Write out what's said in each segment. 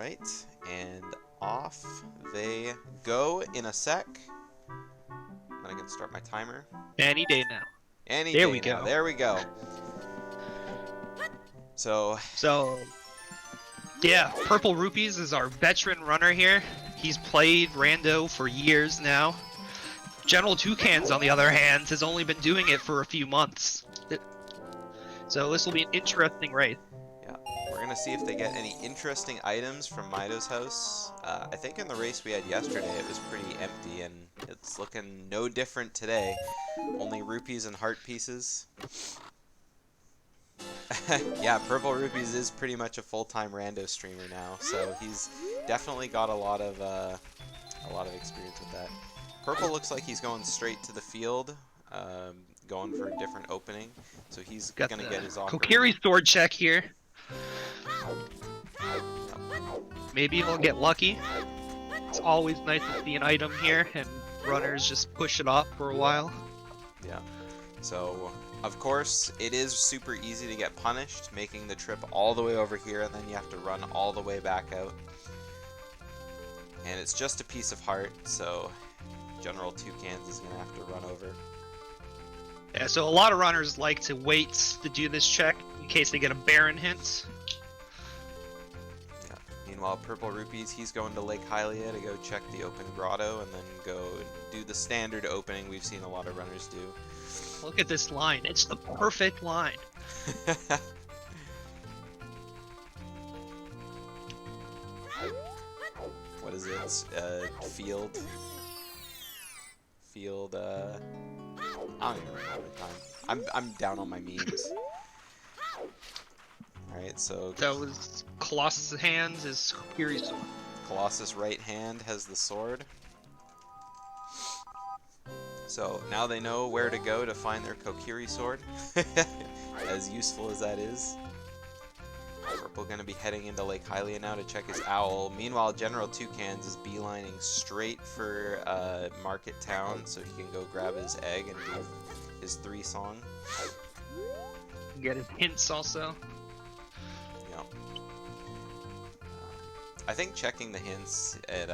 Right, and off they go in a sec. Then I can start my timer. Any day now. Any There day we now. go. There we go. So, yeah, Purplerupees is our veteran runner here. He's played Rando for years now. GeneralToucans, on the other hand, has only been doing it for a few months. So this will be an interesting race. yeah, we're gonna see if they get any interesting items from Mido's house. I think in the race we had yesterday it was pretty empty, and it's looking no different today. Only rupees and heart pieces. Yeah, Purplerupees is pretty much a full-time rando streamer now, so he's definitely got a lot of experience with that. Purple looks like he's going straight to the field, going for a different opening, so he's gonna get his ocarina. Kokiri sword check here. Maybe he'll get lucky. It's always nice to see an item here, and runners just push it off for a while. Yeah. So, of course, it is super easy to get punished, making the trip all the way over here, and then you have to run all the way back out. And it's just a piece of heart, so GeneralToucans is going to have to run over. Yeah, so a lot of runners like to wait to do this check in case they get a Baron hint. Yeah. Meanwhile, Purplerupees, he's going to Lake Hylia to go check the open grotto, and then go do the standard opening we've seen a lot of runners do. Look at this line. It's the perfect line. What is it? Field. I don't even remember the time. I'm down on my memes. Alright, so That was Colossus' hands is Kokiri's sword. Colossus' right hand has the sword. So now they know where to go to find their Kokiri sword, as useful as that is. Purple gonna be heading into Lake Hylia now to check his owl. Meanwhile, GeneralToucans is beelining straight for Market Town so he can go grab his egg and do his 3 song. Get his hints also. Yeah. I think checking the hints at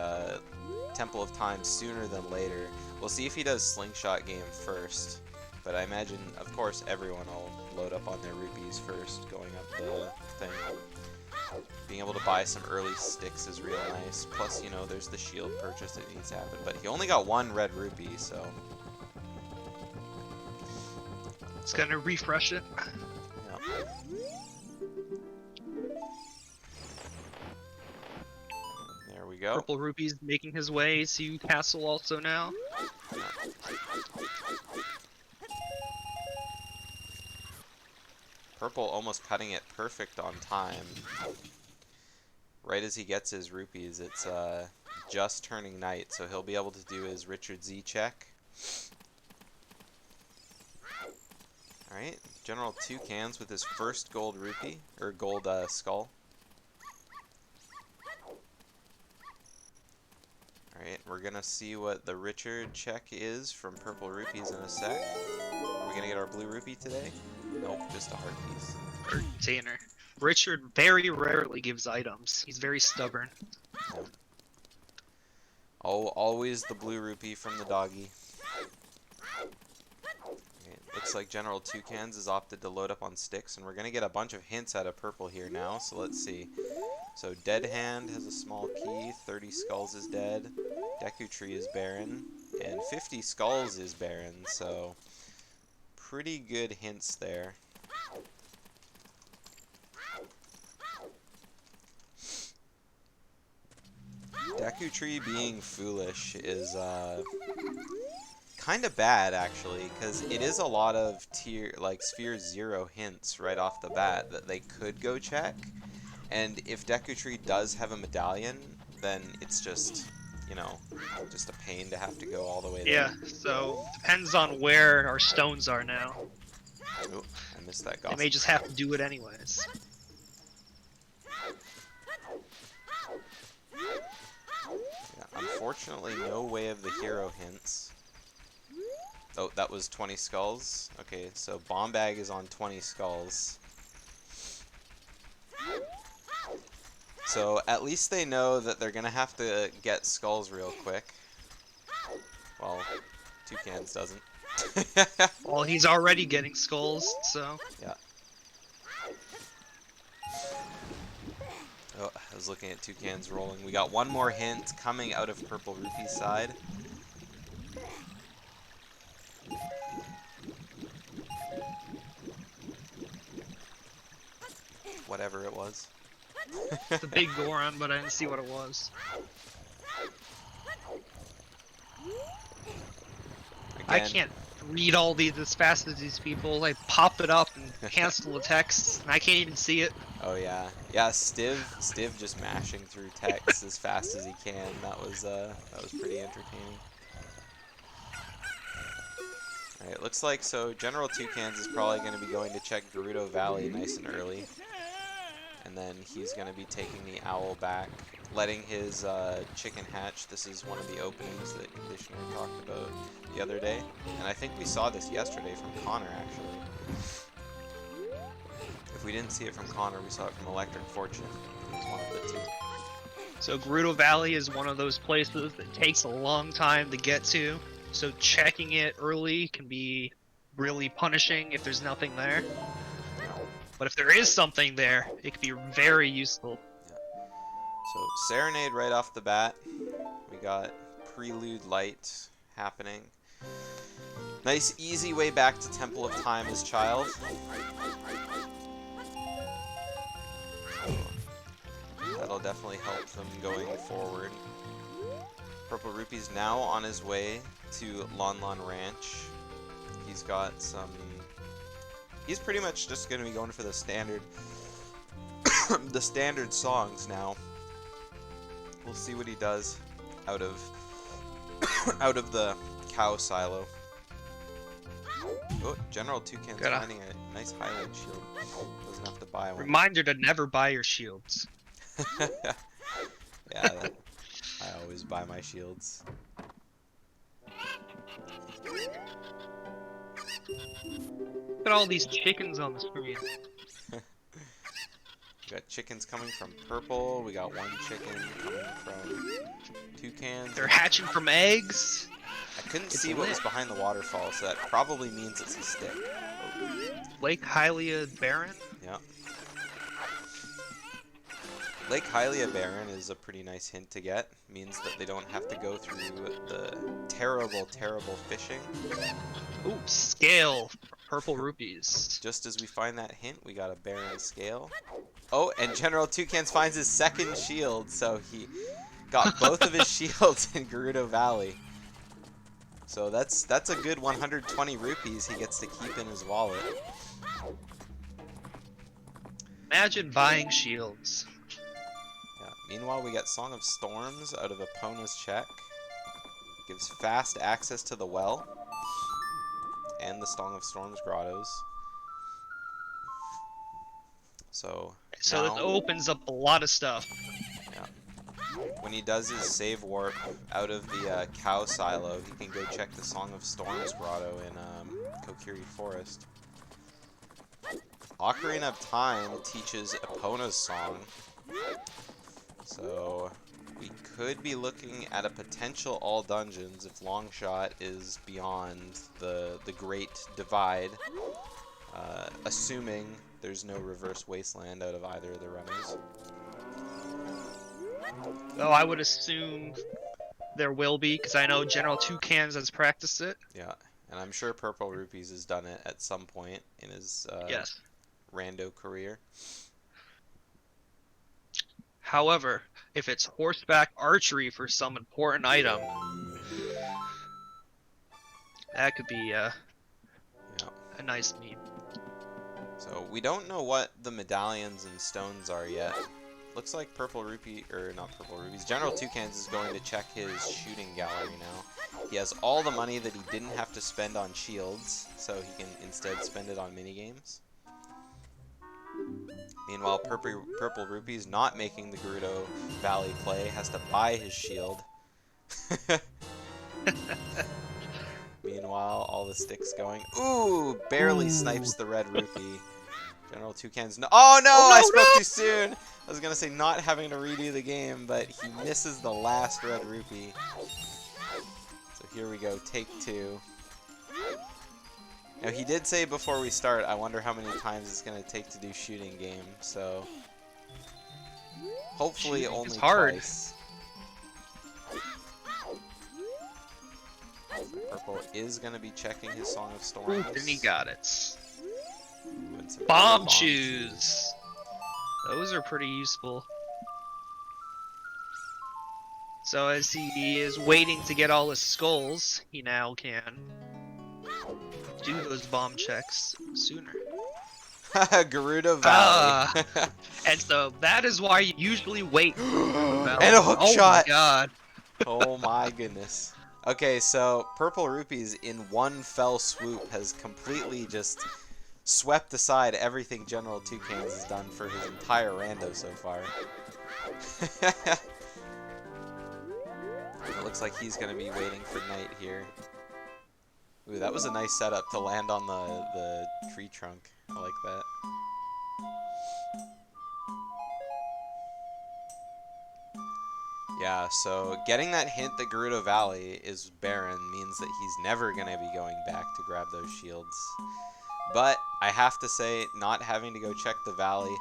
Temple of Time sooner than later. We'll see if he does Slingshot game first, but I imagine, of course, everyone will load up on their rupees first, going up the thing. Being able to buy some early sticks is real nice, plus, you know, there's the shield purchase that needs to happen, but he only got 1 red rupee, so... It's gonna refresh it. Yeah. There we go. Purplerupees making his way to Castle also now. Purple almost cutting it perfect on time. Right as he gets his rupees, it's just turning night, so he'll be able to do his Richard Z check. Alright, GeneralToucans with his first gold rupee, or gold skull. Alright, we're gonna see what the Richard check is from Purplerupees in a sec. Are we gonna get our blue rupee today? Nope, just a heart piece. Container. Richard very rarely gives items. He's very stubborn. Yeah. Oh, always the blue rupee from the doggy. Okay, looks like GeneralToucans has opted to load up on sticks, and we're gonna get a bunch of hints out of Purple here now, so let's see. So Dead Hand has a small key, 30 skulls is dead, Deku Tree is barren, and 50 skulls is barren, so pretty good hints there. Deku Tree being foolish is kind of bad, actually, because it is a lot of Sphere 0 hints right off the bat that they could go check. And if Deku Tree does have a medallion, then it's just, you know, just a pain to have to go all the way there. Yeah, so depends on where our stones are now. Oh, I missed that They gossip. may just have to do it anyways. Yeah, unfortunately, no way of the hero hints. Oh, that was 20 skulls. Okay, so Bomb Bag is on 20 skulls. So at least they know that they're gonna have to get skulls real quick. Well, Toucans doesn't. Well, he's already getting skulls, so... Yeah. Oh, I was looking at Toucans rolling. We got one more hint coming out of Purplerupees' side. Whatever it was. It's a big Goron, but I didn't see what it was. Again, I can't read all these as fast as these people. I pop it up and cancel the text, and I can't even see it. Oh yeah, yeah. Stiv just mashing through text as fast as he can. That was pretty entertaining. All right, looks like so GeneralToucans is probably going to be going to check Gerudo Valley nice and early, and then he's going to be taking the owl back, letting his chicken hatch. This is one of the openings that Conditioner talked about the other day, and I think we saw this yesterday from Connor actually. If we didn't see it from Connor, we saw it from Electric Fortune. It was one of the two. So Gerudo Valley is one of those places that takes a long time to get to. So checking it early can be really punishing if there's nothing there. But if there is something there, it can be very useful. Yeah. So Serenade right off the bat. We got Prelude Light happening. Nice easy way back to Temple of Time as Child. That'll definitely help them going forward. Purplerupees now on his way to Lon Lon Ranch. He's got some... He's pretty much just going to be going for the standard... the standard songs now. We'll see what he does out of... out of the cow silo. Oh, GeneralToucans finding a nice highlight shield. Doesn't have to buy one. Reminder to never buy your shields. Yeah, I always buy my shields. Look at all these chickens on the screen. We got chickens coming from purple. We got one chicken coming from Toucans. They're hatching from eggs. I couldn't see what was behind the waterfall, so that probably means it's a stick. Lake Hylia Baron? Yeah. Lake Hylia Baron is a pretty nice hint to get. Means that they don't have to go through the terrible, terrible fishing. Ooh, scale. Purplerupees. Just as we find that hint, we got a Baron scale. Oh, and GeneralToucans finds his second shield, so he got both of his shields in Gerudo Valley. So that's a good 120 rupees he gets to keep in his wallet. Imagine buying shields. Yeah. Meanwhile, we got Song of Storms out of Epona's check. Gives fast access to the well and the Song of Storms grottos. So So now, this opens up a lot of stuff. yeah. When he does his save warp out of the cow silo, he can go check the Song of Storms grotto in Kokiri Forest. Ocarina of Time teaches Epona's song, so we could be looking at a potential all dungeons if Longshot is beyond the Great Divide, assuming there's no reverse wasteland out of either of the runners. Well, I would assume there will be, because I know GeneralToucans has practiced it. Yeah, and I'm sure Purplerupees has done it at some point in his Yes. rando career. However, if it's horseback archery for some important item, that could be a nice need. So we don't know what the medallions and stones are yet. Looks like GeneralToucans is going to check his shooting gallery now. He has all the money that he didn't have to spend on shields, so he can instead spend it on minigames. Meanwhile, Purplerupees, not making the Gerudo Valley play, has to buy his shield. Meanwhile, all the sticks going. Ooh, barely snipes the red rupee. General Toucans. No. Oh no! Oh, no, I spoke no! too soon. I was gonna say not having to redo the game, but he misses the last red rupee. So here we go. Take 2. Now he did say before we start, I wonder how many times it's gonna take to do shooting game. So hopefully Shooting only is hard. twice. Purple is going to be checking his Song of Storms. And he got it. And some Bomb bombs. shoes. Those are pretty useful. So as he is waiting to get all his skulls, he now can do those bomb checks sooner. Garuda Valley. And so that is why you usually wait for Garuda Valley. And a hook Oh shot. my god. Oh my goodness. Okay, so Purplerupees in one fell swoop has completely just swept aside everything GeneralToucans has done for his entire rando so far. It looks like he's going to be waiting for night here. Ooh, that was a nice setup to land on the tree trunk. I like that. Yeah, so getting that hint that Gerudo Valley is barren means that he's never going to be going back to grab those shields. But I have to say, not having to go check the valley,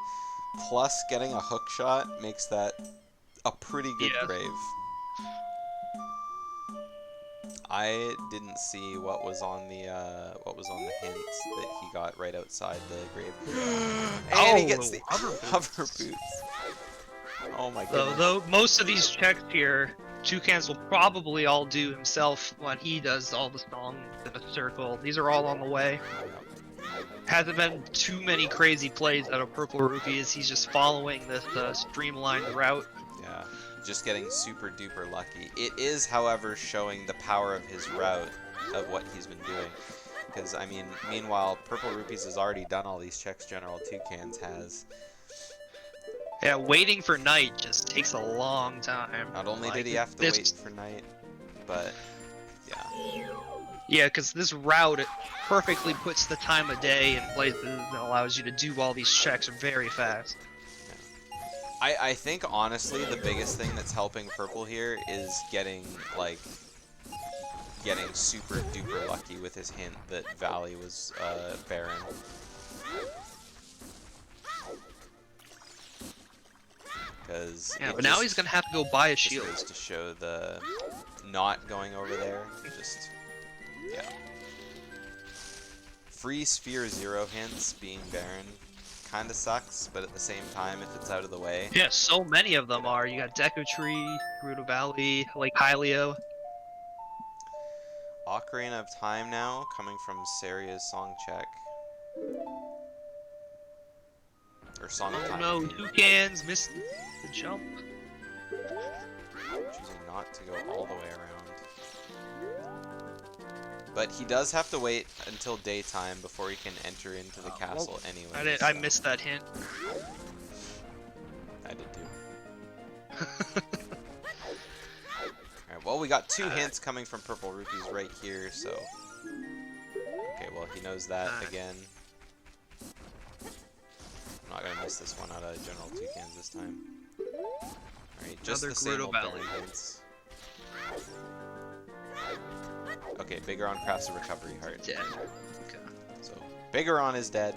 plus getting a hook shot, makes that a pretty good grave. I didn't see what was on the hint that he got right outside the grave. And he gets the hover boots. Oh my goodness. Though most of these checks here, Toucans will probably all do himself when he does all the songs in a circle. These are all on the way. Hasn't been too many crazy plays out of Purplerupees. He's just following this streamlined route. Yeah, just getting super duper lucky. It is, however, showing the power of his route of what he's been doing. Because, I mean, meanwhile, Purplerupees has already done all these checks GeneralToucans has. Yeah, waiting for night just takes a long time. Not only did he have to wait for night, but yeah. Yeah, because this route, it perfectly puts the time of day in places and allows you to do all these checks very fast. Yeah. I think, honestly, the biggest thing that's helping Purple here is getting super duper lucky with his hint that Valley was barren. Yeah, but now he's gonna have to go buy a shield. Goes to show the not going over there. Just yeah. Free sphere 0 hints being barren kind of sucks, but at the same time, if it's out of the way. Yeah, so many of them are. You got Deku Tree, Gerudo Valley, Lake Hylia. Ocarina of Time now coming from Saria's song check. Or Song of Time. Oh no, Toucans missed the jump. Choosing not to go all the way around. But he does have to wait until daytime before he can enter into the castle anyway. I missed that hint. I did too. Alright, well, we got 2 hints coming from Purplerupees right here, so... Okay, well, he knows that again. I'm not gonna miss this one out of GeneralToucans this time. Alright, just Another the same old Valley hints. Okay, Bigoron crafts a recovery heart. Dead. Okay. So, Bigoron is dead.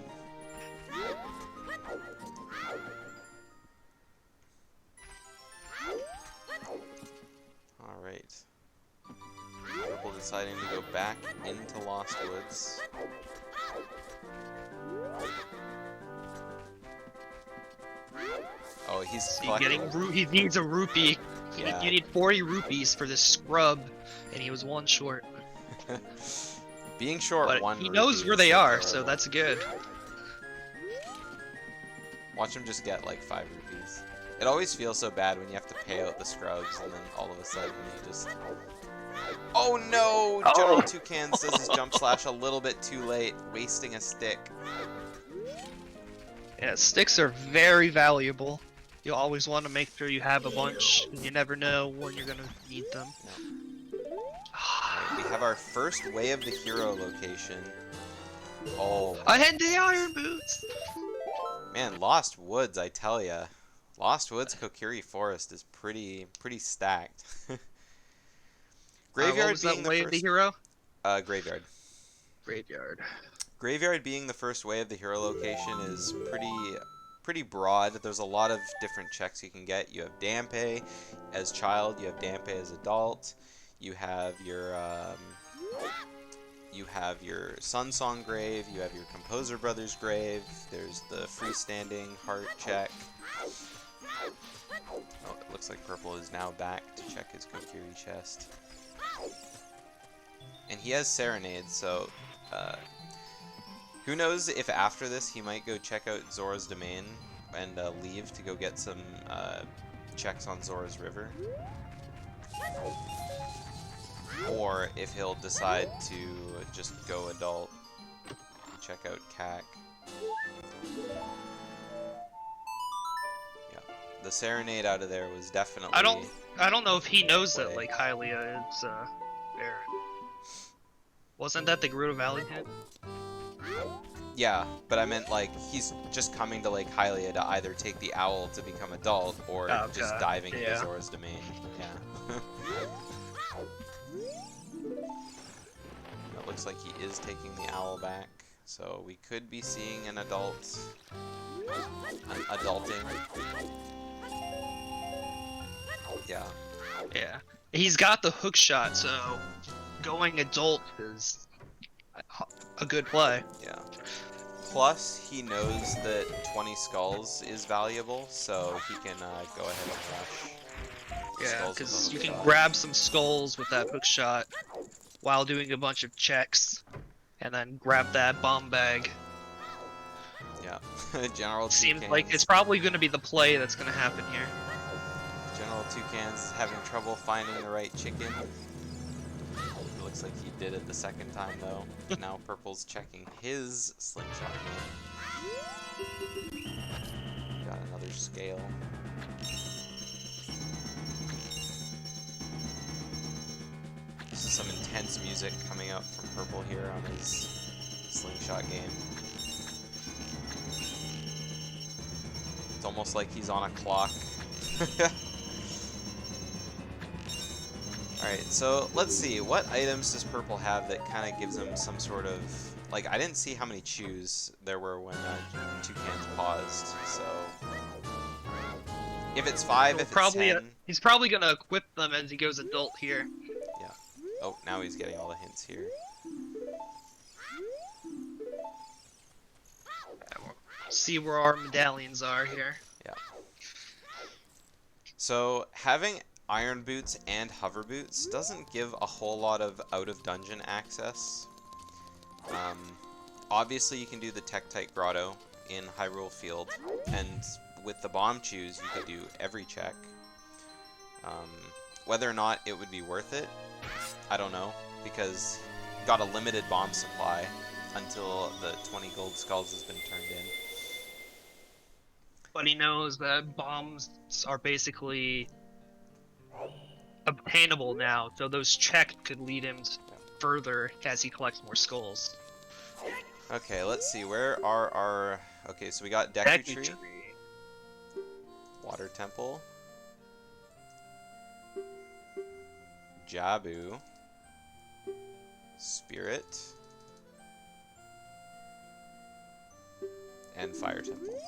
Alright. Purple deciding to go back into Lost Woods. Oh, he's collecting. He needs a rupee. Yeah. You need 40 rupees for this scrub, and he was 1 short. Being short but 1 he knows where they are, so that's good. Watch him just get like 5 rupees. It always feels so bad when you have to pay out the scrubs and then all of a sudden you just... Oh no! GeneralToucans does his jump slash a little bit too late, wasting a stick. Yeah, sticks are very valuable. You always want to make sure you have a bunch, and you never know when you're gonna need them. Right, we have our first Way of the Hero location. Oh. I had the iron boots! Man, Lost Woods, I tell ya. Lost Woods Kokiri Forest is pretty stacked. What Graveyard was that being the way of the first. hero? Graveyard. Graveyard. Graveyard being the first way of the hero location is pretty broad. There's a lot of different checks you can get. You have Dampe as child. You have Dampe as adult. You have your Sun Song grave. You have your Composer Brothers grave. There's the freestanding heart check. Oh, it looks like Purple is now back to check his Kokiri chest. And he has Serenade, so who knows if after this he might go check out Zora's Domain and leave to go get some checks on Zora's River. Or if he'll decide to just go adult and check out CAC. Yeah, the Serenade out of there was definitely... I don't know if he knows that, like, Hylia is, Baron. Wasn't that the Gerudo Valley hit? Yeah, but I meant, like, he's just coming to Lake Hylia to either take the owl to become adult, or just diving into Zora's Domain. Yeah. It looks like he is taking the owl back, so we could be seeing an adulting. Yeah. Yeah. He's got the hook shot, so going adult is a good play. Yeah. Plus, he knows that 20 skulls is valuable, so he can go ahead and rush. Yeah, because you can grab some skulls with that hook shot while doing a bunch of checks, and then grab that bomb bag. Yeah. GeneralToucans. Seems like it's probably going to be the play that's going to happen here. GeneralToucans is having trouble finding the right chicken. It looks like he did it the second time, though. Now Purple's checking his slingshot game. Got another scale. This is some intense music coming out from Purple here on his slingshot game. It's almost like he's on a clock. Alright, so let's see. What items does Purple have that kind of gives him some sort of... Like, I didn't see how many chews there were when Toucans paused, so... If it's 5, if it's 10... He's probably going to equip them as he goes adult here. Yeah. Oh, now he's getting all the hints here. See where our medallions are here. Yeah. So, having Iron Boots and Hover Boots doesn't give a whole lot of out-of-dungeon access. Obviously, you can do the Tektite Grotto in Hyrule Field, and with the Bomb Chews, you could do every check. Whether or not it would be worth it, I don't know, because you got a limited bomb supply until the 20 gold skulls has been turned in. But he knows that bombs are basically obtainable now, so those checks could lead him further as he collects more skulls. Okay, let's see, where are our... Okay, so we got Deku Tree, Water Temple, Jabu, Spirit, and Fire Temple.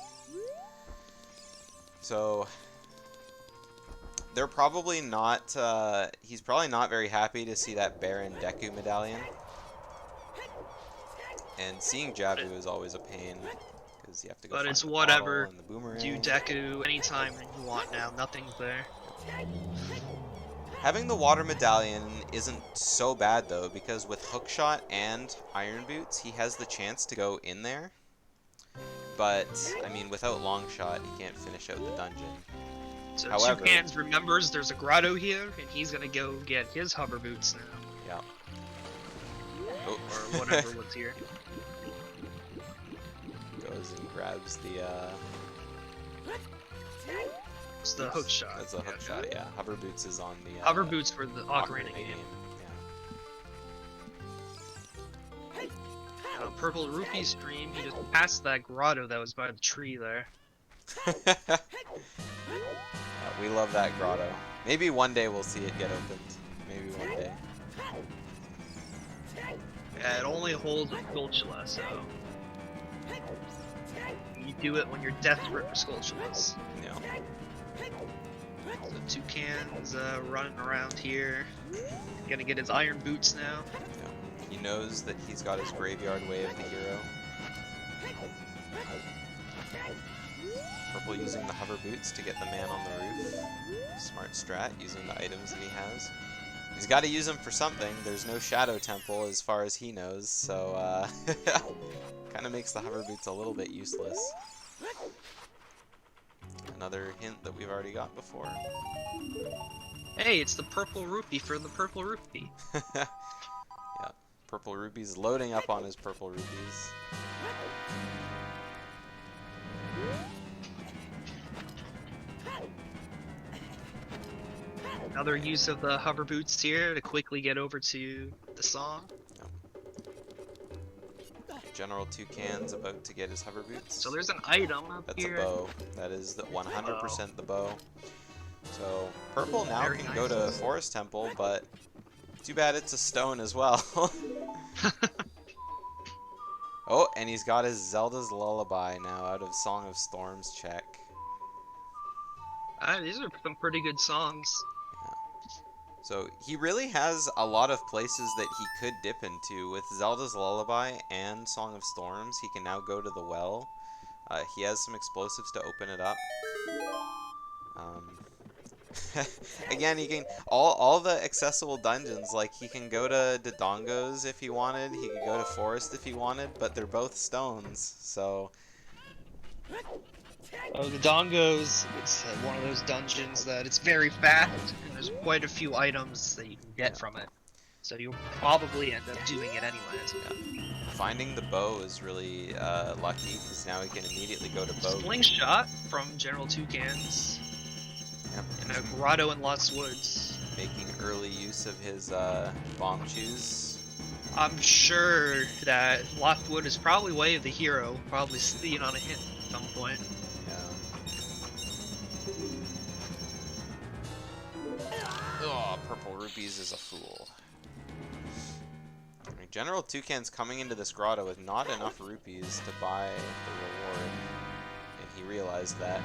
So... They're probably not, he's probably not very happy to see that Baron Deku medallion. And seeing Jabu is always a pain, because you have to go but find it's the whatever. bottle and the boomerang. Do Deku anytime that you want now, nothing's there. Having the water medallion isn't so bad, though, because with Hookshot and Iron Boots, he has the chance to go in there. But, I mean, without Longshot, he can't finish out the dungeon. So However, Toucans remembers there's a grotto here, and he's gonna go get his hover boots now. Yeah. Oh. Or whatever was here. Goes and grabs the, It's the hook shot. That's a hook shot, yeah. Hover Boots is on the, hover boots for the Ocarina game. Yeah. Purplerupees stream, he just passed that grotto that was by the tree there. Yeah, we love that grotto. Maybe one day we'll see it get opened. Maybe one day. Yeah, it only holds a Skulltula, so you do it when you're desperate for Skulltulas. Yeah. So Toucan's running around here. Gonna get his iron boots now. Yeah. He knows that he's got his graveyard way of the hero. Purple using the hover boots to get the man on the roof. Smart strat, using the items that he has. He's got to use them for something. There's no Shadow Temple as far as he knows, so kind of makes the hover boots a little bit useless. Another hint that we've already got before. Hey, it's the Purplerupee for the Purplerupee. Yeah, Purplerupees loading up on his Purplerupees. Another use of the hover boots here to quickly get over to the song. GeneralToucans about to get his hover boots. So there's an item up That's here. a bow. That is the 100% the bow. So Purple now Very can nice. go to Forest Temple, but too bad it's a stone as well. Oh, and he's got his Zelda's Lullaby now out of Song of Storms check. These are some pretty good songs. So he really has a lot of places that he could dip into. With Zelda's Lullaby and Song of Storms, he can now go to the well. He has some explosives to open it up. Again, he can all the accessible dungeons. Like he can go to Dodongo's if he wanted. He could go to Forest if he wanted, but they're both stones. So Oh, the Dongos, it's one of those dungeons that it's very fast, and there's quite a few items that you can get from it. So you'll probably end up doing it anyways. finding the bow is really lucky because now he can immediately go to bow. Slingshot from GeneralToucans Yep. in a grotto in Lost Woods. Making early use of his bomb chews. I'm sure that Lost Wood is probably way of the hero, probably seen on a hint at some point. Oh, Purplerupees is a fool. I mean, GeneralToucans coming into this grotto with not enough rupees to buy the reward, and he realized that.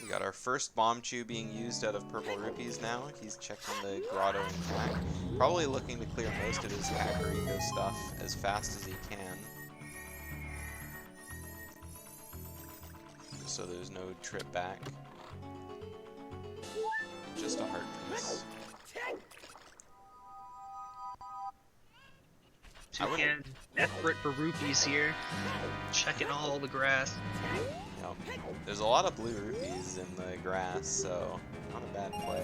We got our first bomb chew being used out of Purplerupees now. He's checking the grotto and Cack. Probably looking to clear most of his Kakariko stuff as fast as he can. So there's no trip back. Just a heart piece. Toucan desperate for rupees here, checking all the grass. Yep. There's a lot of blue rupees in the grass, so not a bad play.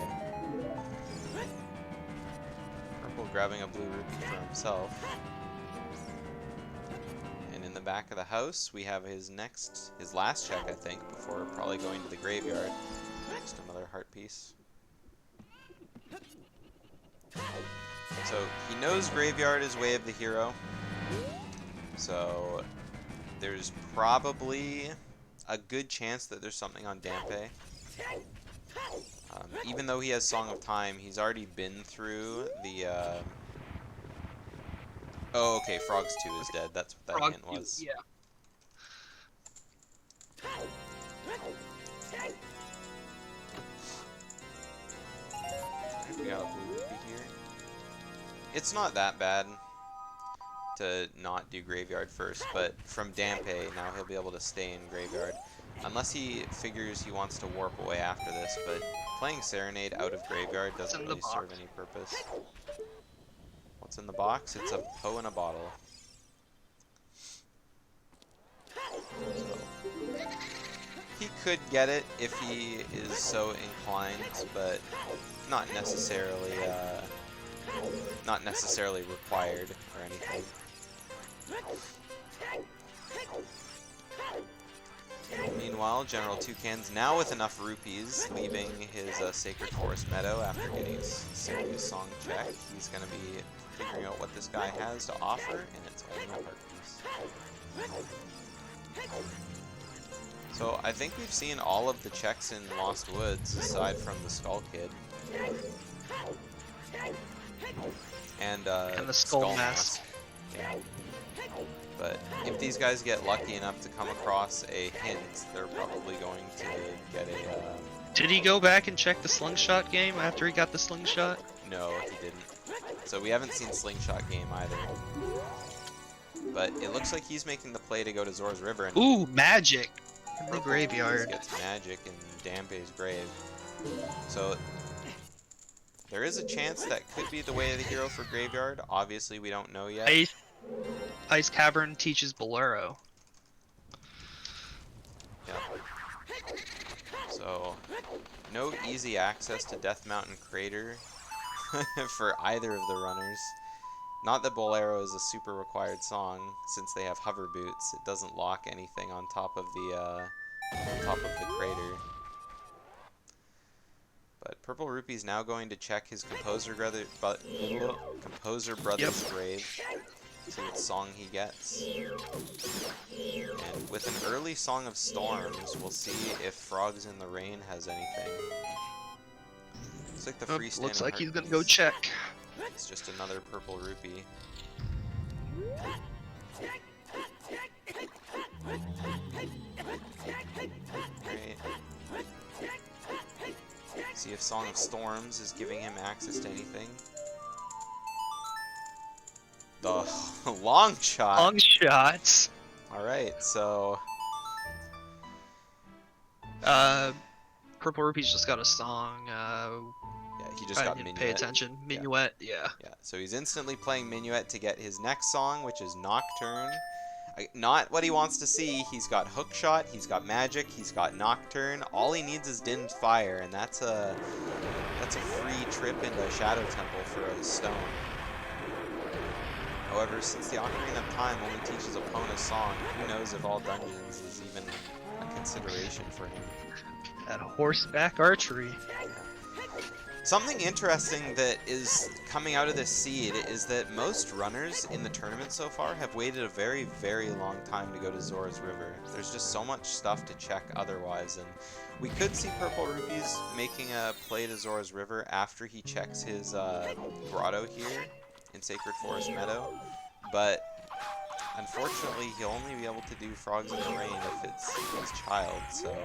Purple grabbing a blue rupee for himself. And in the back of the house, we have his last check, I think, before probably going to the graveyard. Just another heart piece. So he knows graveyard is way of the hero. So there's probably a good chance that there's something on Dampe. Even though he has Song of Time, he's already been through the... Oh, okay, Frogs 2 is dead. That's what that Frog hint was. Yeah. We got a blue rupee here. It's not that bad to not do graveyard first, but from Dampe, now he'll be able to stay in graveyard. Unless he figures he wants to warp away after this, but playing Serenade out of graveyard doesn't really serve any purpose. What's in the box? It's a Poe in a bottle. So, he could get it if he is so inclined, but not necessarily required or anything. Meanwhile, GeneralToucans now with enough rupees, leaving his Sacred Forest Meadow after getting his serious song check. He's going to be figuring out what this guy has to offer, and it's only a heart piece. So I think we've seen all of the checks in Lost Woods, aside from the Skull Kid. And the Skull Mask. Yeah. But if these guys get lucky enough to come across a hint, they're probably going to get a... Did he go back and check the slingshot game after he got the slingshot? No, he didn't. So we haven't seen slingshot game either. But it looks like he's making the play to go to Zora's River. And ooh, magic! In the Purple graveyard. gets magic in Dampe's grave. So there is a chance that could be the way of the hero for graveyard. Obviously, we don't know yet. Ice Cavern teaches Bolero. Yeah. So, no easy access to Death Mountain Crater for either of the runners. Not that Bolero is a super required song, since they have hover boots. It doesn't lock anything on top of the crater. But Purplerupees now going to check his Composer Brother's grave. See what song he gets. And with an early Song of Storms, we'll see if Frogs in the Rain has anything. Looks like the freestanding looks like he's gonna heart go piece. check. It's just another purple rupee. Right. See if Song of Storms is giving him access to anything. The long shot. Long shots. Alright, so... Purplerupees just got a song. yeah, he just I got didn't Minuet. pay attention. Minuet, yeah. Yeah, so he's instantly playing Minuet to get his next song, which is Nocturne. Not what he wants to see. He's got Hookshot, he's got Magic, he's got Nocturne. All he needs is Dimmed Fire, and that's a free trip into Shadow Temple for a stone. However, since the Ocarina of Time only teaches Epona song, who knows if all dungeons is even a consideration for him. That horseback archery. Something interesting that is coming out of this seed is that most runners in the tournament so far have waited a very, very long time to go to Zora's River. There's just so much stuff to check otherwise, and we could see Purplerupees making a play to Zora's River after he checks his grotto here in Sacred Forest Meadow, but unfortunately he'll only be able to do Frogs in the Rain if it's his child, so...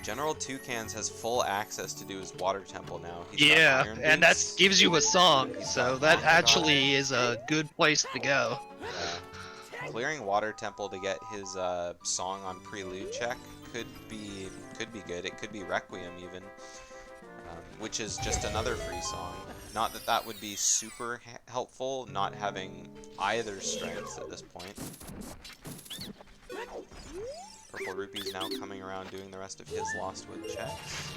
GeneralToucans has full access to do his water temple now. He's got Iron and that Boots. gives you a song, He's so got that Long actually is a good place to go. Yeah. Clearing water temple to get his song on prelude check could be good. It could be Requiem even, which is just another free song. Not that that would be super helpful, not having either strengths at this point. Purplerupees now coming around doing the rest of his Lost Wood checks.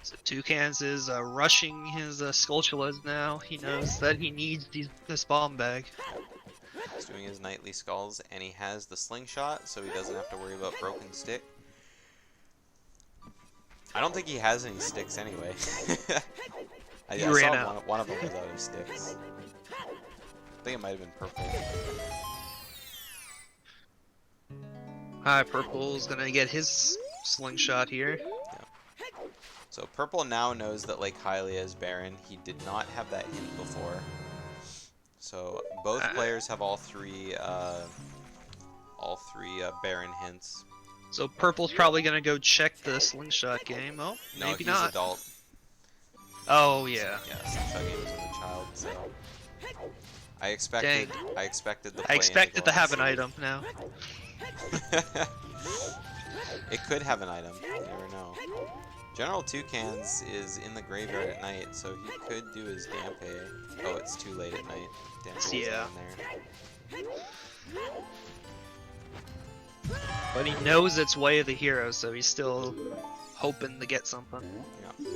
So Toucans is rushing his Skulltulas now. He knows that he needs this bomb bag. He's doing his nightly skulls, and he has the slingshot, so he doesn't have to worry about broken stick. I don't think he has any sticks anyway. I ran saw out. one of them was out of sticks. I think it might have been purple. Alright, Purple's gonna get his slingshot here. Yeah. So Purple now knows that Lake Hylia is barren. He did not have that hint before. So both players have all three barren hints. So Purple's probably gonna go check the slingshot game. Oh, No, maybe he's not. adult. Oh yeah. Yeah, slingshot game was as a child, so I expected the I play expected to have an honestly. item now. It could have an item, you never know. GeneralToucans is in the graveyard at night, so he could do his Dampe. Oh, it's too late at night. Dampe Yeah. in there. But he knows it's Way of the Hero, so he's still hoping to get something. Yeah.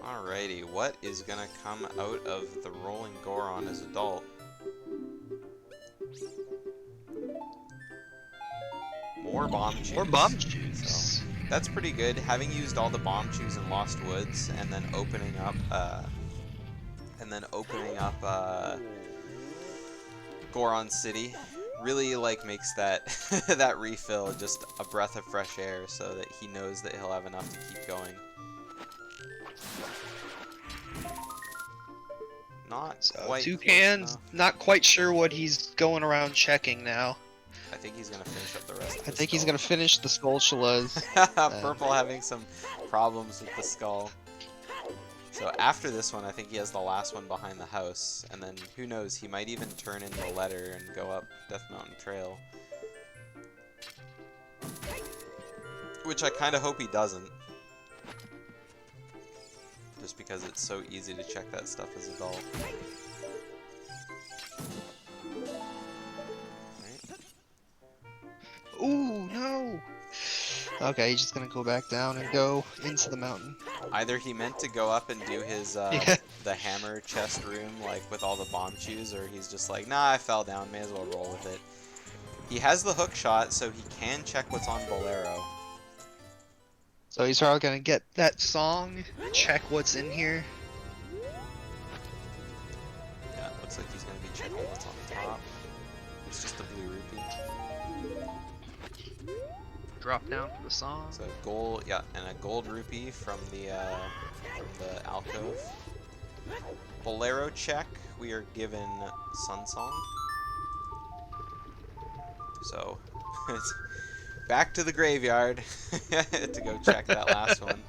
Alrighty, what is gonna come out of the Rolling Goron as adult? more bomb chews. More bomb chews. So that's pretty good. Having used all the bomb chews in Lost Woods and then opening up Goron City really like makes that that refill just a breath of fresh air, so that he knows that he'll have enough to keep going. Not quite Toucan's not quite sure what he's going around checking now. I think he's gonna finish up the rest of the I think skull. he's gonna finish the Skulltulas. Purple having some problems with the skull. So after this one, I think he has the last one behind the house, and then who knows, he might even turn in the letter and go up Death Mountain Trail. Which I kind of hope he doesn't. Just because it's so easy to check that stuff as adult. Right. Ooh, no! Okay, he's just gonna go back down and go into the mountain. Either he meant to go up and do his the hammer chest room like with all the bomb chews, or he's just like, nah, I fell down, may as well roll with it. He has the hook shot, so he can check what's on Bolero. So he's probably gonna get that song, check what's in here. Yeah, it looks like he's gonna be checking what's on top. It's just a blue rupee. Drop down for the song. So gold, yeah, and a gold rupee from the alcove. Bolero check, we are given Sun Song. So it's back to the graveyard to go check that last one.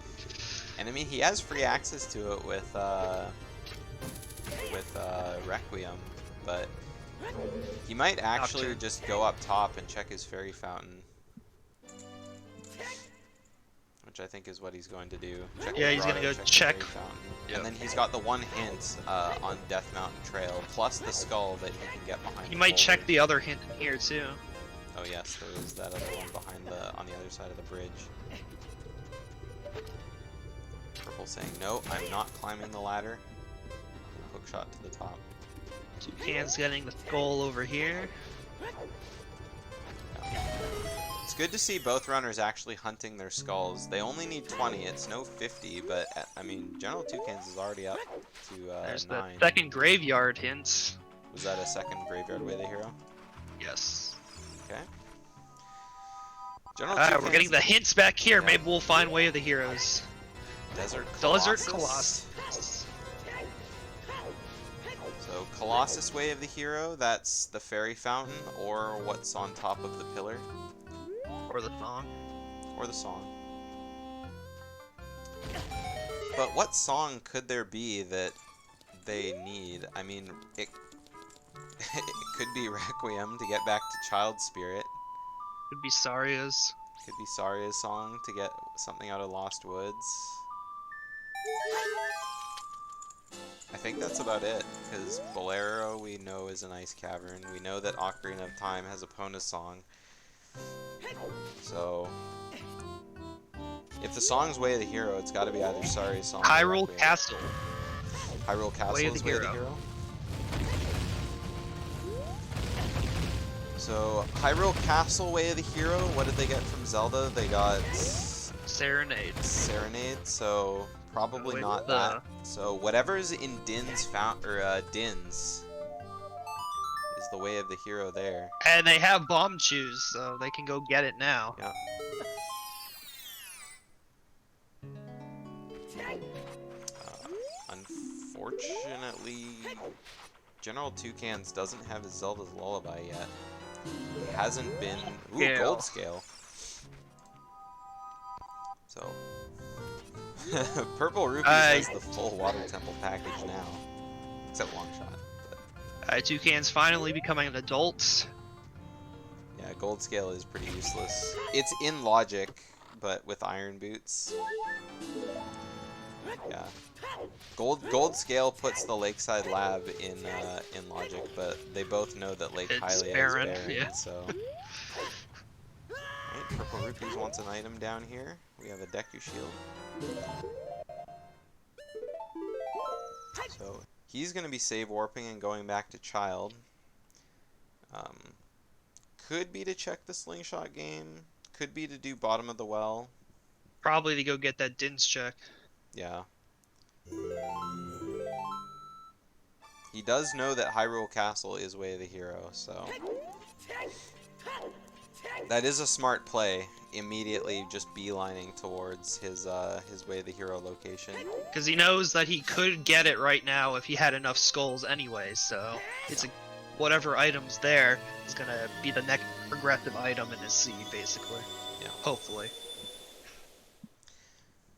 And I mean, he has free access to it with Requiem, but he might actually just go up top and check his fairy fountain. Which I think is what he's going to do. Check Yeah, he's gonna go check. Yep. And then he's got the one hint on Death Mountain Trail, plus the skull that he can get behind. He might check the other hint in here too. Oh yes, there is that other one behind on the other side of the bridge. Purple saying, no, I'm not climbing the ladder. Hook shot to the top. Toucan's getting the skull over here. It's good to see both runners actually hunting their skulls. They only need 20, it's no 50, but I mean, GeneralToucans is already up to 9. There's the second graveyard hint. Was that a second graveyard way of the hero? Yes. Okay. Alright, we're getting the hints back here. Yeah. Maybe we'll find Way of the Heroes. Desert Desert Colossus. Colossus. So Colossus Way of the Hero, that's the fairy fountain, or what's on top of the pillar. Or the song. Or the song. But what song could there be that they need? I mean, it could be Requiem to get back to Child Spirit. Could be Saria's. Could be Saria's song to get something out of Lost Woods. I think that's about it, because Bolero we know is an ice cavern. We know that Ocarina of Time has a Pona song. So, if the song's Way of the Hero, it's got to be either Saria's song or Hyrule Requiem. Castle. Hyrule Castle Way of is the Way of the Hero. Hero. So, Hyrule Castle, Way of the Hero, what did they get from Zelda? They got Serenade. Serenade, so probably With not the- that. So, whatever's in Din's Din's is the Way of the Hero there. And they have bomb chews, so they can go get it now. Yeah. Unfortunately, GeneralToucans doesn't have his Zelda's Lullaby yet. He hasn't been... Ooh, Scale. gold scale. So... Purplerupees has the full Water Temple package now. Except Longshot. But Toucan's finally becoming an adult. yeah, gold scale is pretty useless. It's in logic, but with iron boots. Yeah. Gold scale puts the Lakeside Lab in logic, but they both know that Lake It's Hylia barren, is barren, yeah. so. Right, Purplerupees wants an item down here. We have a Deku Shield. So he's gonna be save warping and going back to Child. Could be to check the slingshot game. could be to do bottom of the well. Probably to go get that Din's check. Yeah. He does know that Hyrule Castle is Way of the Hero, so that is a smart play. Immediately just beelining towards his Way of the Hero location. Because he knows that he could get it right now if he had enough skulls anyway, so it's whatever item's there is gonna be the next progressive item in his seed, basically. Yeah. Hopefully.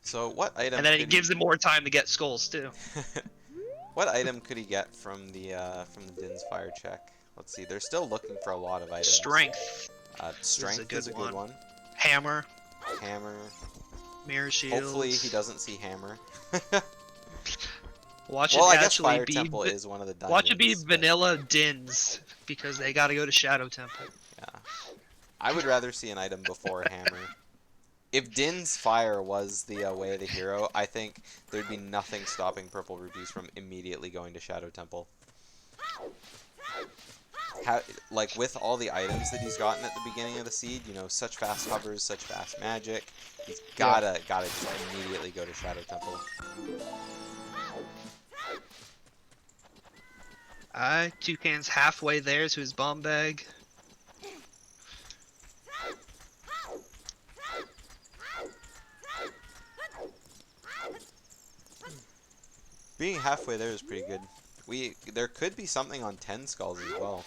So what item? And then it gives him more time to get skulls too. What item could he get from the Din's Fire check? Let's see. They're still looking for a lot of items. Strength. Strength is a good one. Hammer. Hammer. Mirror shields. Hopefully he doesn't see hammer. Watch well, it I guess actually Fire be Temple is one of the dungeons. watch it be vanilla Dins because they got to go to Shadow Temple. Yeah. I would rather see an item before hammer. If Din's Fire was the Way of the Hero, I think there'd be nothing stopping Purplerupees from immediately going to Shadow Temple. Like, with all the items that he's gotten at the beginning of the seed, you know, such fast hovers, such fast magic, he's gotta just immediately go to Shadow Temple. Toucan's halfway there to his bomb bag. Being halfway there is pretty good. There could be something on 10 skulls as well.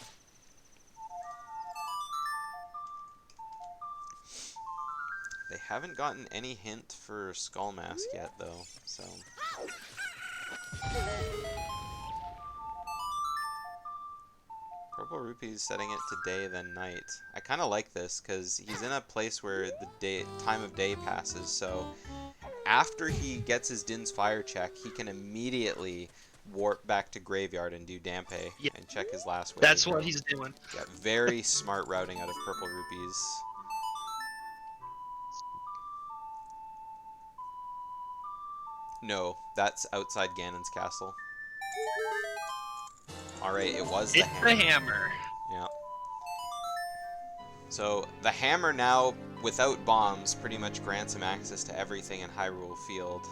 They haven't gotten any hint for Skull Mask yet, though, so... Purplerupees setting it to day then night. I kind of like this, because he's in a place where the time of day passes, so... After he gets his Din's Fire check, he can immediately warp back to Graveyard and do Dampe and check his last way. That's what he's doing. Yeah, very smart routing out of Purplerupees. No, that's outside Ganon's castle. Alright, it was the hammer. It's the hammer. Yeah. So, the hammer now, without bombs, pretty much grants him access to everything in Hyrule Field.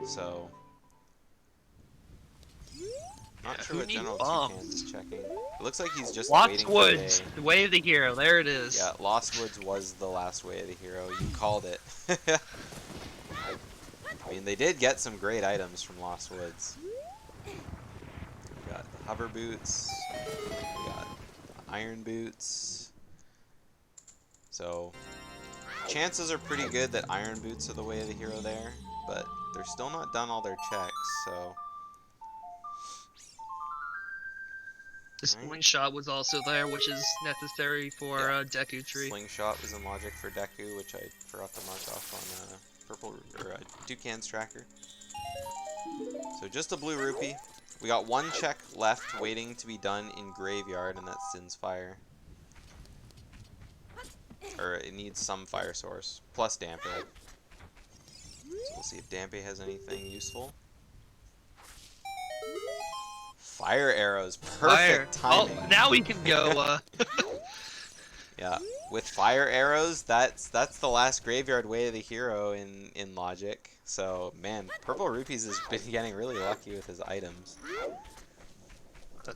So... Not sure what GeneralToucans is checking. It looks like he's just Lost waiting Woods, for the Way of the Hero, there it is. Yeah, Lost Woods was the last Way of the Hero. You called it. I mean, they did get some great items from Lost Woods. We got hover boots. We got iron boots. So, chances are pretty good that iron boots are the Way of the Hero there, but they're still not done all their checks, so... The slingshot was also there, which is necessary for Deku Tree. Slingshot was in logic for Deku, which I forgot to mark off on Toucan's tracker. So just a blue rupee. We got one check left waiting to be done in Graveyard, and that's Din's Fire. Or it needs some fire source, plus Dampe. So we'll see if Dampe has anything useful. Fire arrows, perfect timing. Oh, now we can go. Yeah, with fire arrows, that's the last Graveyard Way of the Hero in logic. So man, Purplerupees has been getting really lucky with his items.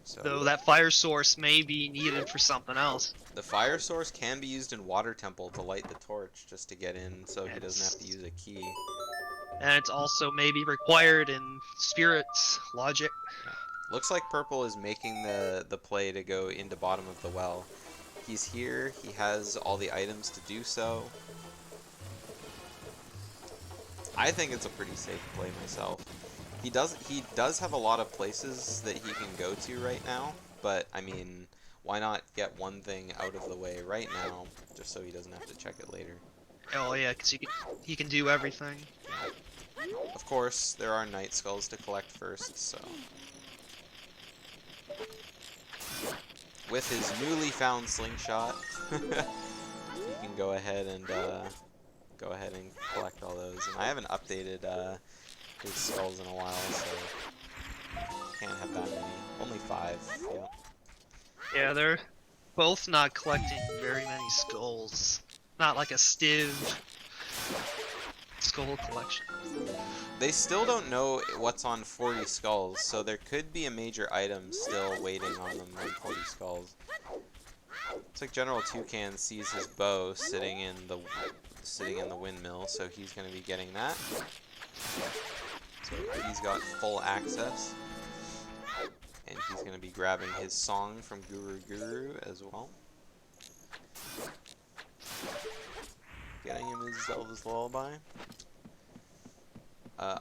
So that fire source may be needed for something else. The fire source can be used in Water Temple to light the torch just to get in, so he doesn't have to use a key. And it's also maybe required in Spirit's logic. Yeah. Looks like Purple is making the play to go into bottom of the well. He's here, he has all the items to do so. I think it's a pretty safe play myself. He does have a lot of places that he can go to right now, but I mean, why not get one thing out of the way right now, just so he doesn't have to check it later. Oh yeah, because he can do everything. Of course, there are Night Skulls to collect first, so... With his newly found slingshot, he can go ahead and collect all those. And I haven't updated his skulls in a while, so can't have that many. Only 5. Yeah. Yeah, they're both not collecting very many skulls. not like a stiv skull collection. They still don't know what's on 40 skulls, so there could be a major item still waiting on them on 40 skulls. Looks like GeneralToucan sees his bow sitting in the windmill, so he's going to be getting that. So he's got full access, and he's going to be grabbing his song from Guru as well. Getting him his Zelda's Lullaby.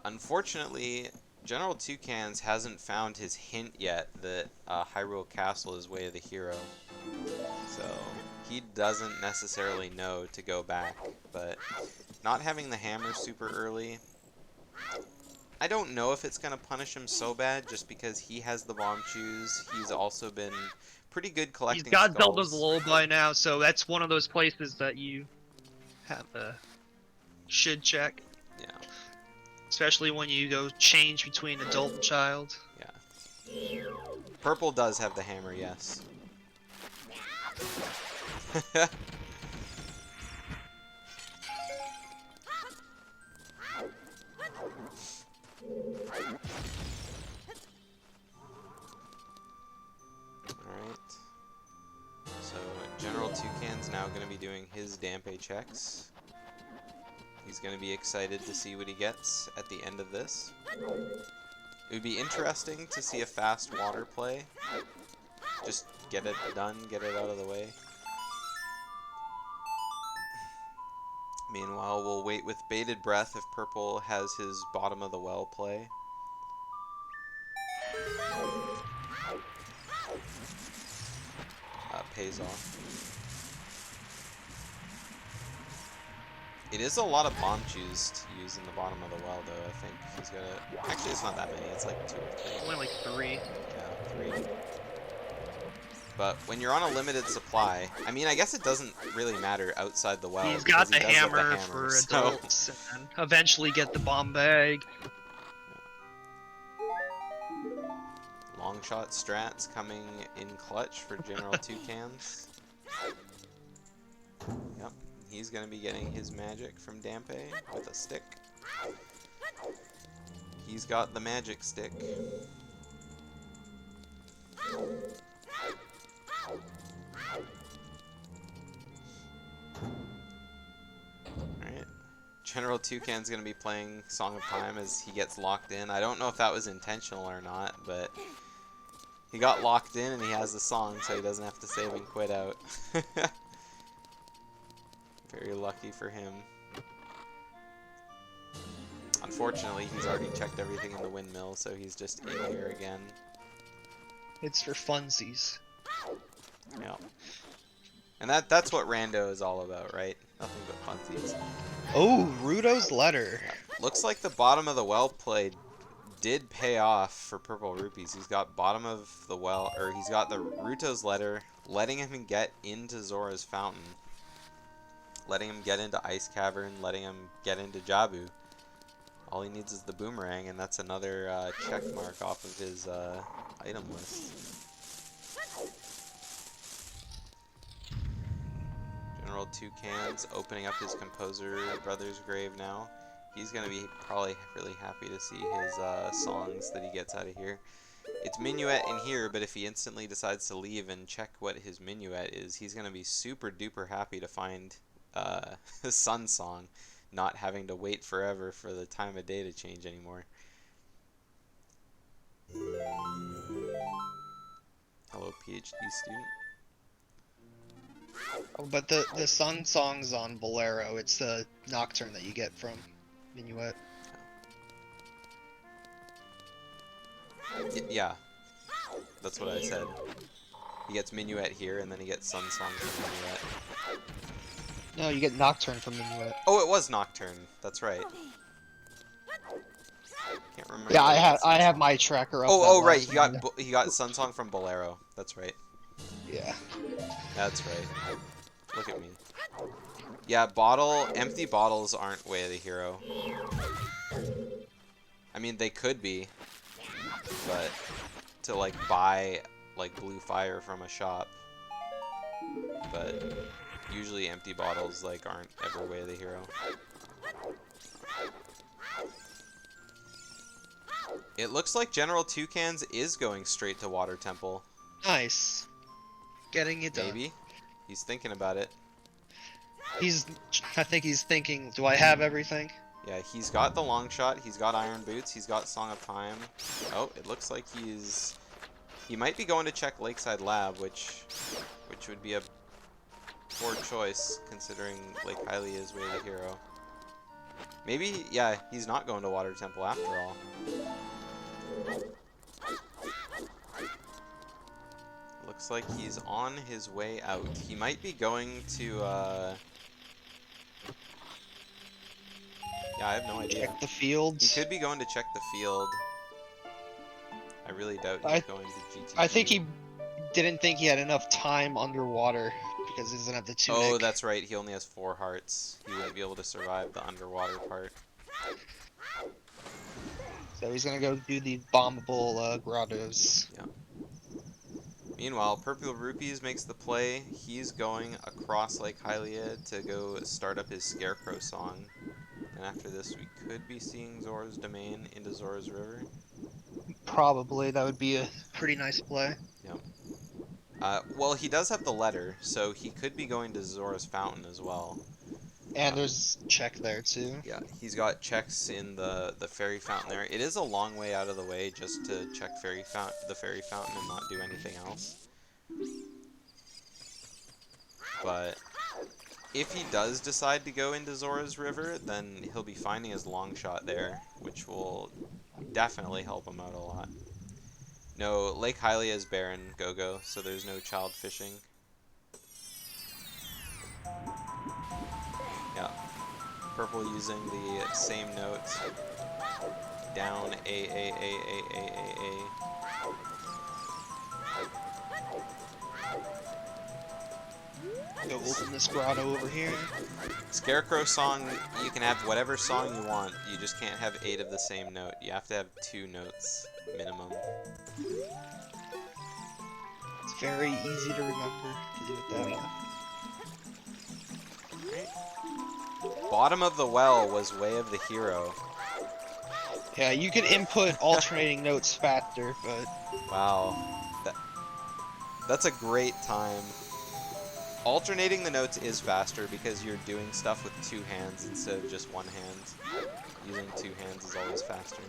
Unfortunately, GeneralToucans hasn't found his hint yet that Hyrule Castle is Way of the Hero. So he doesn't necessarily know to go back, but not having the hammer super early, I don't know if it's going to punish him so bad just because he has the bomb shoes. He's also been pretty good collecting He's got skulls. Zelda's Lullaby now, so that's one of those places that you have should check. Yeah. Especially when you go change between adult and child. Yeah. Purple does have the hammer, yes. Alright. So, GeneralToucan's now going to be doing his Dampe checks. He's going to be excited to see what he gets at the end of this. It would be interesting to see a fast water play. Just get it done, get it out of the way. Meanwhile, we'll wait with bated breath if Purple has his bottom of the well play. Pays off. It is a lot of bomb chews to use in the bottom of the well, though. I think he's got actually, it's not that many. It's like 2 or 3. Only like 3. Yeah, 3. But when you're on a limited supply, I mean, I guess it doesn't really matter outside the well. He's got the he hammer for adults, and eventually get the bomb bag. Long shot strats coming in clutch for GeneralToucans. Yep, he's going to be getting his magic from Dampe with a stick. He's got the magic stick. Alright. GeneralToucan's going to be playing Song of Time as he gets locked in. I don't know if that was intentional or not, but he got locked in and he has the song, so he doesn't have to save and quit out. Very lucky for him. Unfortunately, he's already checked everything in the windmill, so he's just in here again. It's for funsies. Yeah. And that's what Rando is all about, right? Nothing but funsies. Oh, Ruto's letter. Looks like the bottom of the well play did pay off for Purplerupees. He's got bottom of the well, or he's got the Ruto's letter, letting him get into Zora's Fountain, letting him get into Ice Cavern, letting him get into Jabu. All he needs is the boomerang, and that's another check mark off of his item list. GeneralToucans opening up his Composer Brother's grave now. He's going to be probably really happy to see his songs that he gets out of here. It's Minuet in here, but if he instantly decides to leave and check what his Minuet is, he's going to be super duper happy to find his Sun Song, not having to wait forever for the time of day to change anymore. Hello, PhD student. Oh, but the Sun Song's on Bolero. It's the Nocturne that you get from Minuet. Yeah, that's what I said. He gets Minuet here, and then he gets Sun Song from Minuet. No, you get Nocturne from Minuet. Oh, it was Nocturne. That's right. Can't remember. Yeah, I have my tracker up. Oh, right. He got Sun Song from Bolero. That's right. Yeah. That's right. Look at me. Yeah, empty bottles aren't Way of the Hero. I mean, they could be, but to like buy like blue fire from a shop. But Usually empty bottles like aren't ever way of the hero. It looks like GeneralToucans is going straight to Water Temple. Nice. Getting it done. Maybe. He's thinking about it. I think he's thinking, do I have everything? Yeah, he's got the long shot, he's got Iron Boots, he's got Song of Time. Oh, it looks like he might be going to check Lakeside Lab, which would be a poor choice considering Lake Hylia is way the hero. Maybe, yeah, he's not going to Water Temple after all. Looks like he's on his way out. He might be going to, yeah, I have no idea. Check the fields. He could be going to check the field. I really doubt he's going to GT. I think he didn't think he had enough time underwater because he doesn't have the tunic. Oh, that's right. He only has 4 hearts. He wouldn't be able to survive the underwater part. So he's gonna go do the bombable grottos. Yeah. Meanwhile, Purplerupees makes the play. He's going across Lake Hylia to go start up his Scarecrow song. And after this, we could be seeing Zora's Domain into Zora's River. Probably. That would be a pretty nice play. Yep. Well, he does have the letter, so he could be going to Zora's Fountain as well. And there's check there too. Yeah, he's got checks in the fairy fountain there. It is a long way out of the way just to check the fairy fountain and not do anything else. But if he does decide to go into Zora's River, then he'll be finding his long shot there, which will definitely help him out a lot. No, Lake Hylia is barren, Go-Go, so there's no child fishing. Yeah. Purple using the same note. Down A. Go open this grotto over here. Scarecrow song, you can have whatever song you want. You just can't have 8 of the same note. You have to have 2 notes minimum. It's very easy to remember to do it that way. Bottom of the well was way of the hero. Yeah, you can input alternating notes faster, but... Wow. That's a great time. Alternating the notes is faster because you're doing stuff with 2 hands instead of just 1 hand. Using 2 hands is always faster.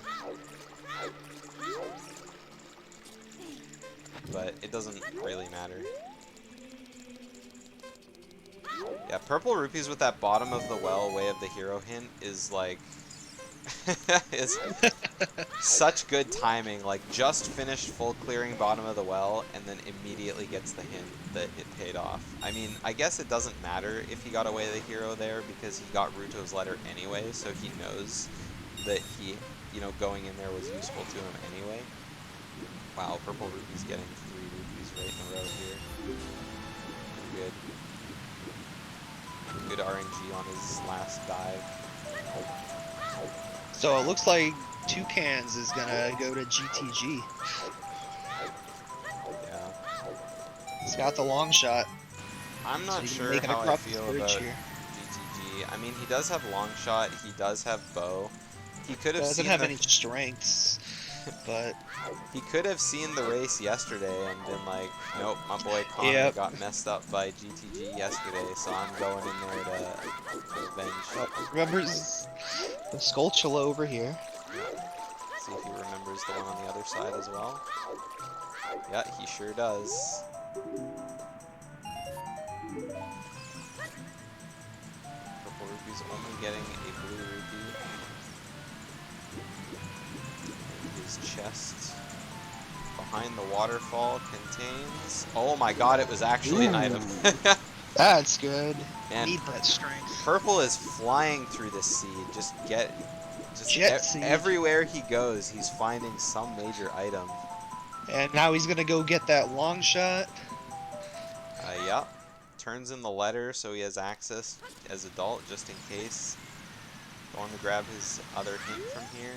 But it doesn't really matter. Yeah, Purplerupees with that bottom of the well way of the hero hint is like... is such good timing. Like, just finished full clearing bottom of the well and then immediately gets the hint that it paid off. I mean, I guess it doesn't matter if he got away the hero there because he got Ruto's letter anyway, so he knows that he, you know, going in there was useful to him anyway. Wow, Purplerupees getting 3 rupees right in a row here. Good. Good RNG on his last dive. So it looks like Toucans is gonna go to GTG. Yeah. He's got the long shot. I'm not So sure how I feel about GTG. I mean, he does have long shot, he does have bow. He could have doesn't have any strengths, but he could have seen the race yesterday and been like, nope, my boy Connor got messed up by GTG yesterday, so I'm going in there to avenge. Remember the Skulltula over here. See if he remembers the one on the other side as well. Yeah, he sure does. Purplerupees only getting a blue rupee. His chest behind the waterfall contains... Oh my god, it was actually an item. That's good. Man, Need that strength. Purple is flying through this seed. Just everywhere he goes, he's finding some major item. And now he's gonna go get that long shot. Yep. Turns in the letter so he has access as adult just in case. Going to grab his other hint from here.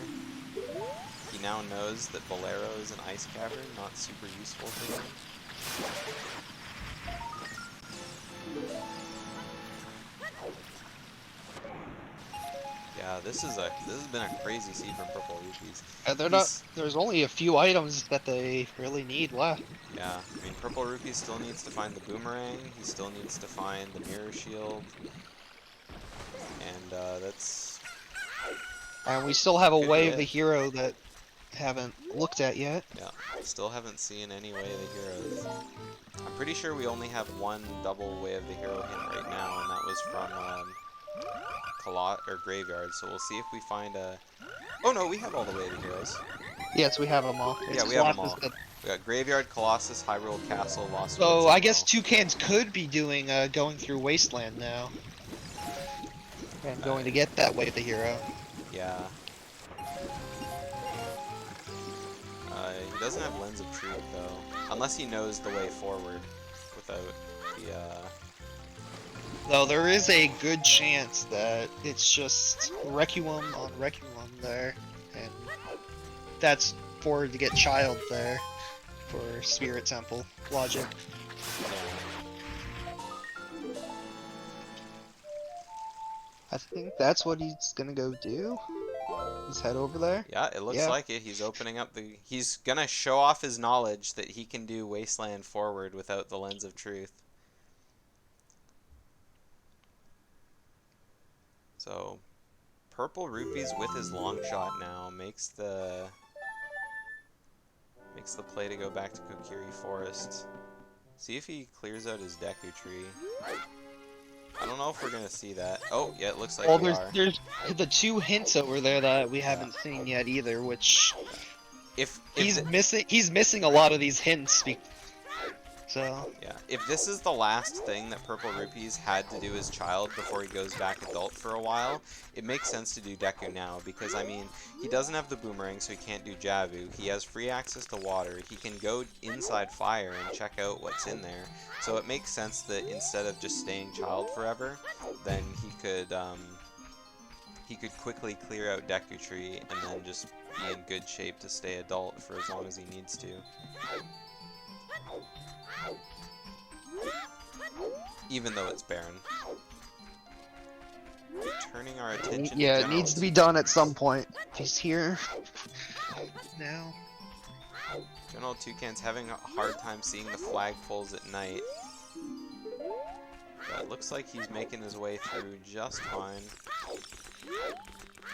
He now knows that Bolero is an ice cavern, not super useful to him. this has been a crazy seed from Purplerupees. They're not. There's only a few items that they really need left. Yeah, I mean, Purplerupees still needs to find the boomerang. He still needs to find the mirror shield, and that's. And we still have a Could way be of the it. hero that haven't looked at yet. Yeah, still haven't seen any way of the heroes. I'm pretty sure we only have one double way of the hero hint right now, and that was from Graveyard. So we'll see if we find a. Oh no, we have all the way of the heroes. Yes, we have them all. Yeah, we have them all. We got Graveyard, Colossus, Hyrule Castle, Lost Woods. So I guess Toucans could be doing going through Wasteland now, and going to get that way of the hero. Yeah. He doesn't have Lens of Truth though, unless he knows the way forward without the. Though there is a good chance that it's just Requiem on Requiem there, and that's for to get Child there for Spirit Temple logic. I think that's what he's gonna go do. He's head over there. Yeah, it looks like it. He's opening up the. He's gonna show off his knowledge that he can do Wasteland forward without the Lens of Truth. So, Purplerupees with his long shot now makes the play to go back to Kokiri Forest. See if he clears out his Deku Tree. I don't know if we're gonna see that. Oh, yeah, it looks like we are. There's the two hints over there that we haven't seen yet either, which if he's missing a lot of these hints. So yeah, if this is the last thing that Purplerupees had to do as child before he goes back adult for a while, it makes sense to do Deku now, because I mean, he doesn't have the boomerang, so he can't do Javu. He has free access to water. He can go inside fire and check out what's in there. So it makes sense that instead of just staying child forever, then he could quickly clear out Deku Tree and then just be in good shape to stay adult for as long as he needs to. Even though it's barren. Turning our attention yeah, to it needs to be done at some point. He's here now. GeneralToucans having a hard time seeing the flagpoles at night. But it looks like he's making his way through just fine.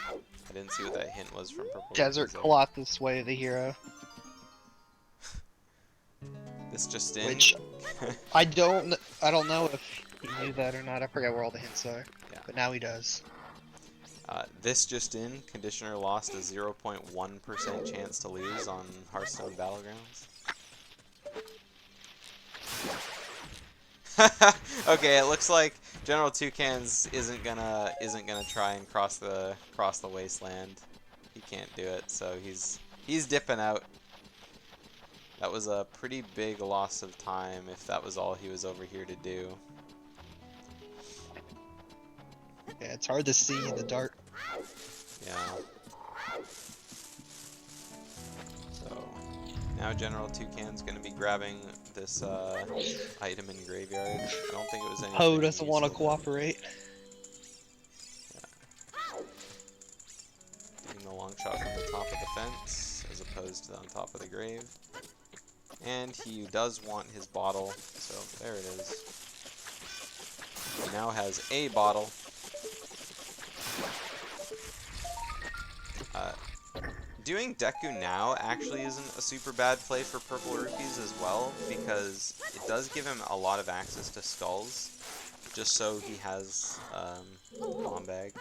I didn't see what that hint was from Purple. Desert Colossus way of the hero. This just in. Which I don't know if he knew that or not. I forget where all the hints are. Yeah. But now he does. This just in. Conditioner lost a 0.1% chance to lose on Hearthstone Battlegrounds. Okay, it looks like GeneralToucans isn't gonna try and cross the wasteland. He can't do it, so he's dipping out. That was a pretty big loss of time if that was all he was over here to do. Yeah, it's hard to see in the dark. Yeah. So now GeneralToucan's gonna be grabbing this item in Graveyard. I don't think it was anything. Poe doesn't want to useful. cooperate. Yeah. Taking the long shot from the top of the fence as opposed to on top of the grave. And he does want his bottle, so there it is. He now has a bottle. Doing Deku now actually isn't a super bad play for Purplerupees as well, because it does give him a lot of access to skulls, just so he has bomb bag.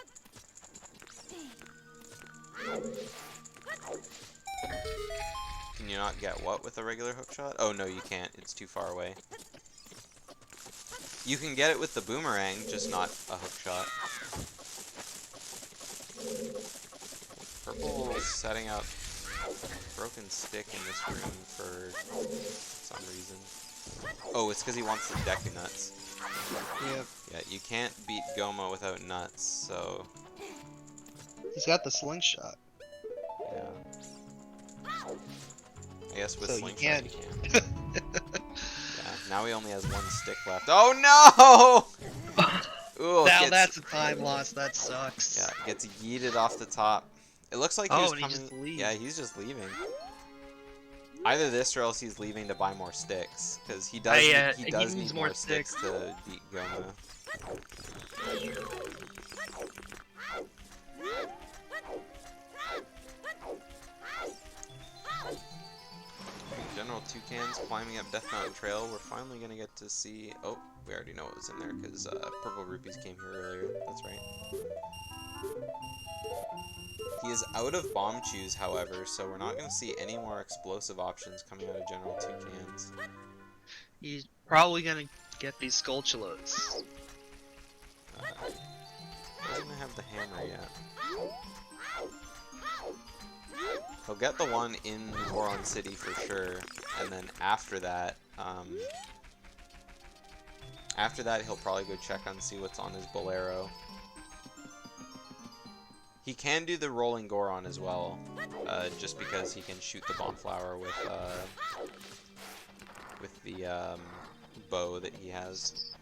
Can you not get what with a regular hookshot? Oh no, you can't. It's too far away. You can get it with the boomerang, just not a hookshot. Purple is setting up a broken stick in this room for some reason. Oh, it's because he wants the Deku nuts. Yep. Yeah, you can't beat Goma without nuts, so... He's got the slingshot. Yeah. I guess with So slingshot you you can. Yeah, now he only has one stick left. Oh no! Ooh, That that's a time loss. That sucks. Yeah, gets yeeted off the top. It looks like Oh, he was and he coming. just leaves. Yeah, he's just leaving. Either this or else he's leaving to buy more sticks, because he does. He does needs need more more sticks to beat Goma. GeneralToucans climbing up Death Mountain Trail. We're finally gonna get to see. Oh, we already know what was in there because Purplerupees came here earlier. That's right. He is out of bomb chews, however, so we're not gonna see any more explosive options coming out of GeneralToucans. He's probably gonna get these Skulltulas. Doesn't have the hammer yet. He'll get the one in Goron City for sure, and then after that he'll probably go check on see what's on his Bolero. He can do the rolling Goron as well, just because he can shoot the bomb flower with the bow that he has.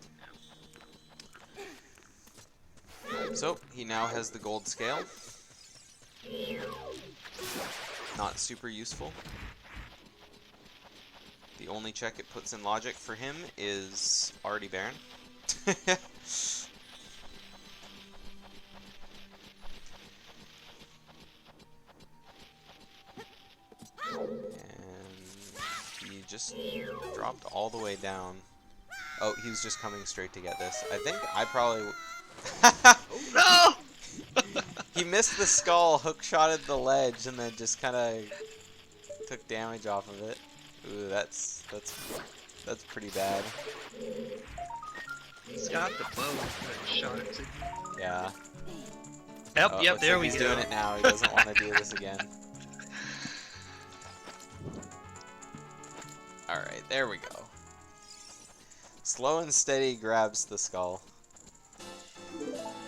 So he now has the gold scale. Not super useful. The only check it puts in logic for him is already Baron. And he just dropped all the way down. Oh, he was just coming straight to get this. I think I probably... No! He missed the skull, hook-shotted the ledge, and then just kind of took damage off of it. Ooh, that's pretty bad. He's got the bow that shot it to. Yeah. Yep, Oh, yep, there like we he's go. doing it now. He doesn't want to do this again. Alright, there we go. Slow and steady grabs the skull.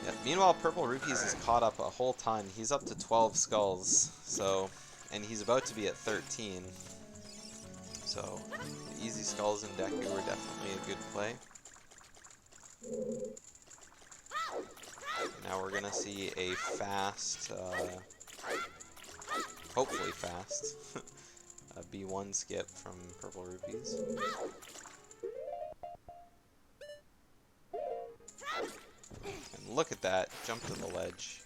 Yeah, meanwhile, Purplerupees is caught up a whole ton. He's up to 12 skulls, so, and he's about to be at 13. So, the easy skulls in Deku were definitely a good play. Now we're gonna see a fast, hopefully fast, a B1 skip from Purplerupees. And look at that, jump to the ledge.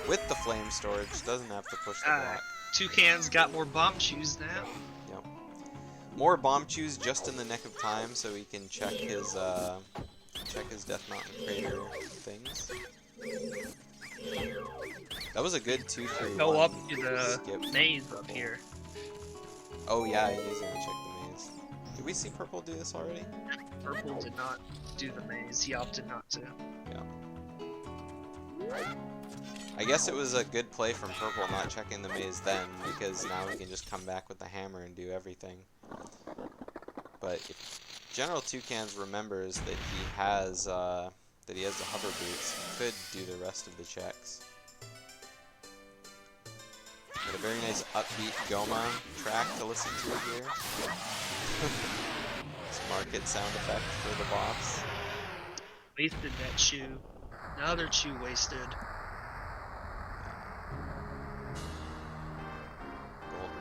With the flame storage, doesn't have to push the block. Toucan's got more bomb chews now. Yep. More bomb chews just in the nick of time so he can check his Death Mountain crater things. That was a good 2-3-1 Go up to skip the maze up here. Oh yeah, he is gonna check the maze. Did we see Purple do this already? Purple did not do the maze. He opted not to. Yeah. I guess it was a good play from Purple not checking the maze then, because now he can just come back with the hammer and do everything. But if GeneralToucans remembers that he has the hover boots, he could do the rest of the checks. Got a very nice upbeat Goma track to listen to here. This market sound effect for the boss. Wasted that chew. Another chew wasted. Gold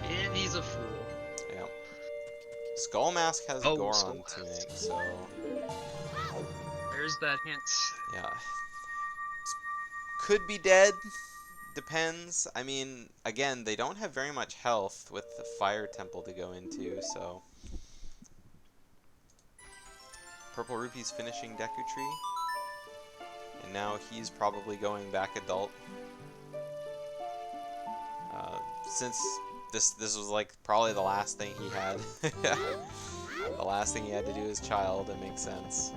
rupee. And he's a fool. Yep. Skull Mask has Oh, Goron Skull tunic, so There's that hint. yeah. Could be dead. Depends. I mean, again, they don't have very much health with the Fire Temple to go into, so. Purplerupees finishing Deku Tree. And now he's probably going back adult. Since this was like probably the last thing he had. The last thing he had to do as child, it makes sense.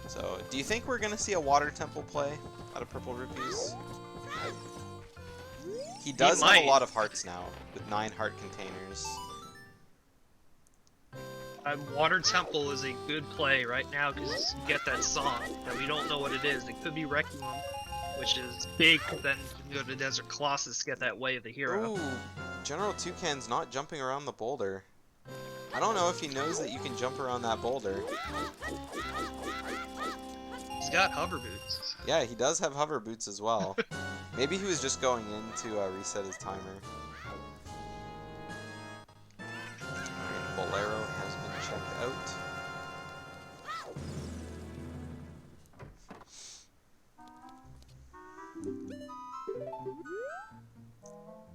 So, do you think we're going to see a Water Temple play out of Purplerupees? He does have a lot of hearts now, with 9 heart containers. Water Temple is a good play right now because you get that song that we don't know what it is. It could be Requiem, which is big, then you go to Desert Colossus to get that Way of the Hero. Ooh, GeneralToucan's not jumping around the boulder. I don't know if he knows that you can jump around that boulder. He's got hover boots. Yeah, he does have hover boots as well. Maybe he was just going in to reset his timer. Alright, Bolero has been checked out.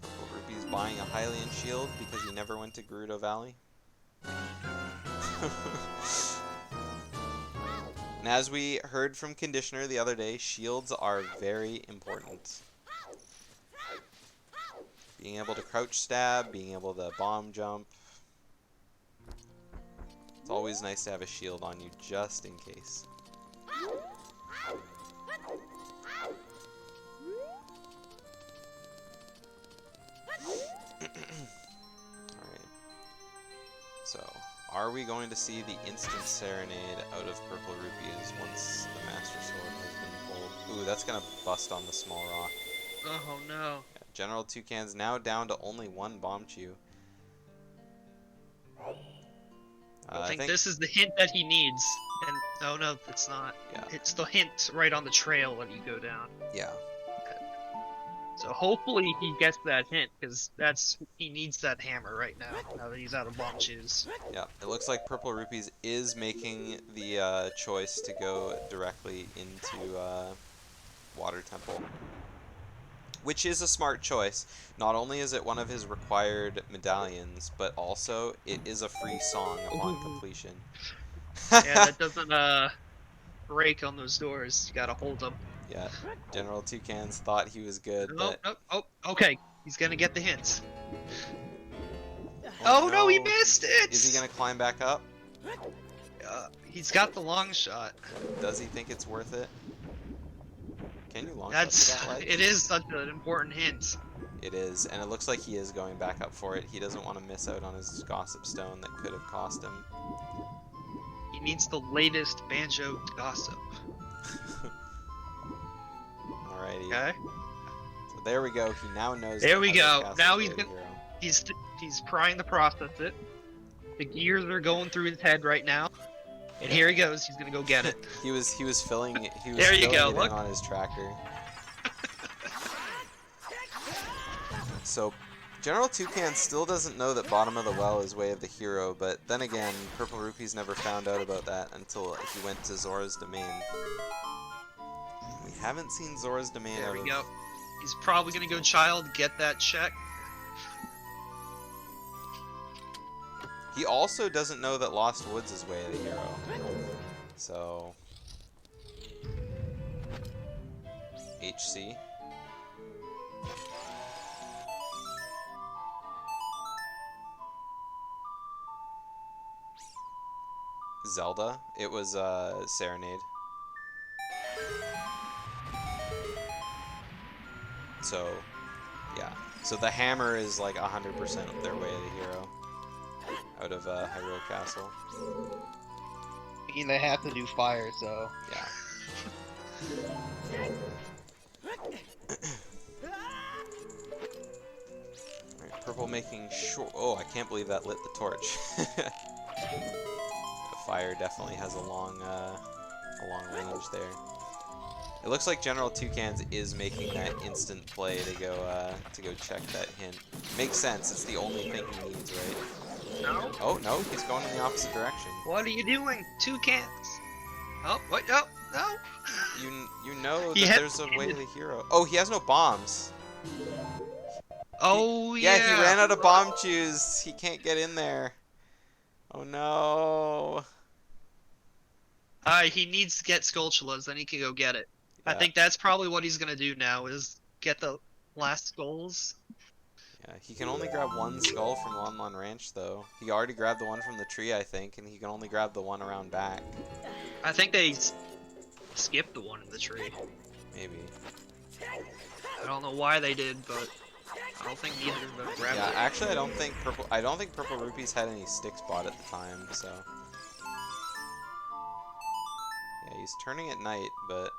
Purplerupees buying a Hylian shield because he never went to Gerudo Valley. And as we heard from Conditioner the other day, shields are very important. Being able to crouch stab, being able to bomb jump. It's always nice to have a shield on you just in case. Alright. So, are we going to see the instant serenade out of Purplerupees once the Master Sword has been pulled? Ooh, that's gonna bust on the small rock. Oh no. Yeah, GeneralToucans now down to only one Bombchu. I think this is the hint that he needs. And oh no, it's not. Yeah. It's the hint right on the trail when you go down. Yeah. So hopefully he gets that hint, because he needs that hammer right now that he's out of bomb shoes. Yeah, it looks like Purplerupees is making the choice to go directly into Water Temple. Which is a smart choice. Not only is it one of his required medallions, but also it is a free song upon completion. Yeah, that doesn't break on those doors. You gotta hold them. Yeah, GeneralToucans thought he was good, but... Oh, okay. He's gonna get the hints. Oh no, he missed it! Is he gonna climb back up? He's got the long shot. Does he think it's worth it? Can you long shot to that ledge? It is such an important hint. It is, and it looks like he is going back up for it. He doesn't want to miss out on his Gossip Stone that could have cost him. He needs the latest Banjo Gossip. Alrighty. Okay. So there we go. He now knows. There we go. Now he's trying to process it. The gears are going through his head right now. And here he goes. He's gonna go get it. he was filling it. He was there you filling go. it Look. in on his tracker. So, GeneralToucans still doesn't know that Bottom of the Well is Way of the Hero, but then again, Purplerupees never found out about that until he went to Zora's Domain. We haven't seen Zora's Domain. There we go. He's probably gonna go child, get that check. He also doesn't know that Lost Woods is Way of the Hero. So... HC. Zelda. It was Serenade. So, yeah. So the hammer is like 100% their Way of the Hero. Out of Hyrule Castle. I mean, they have to do fire, so... Yeah. Alright, Purple making sure... Oh, I can't believe that lit the torch. The fire definitely has a long range there. It looks like GeneralToucans is making that instant play to go check that hint. Makes sense. It's the only thing he needs, right? No. Oh no, he's going in the opposite direction. What are you doing? Toucans. Oh, what? No, no. You know that there's a Way of the Hero. Oh, he has no bombs. Oh Yeah, yeah. he ran out of bomb chews. He can't get in there. Oh no. He needs to get Skulltulas, then he can go get it. Yeah. I think that's probably what he's gonna do now, is get the last skulls. Yeah, he can only grab one skull from Lon Lon Ranch, though. He already grabbed the one from the tree, I think, and he can only grab the one around back. I think they skipped the one in the tree. Maybe. I don't know why they did, but I don't think neither of them grabbed Yeah, it. actually, I don't think Purplerupees had any stick spot at the time, so. Yeah, he's turning at night, but.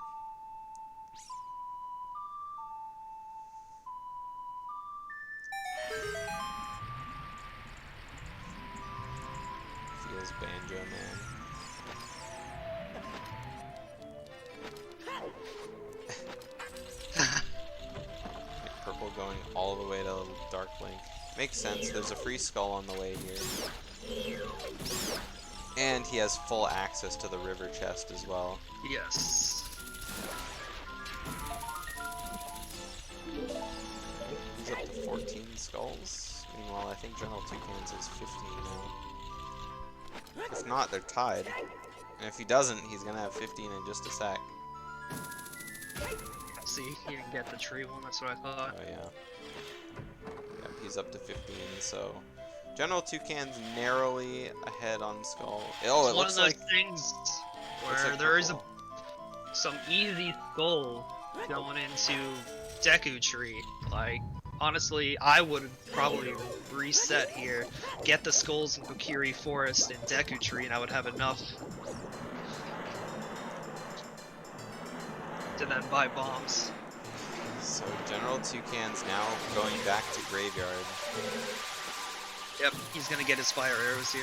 goes Banjo Man. Purple going all the way to Dark Link. Makes sense, there's a free skull on the way here. And he has full access to the river chest as well. Yes. He's up to 14 skulls. Meanwhile, I think GeneralToucans is 15 now. If not, they're tied. And if he doesn't, he's gonna have 15 in just a sec. See, he didn't get the tree one, that's what I thought. Oh yeah. Yep, he's up to 15, so GeneralToucans narrowly ahead on skull. Oh, it looks one of like those things where like there is purple. some easy skull going into Deku Tree. Like, honestly, I would probably reset here, get the skulls in Kokiri Forest and Deku Tree, and I would have enough to then buy bombs. So GeneralToucans now going back to Graveyard. Yep, he's gonna get his fire arrows here.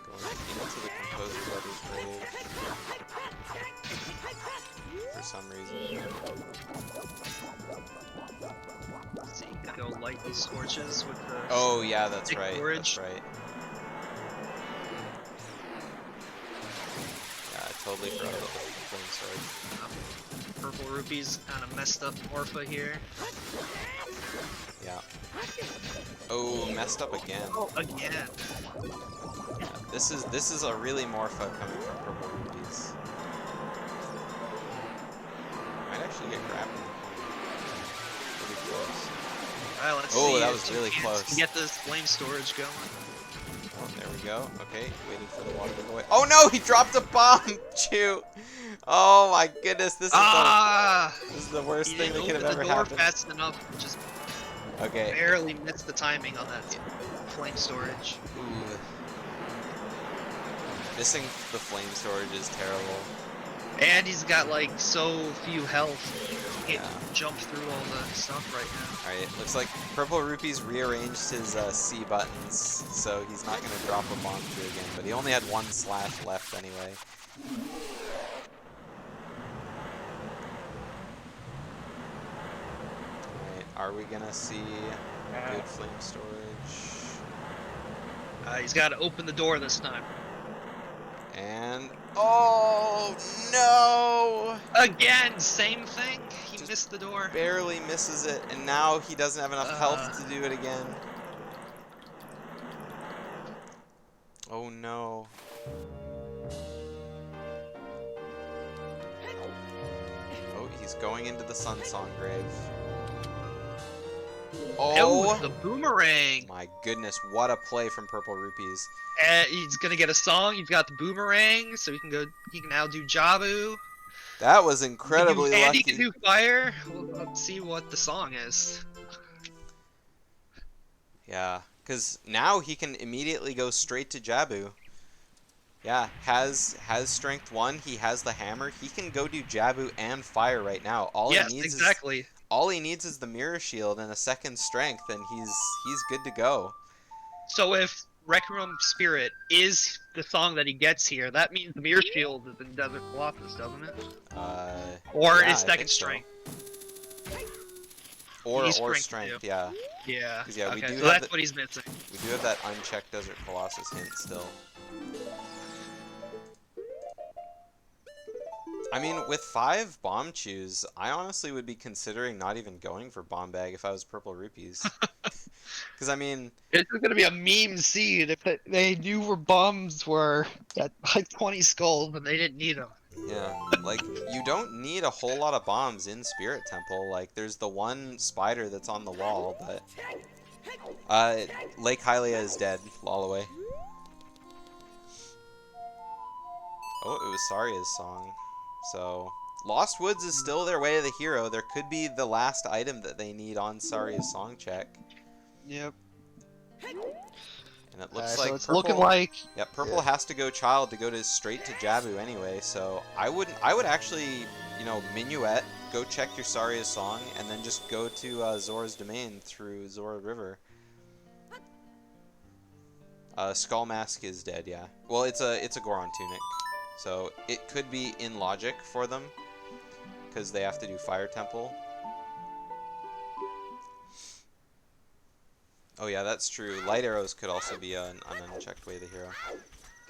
Going into the Composer Brothers grave. For some reason. Let's see, gonna go light these torches with the... Oh yeah, that's Thick right. storage. That's right. Yeah, I totally forgot about the flame sword. Purplerupees kind of messed up Morpha here. Yeah. Oh, messed up again. Oh, again. Yeah, this is a really Morpha coming from Purplerupees. Might actually get grabbed in the corner. Pretty close. Alright, let's see. Oh, that was if really Toucans close. can get this flame storage going. Oh, there we go. Okay, waiting for the water to go away. Oh no, he dropped a bomb! Chew! Oh my goodness, this is the worst He thing that didn't could have open ever the door happened. fast enough, just Okay. barely missed the timing on that flame storage. Ooh. Missing the flame storage is terrible. And he's got like so few health. He can't Yeah. jump through all the stuff right now. Alright, looks like Purplerupees rearranged his C buttons, so he's not going to drop a bomb through again, but he only had one slash left anyway. Alright, are we going to see good flame storage? He's got to open the door this time. And... oh no! Again, same thing. He Just missed the door. Barely misses it, and now he doesn't have enough health to do it again. Oh no. Oh, he's going into the Sun Song grave. Oh, Oh the boomerang. my goodness, what a play from Purplerupees. He's gonna get a song. He's got the boomerang, so he can go. He can now do Jabu. That was incredibly And lucky. he can do fire. Well, let's see what the song is. Yeah, because now he can immediately go straight to Jabu. Yeah, has strength 1, he has the hammer, he can go do Jabu and fire right now. Yes, exactly. All he needs is the mirror shield and a second strength, and he's good to go. So if Requiem Spirit is the song that he gets here, that means the mirror shield is in Desert Colossus, doesn't it? Or yeah, is I second think so. strength. Or He's strength, strength too. yeah. Yeah. 'Cause, yeah, we okay, do so have that's the- what he's missing. We do have that unchecked Desert Colossus hint still. I mean, with 5 bomb chews, I honestly would be considering not even going for bomb bag if I was Purplerupees. Because I mean, This is gonna be a meme seed if they knew where bombs were at like 20 skulls and they didn't need them. yeah, like you don't need a whole lot of bombs in Spirit Temple. Like there's the one spider that's on the wall, but Lake Hylia is dead all the way. Oh, it was Saria's song. So Lost Woods is still their way to the hero. There could be the last item that they need on Saria's song check. Yep. And it looks like so it's Purple, looking like yeah, Purple has to go Child to go to straight to Jabu anyway. So I would actually, you know, Minuet, go check your Saria's song, and then just go to Zora's Domain through Zora River. Skull Mask is dead, yeah. Well, it's a Goron tunic, so it could be in logic for them because they have to do Fire Temple. Oh yeah, that's true. Light arrows could also be an unchecked way to hero.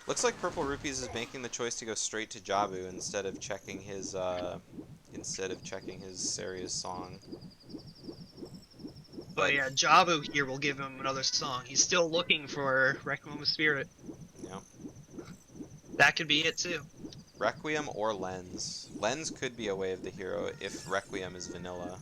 Looks like Purplerupees is making the choice to go straight to Jabu instead of checking his Serious song. But yeah, Jabu here will give him another song. He's still looking for Requiem of Spirit. Yeah. That could be it too. Requiem or Lens. Lens could be a way of the hero if Requiem is vanilla.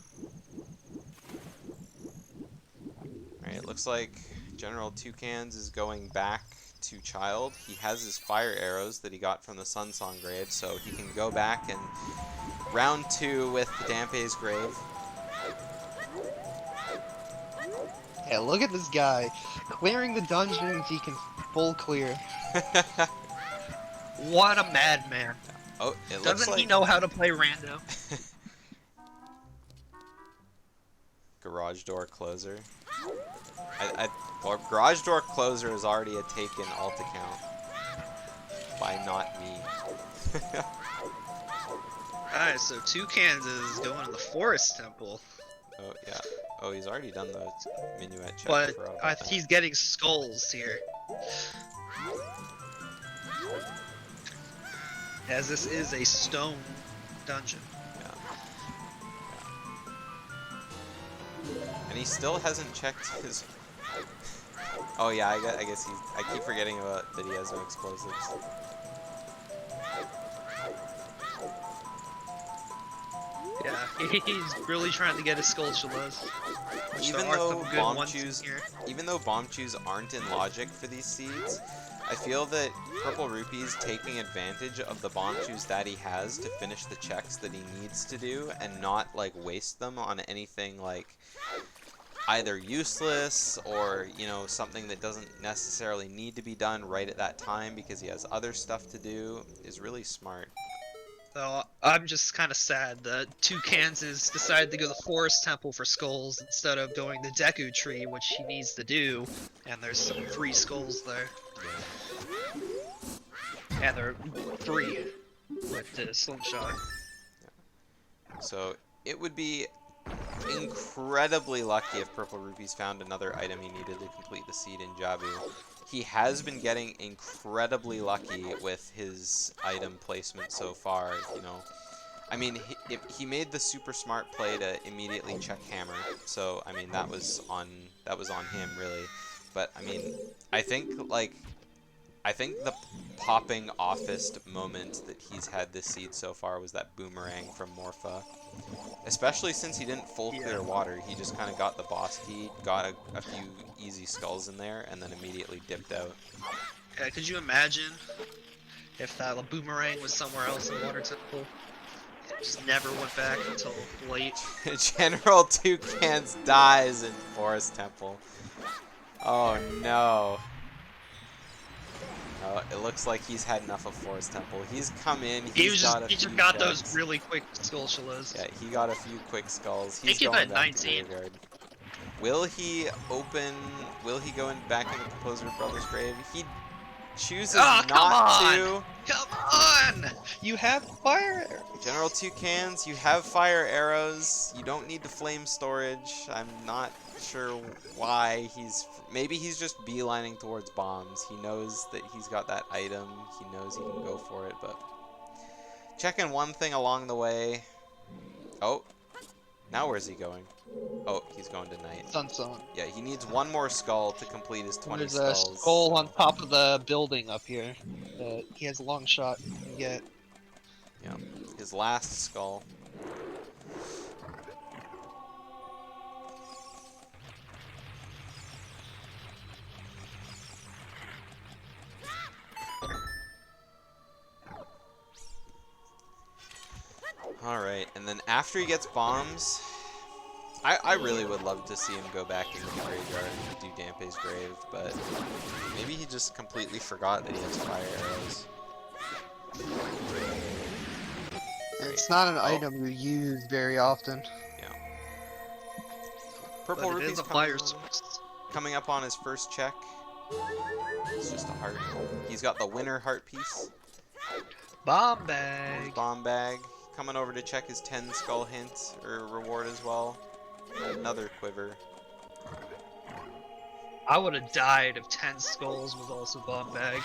Alright, it looks like GeneralToucans is going back to Child. He has his fire arrows that he got from the Sun Song grave, so he can go back and round 2 with Dampe's grave. Yeah, look at this guy. Clearing the dungeons he can full clear. What a madman. Oh, it looks Doesn't like... he know how to play rando? Garage door closer. Or garage door closer is already a taken alt account by not me. Alright, so Toucans is going to the Forest Temple. Oh yeah. Oh, he's already done the minuet check. But for all that. he's getting skulls here. As this is a stone dungeon. And he still hasn't checked his... Oh yeah, I guess he's... I keep forgetting about that he has no explosives. Yeah, he's really trying to get his Skulltulas. Even though bomb chews aren't in logic for these seeds, I feel that Purplerupees taking advantage of the bomb chews that he has to finish the checks that he needs to do and not like waste them on anything like either useless or, you know, something that doesn't necessarily need to be done right at that time because he has other stuff to do is really smart. So I'm just kind of sad that Toucans has decided to go to the Forest Temple for skulls instead of going the Deku Tree, which he needs to do. And there's some free skulls there. And they're free with the slingshot. So it would be incredibly lucky if Purplerupees found another item he needed to complete the seed in Jabu. He has been getting incredibly lucky with his item placement so far, you know. I mean, he made the super smart play to immediately check hammer, so I mean that was on him really. But I mean, I think the popping offest moment that he's had this seed so far was that boomerang from Morpha. Especially since he didn't full clear water, he just kind of got the boss key, got a few easy skulls in there, and then immediately dipped out. Yeah, could you imagine if that boomerang was somewhere else in Water Temple? It just never went back until late. GeneralToucans dies in Forest Temple. Oh no. It looks like he's had enough of Forest Temple. He's come in. He just got those really quick Skulltulas. Yeah, he got a few quick skulls. He's going back to 19. Will he go back into Composer Brothers' grave? He chooses not to. Come on! You have fire arrows. GeneralToucans, you have fire arrows. You don't need the flame storage. I'm not sure why maybe he's just beelining towards bombs. He knows that he's got that item. He knows he can go for it, but checking one thing along the way. Oh, now where's he going? Oh, he's going to night. Sun Song. Yeah, he needs one more skull to complete his 20 There's skulls. a skull on top of the building up here that he has a long shot he can get. Yeah, his last skull. Alright, and then after he gets bombs, I really would love to see him go back into the graveyard and do Dampe's grave, but maybe he just completely forgot that he has fire arrows. It's not an item you use very often. Yeah. Purplerupees is a fire source. coming up on his first check. It's just a heart. He's got the winner heart piece. Bomb His bag. bomb bag. Coming over to check his 10 skull hint or reward as well. Another quiver. I would have died if 10 skulls was also bomb bag.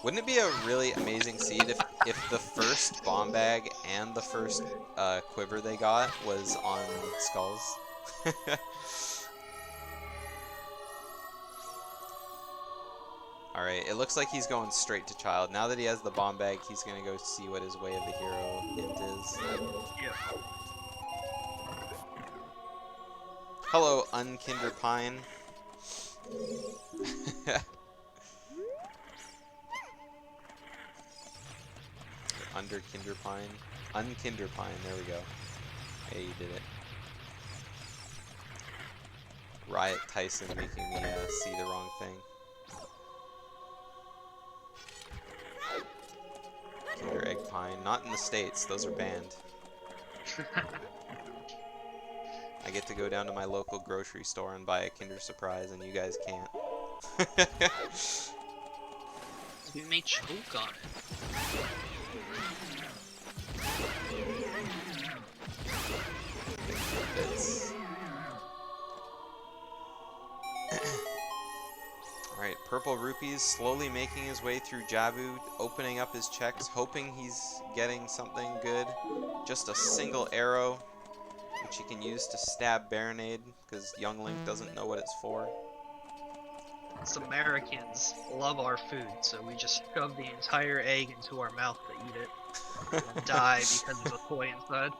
Wouldn't it be a really amazing seed if the first bomb bag and the first quiver they got was on skulls? Alright, it looks like he's going straight to child. Now that he has the bomb bag, he's gonna go see what his way of the hero hint is. Yep. Hello, Unkinder Pine. Under Kinderpine. Unkinderpine, there we go. Hey, you did it. Riot Tyson making me see the wrong thing. Kinder Egg Pine. Not in the States, those are banned. I get to go down to my local grocery store and buy a Kinder Surprise, and you guys can't. We may choke on it. Alright, Purplerupees slowly making his way through Jabu, opening up his checks, hoping he's getting something good. Just a single arrow, which he can use to stab Baronade, because young Link doesn't know what it's for. Us Americans love our food, so we just shove the entire egg into our mouth to eat it. And die because of the toy inside.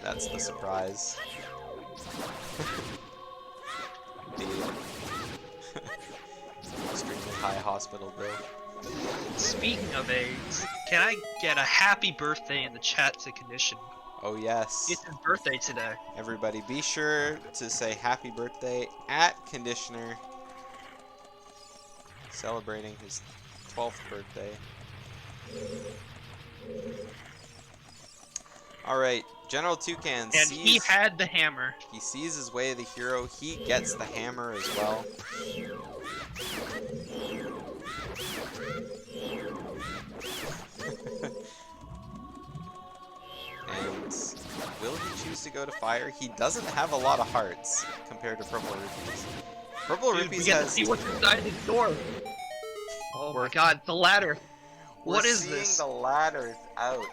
That's the surprise. The extremely high hospital bill. Speaking of eggs, can I get a happy birthday in the chat to Condition? Oh yes. It's his birthday today. Everybody be sure to say happy birthday at Conditioner. Celebrating his 12th birthday. Alright, GeneralToucans And sees... he had the hammer. He sees his way of the hero. He gets the hammer as well. And will he choose to go to fire? He doesn't have a lot of hearts compared to Purplerupees. Dude, we Purplerupees get to has... see what's inside the door. Oh my god, the ladder. What is this? The ladder out.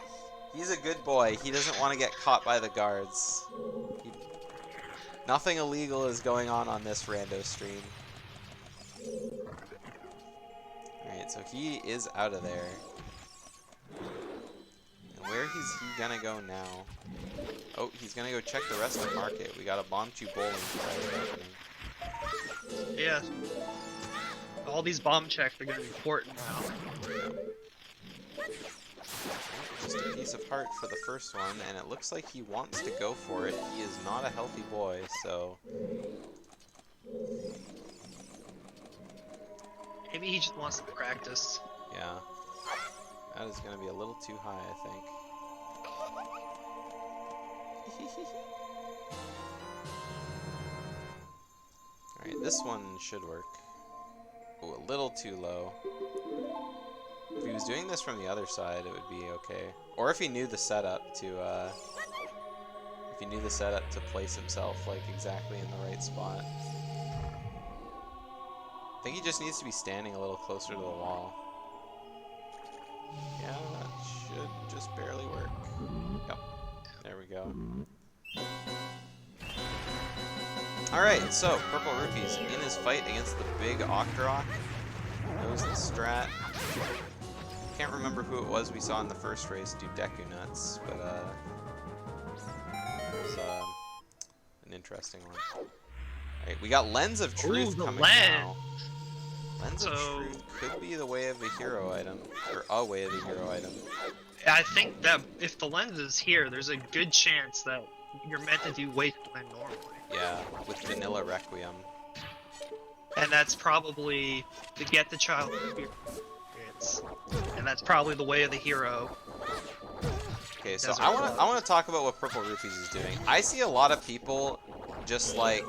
He's a good boy. He doesn't want to get caught by the guards. Nothing illegal is going on this rando stream. Alright, so he is out of there. And where is he gonna go now? Oh, he's gonna go check the rest of the market. We got a Bombchu bowling opening. Yeah. All these bomb checks are gonna be important now. Just a piece of heart for the first one, and it looks like he wants to go for it. He is not a healthy boy, so... Maybe he just wants to practice. Yeah. That is going to be a little too high, I think. Alright, this one should work. Ooh, a little too low. If he was doing this from the other side, it would be okay. Or if he knew the setup to, place himself, like, exactly in the right spot. I think he just needs to be standing a little closer to the wall. Yeah, that should just barely work. Yep. There we go. Alright, so, Purplerupees in his fight against the big Octorok. Knows the strat. Can't remember who it was we saw in the first race do Deku Nuts, but it was an interesting one. Alright, we got Lens of Truth coming now. Lens of Truth could be the way of the hero item, or a way of the hero item. I think that if the lens is here, there's a good chance that you're meant to do Wasteland normally. Yeah, with Vanilla Requiem. And that's probably to get the child experience. And that's probably the way of the hero. Okay, so I wanna talk about what Purplerupees is doing. I see a lot of people just like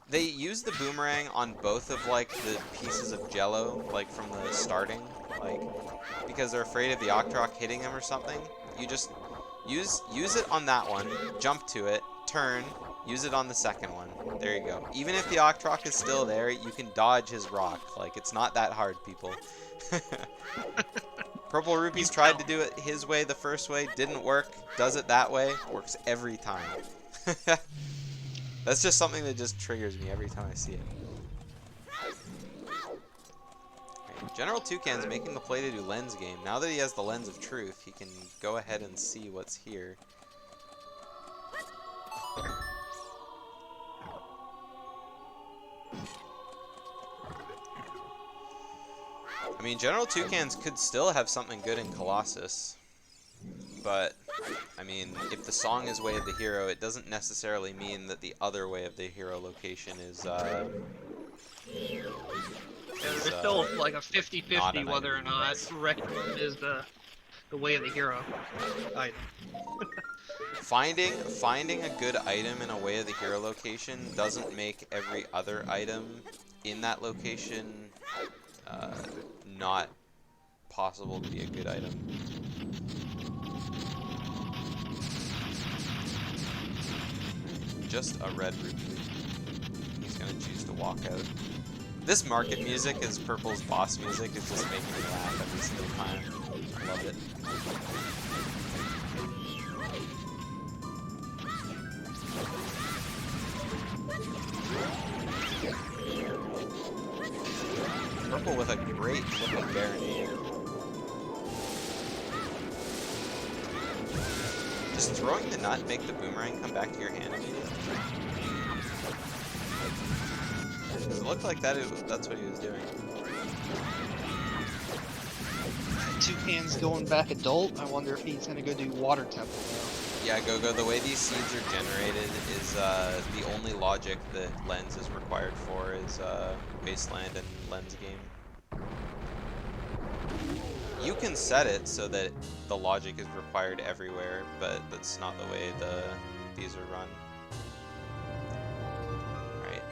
They use the boomerang on both of like the pieces of jello, like from the starting, like because they're afraid of the Octorok hitting them or something. You just use it on that one, jump to it, turn, use it on the second one. There you go. Even if the Octorok is still there, you can dodge his rock. Like it's not that hard, people. Purplerupees tried to do it his way the first way, didn't work. Does it that way, works every time. That's just something that just triggers me every time I see it. Right. GeneralToucan's making the play to do lens game. Now that he has the lens of truth, he can go ahead and see what's here. I mean, GeneralToucans could still have something good in Colossus. But, I mean, if the song is Way of the Hero, it doesn't necessarily mean that the other Way of the Hero location is, There's still like a 50-50 an whether or item. not Rectum is the Way of the Hero item. Finding a good item in a Way of the Hero location doesn't make every other item in that location not possible to be a good item. Just a red rupee. He's gonna choose to walk out. This market music is Purple's boss music. It's just making me laugh every single time. I love it. Purple with a great looking Baronade. Does throwing the nut make the boomerang come back to your hand immediately? It looked like that's what he was doing. Toucan's going back adult. I wonder if he's gonna go do Water Temple now. Yeah, Go. The way these seeds are generated is the only logic that Lens is required for is Wasteland and Lens game. You can set it so that the logic is required everywhere, but that's not the way these are run. Right.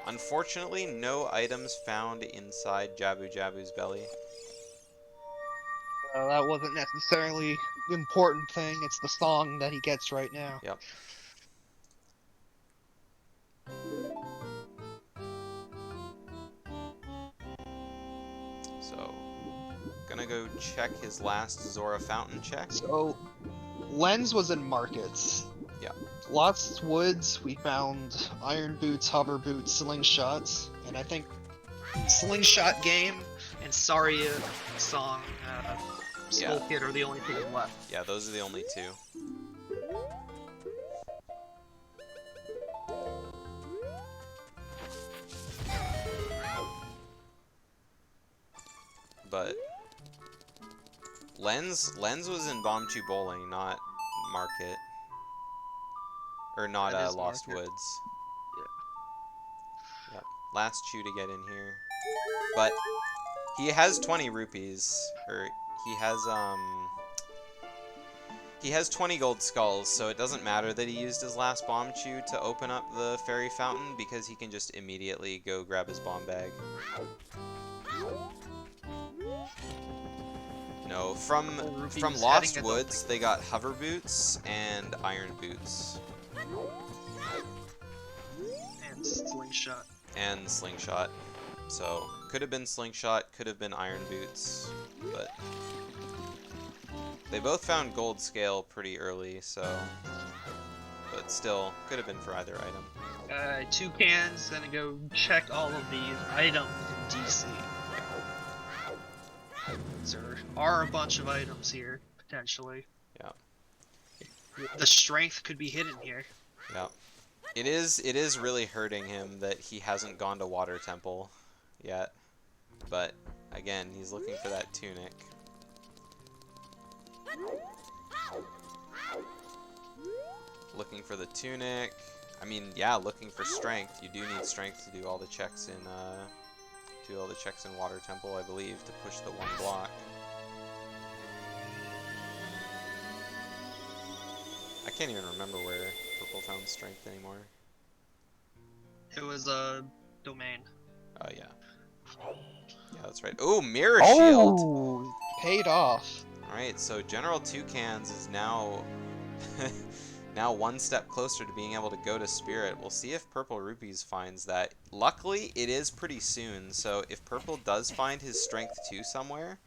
Unfortunately, no items found inside Jabu Jabu's belly. That wasn't necessarily the important thing. It's the song that he gets right now. Yep. So, gonna go check his last Zora Fountain check. So, Lens was in markets. Yeah. Lost Woods, we found Iron Boots, Hover Boots, Slingshots, and I think Slingshot Game And Saria song, Skull Yeah. Kid are the only things left. Yeah, those are the only two. But Lens was in Bombchu Bowling, not Market. Or not That is Lost Market. Woods. Yep. Last chew to get in here. But he has 20 rupees. Or he has 20 gold skulls, so it doesn't matter that he used his last bomb chew to open up the fairy fountain because he can just immediately go grab his bomb bag. No, from Rupees Lost heading Woods, they got hover boots and iron boots And Slingshot. and slingshot. So could have been slingshot, could have been iron boots, but they both found gold scale pretty early, so but still could have been for either item. Toucan's gonna go check all of these items in DC. There are a bunch of items here, potentially. Yeah. The strength could be hidden here. Yeah. It is really hurting him that he hasn't gone to Water Temple yet. But again, he's looking for that tunic. Looking for the tunic. I mean, yeah, looking for strength. You do need strength to do all the checks in Water Temple, I believe, to push the one block. I can't even remember where Purple found strength anymore. It was a domain. Oh yeah. Yeah, that's right. Ooh, Mirror Shield! Oh, paid off. Alright, so GeneralToucans is now now one step closer to being able to go to Spirit. We'll see if Purplerupees finds that. Luckily, it is pretty soon, so if Purple does find his Strength 2 somewhere,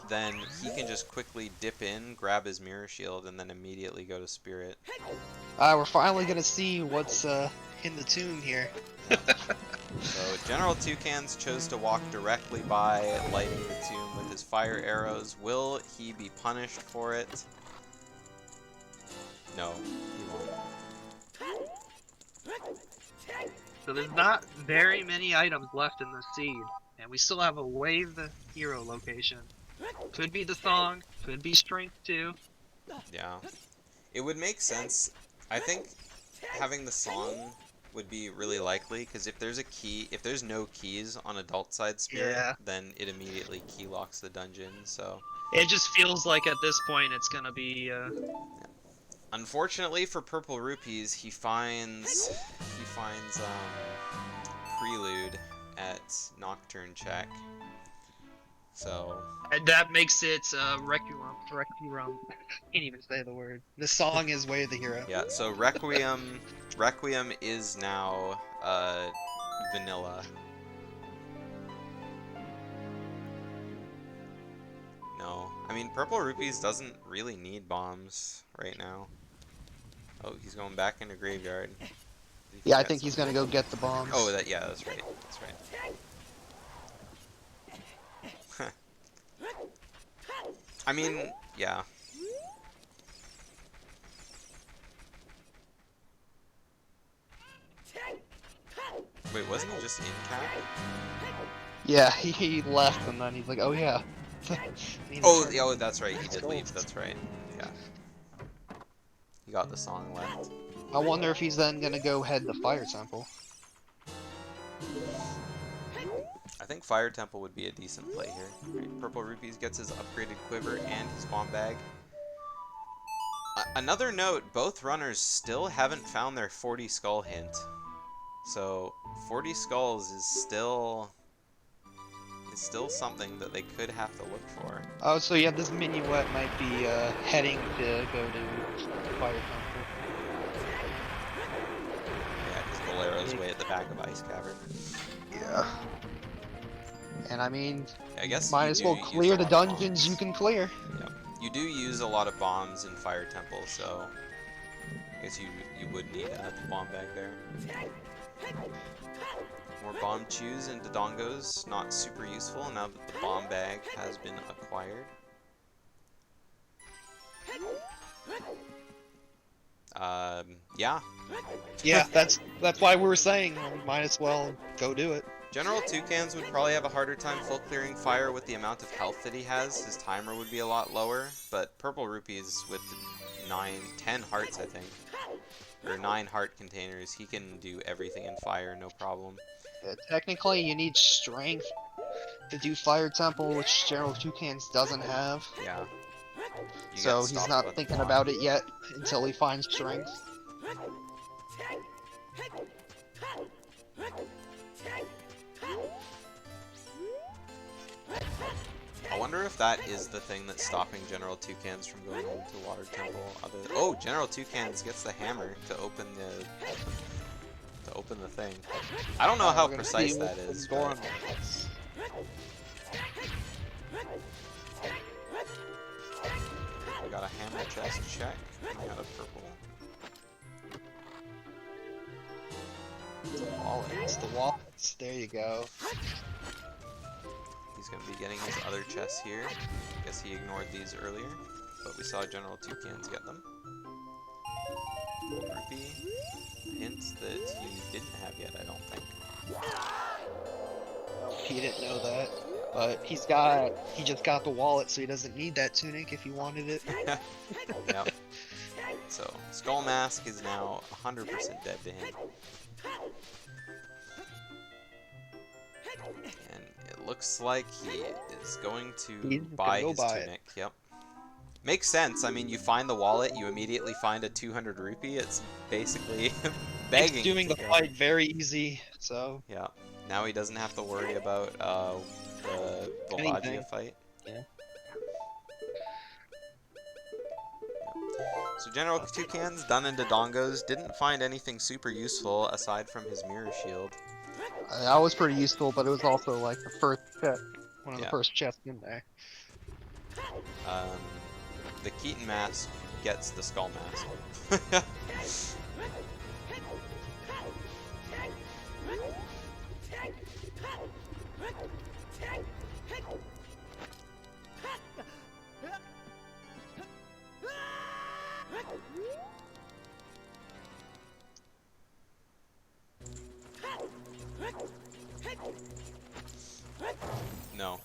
then he can just quickly dip in, grab his Mirror Shield, and then immediately go to Spirit. We're finally gonna see what's in the tomb here. So GeneralToucans chose to walk directly by, lighting the tomb with his fire arrows. Will he be punished for it? No, he won't. So there's not very many items left in the seed, and we still have a Wave the Hero location. Could be the song, could be Strength 2. Yeah. It would make sense. I think having the song would be really likely, because if there's no keys on Adult Side Spirit, Yeah. then it immediately key locks the dungeon, so... It just feels like at this point it's gonna be, Unfortunately for Purplerupees, he finds Prelude at Nocturne check. So and that makes it, Requiem. Can't even say the word. The song is Way of the Hero. yeah, so Requiem is now vanilla. No, I mean Purplerupees doesn't really need bombs right now. Oh, he's going back into graveyard. Yeah, I think he's gonna go get the bombs. Oh, that's right. That's right. I mean, yeah. Wait, wasn't he just in cap? Yeah, he left and then he's like, oh yeah. Oh, that's right. He did leave. That's right. Yeah. He got the song left. I wonder if he's then gonna go head to Fire Temple. I think Fire Temple would be a decent play here. Right, Purplerupees gets his upgraded quiver and his bomb bag. Another note, both runners still haven't found their 40 skull hint. So 40 skulls is still something that they could have to look for. Oh, so yeah, this minuet might be heading to go to Fire Temple. Yeah, because Bolero's way at the back of Ice Cavern. Yeah. And I mean, I guess might you as do well use clear a the lot of dungeons bombs. you can clear. Yep. You do use a lot of bombs in Fire Temple, so I guess you would need the bomb bag there. More bomb chews and Dodongos, not super useful now that the bomb bag has been acquired. Yeah. Yeah, that's why we were saying we might as well go do it. GeneralToucans would probably have a harder time full clearing fire with the amount of health that he has. His timer would be a lot lower, but Purplerupees with 10 hearts, I think, or 9 heart containers, he can do everything in fire, no problem. Yeah, technically, you need strength to do Fire Temple, which GeneralToucans doesn't have. Yeah. You So get he's stopped not by the thinking block. about it yet until he finds strength. I wonder if that is the thing that's stopping GeneralToucans from going into Water Temple. Oh, GeneralToucans gets the hammer to open the thing. I don't know how We're gonna precise see that what's is. going But... on. We got a hammer chest check. We got a purple. Wallet. It's the wallets. There you go. He's gonna be getting his other chests here. Guess he ignored these earlier, but we saw GeneralToucans get them. Rupee. Hints that he didn't have yet, I don't think. He didn't know that, but he just got the wallet, so he doesn't need that tunic if he wanted it. Yep. So, Skull Mask is now 100% dead to him. And it looks like he is going to buy his tunic. Yep. Makes sense. I mean, you find the wallet, you immediately find a 200 rupee. It's basically It's begging doing to the go. fight very easy, so Yeah. Now he doesn't have to worry about the anything. Logia fight. Yeah. So General Toucans, done into Dongos, didn't find anything super useful aside from his mirror shield. That was pretty useful, but it was also like the first chest, one of the Yeah. first chests in there. The Keaton mask gets the skull mask. No.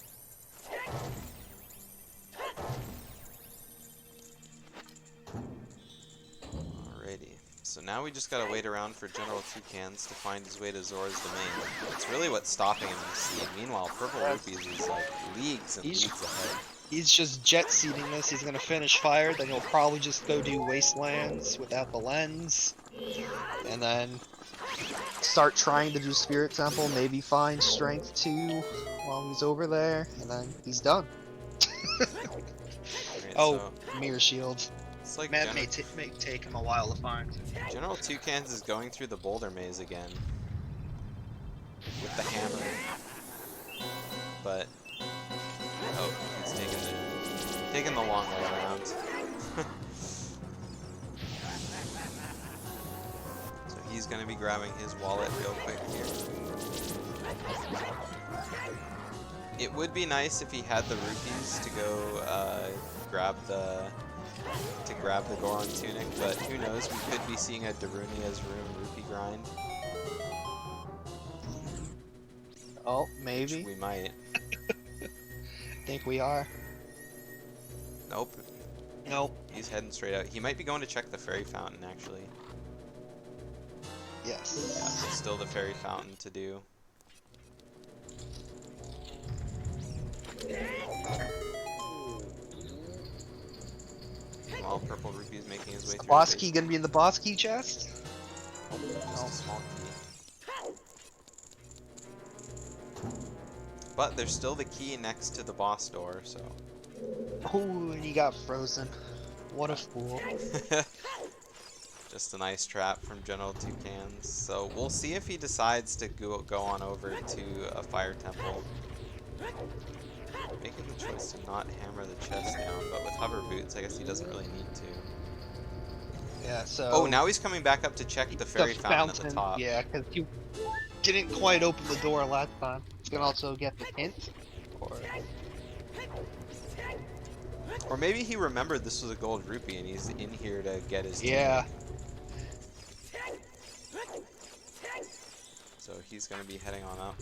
Alrighty. So now we just gotta wait around for General Toucans to find his way to Zora's domain. It's really what's stopping him in seed. Meanwhile, Purplerupees is like leagues and He's- leagues ahead. He's just jet seeding this. He's gonna finish fire, then he'll probably just go do Wastelands without the lens, and then start trying to do Spirit Temple. Maybe find Strength 2 while he's over there, and then he's done. Alright, Oh, so Mirror Shield. it's like That may take him a while to find. General Toucans is going through the boulder maze again with the hammer, but oh, he's taking the long way around. So he's gonna be grabbing his wallet real quick here. It would be nice if he had the rupees to go grab the Goron tunic, but who knows? We could be seeing a Darunia's Room rupee grind. Oh, Which maybe. we might. Think we are. Nope. Nope. He's heading straight out. He might be going to check the fairy fountain, actually. Yes. Yeah, so still the fairy fountain to do. While Purplerupees is making his way through. Boss key gonna be in the boss key chest? Just a small key. But there's still the key next to the boss door, so. Oh, and he got frozen. What a fool. Just a nice trap from General Toucans. So we'll see if he decides to go on over to a fire temple. Making the choice to not hammer the chest down, but with hover boots, I guess he doesn't really need to. Yeah, so... Oh, now he's coming back up to check the fairy fountain at the top. Yeah, because you didn't quite open the door last time. He's gonna also get the hint. Or maybe he remembered this was a gold rupee and he's in here to get his Yeah. tunic. So he's gonna be heading on up.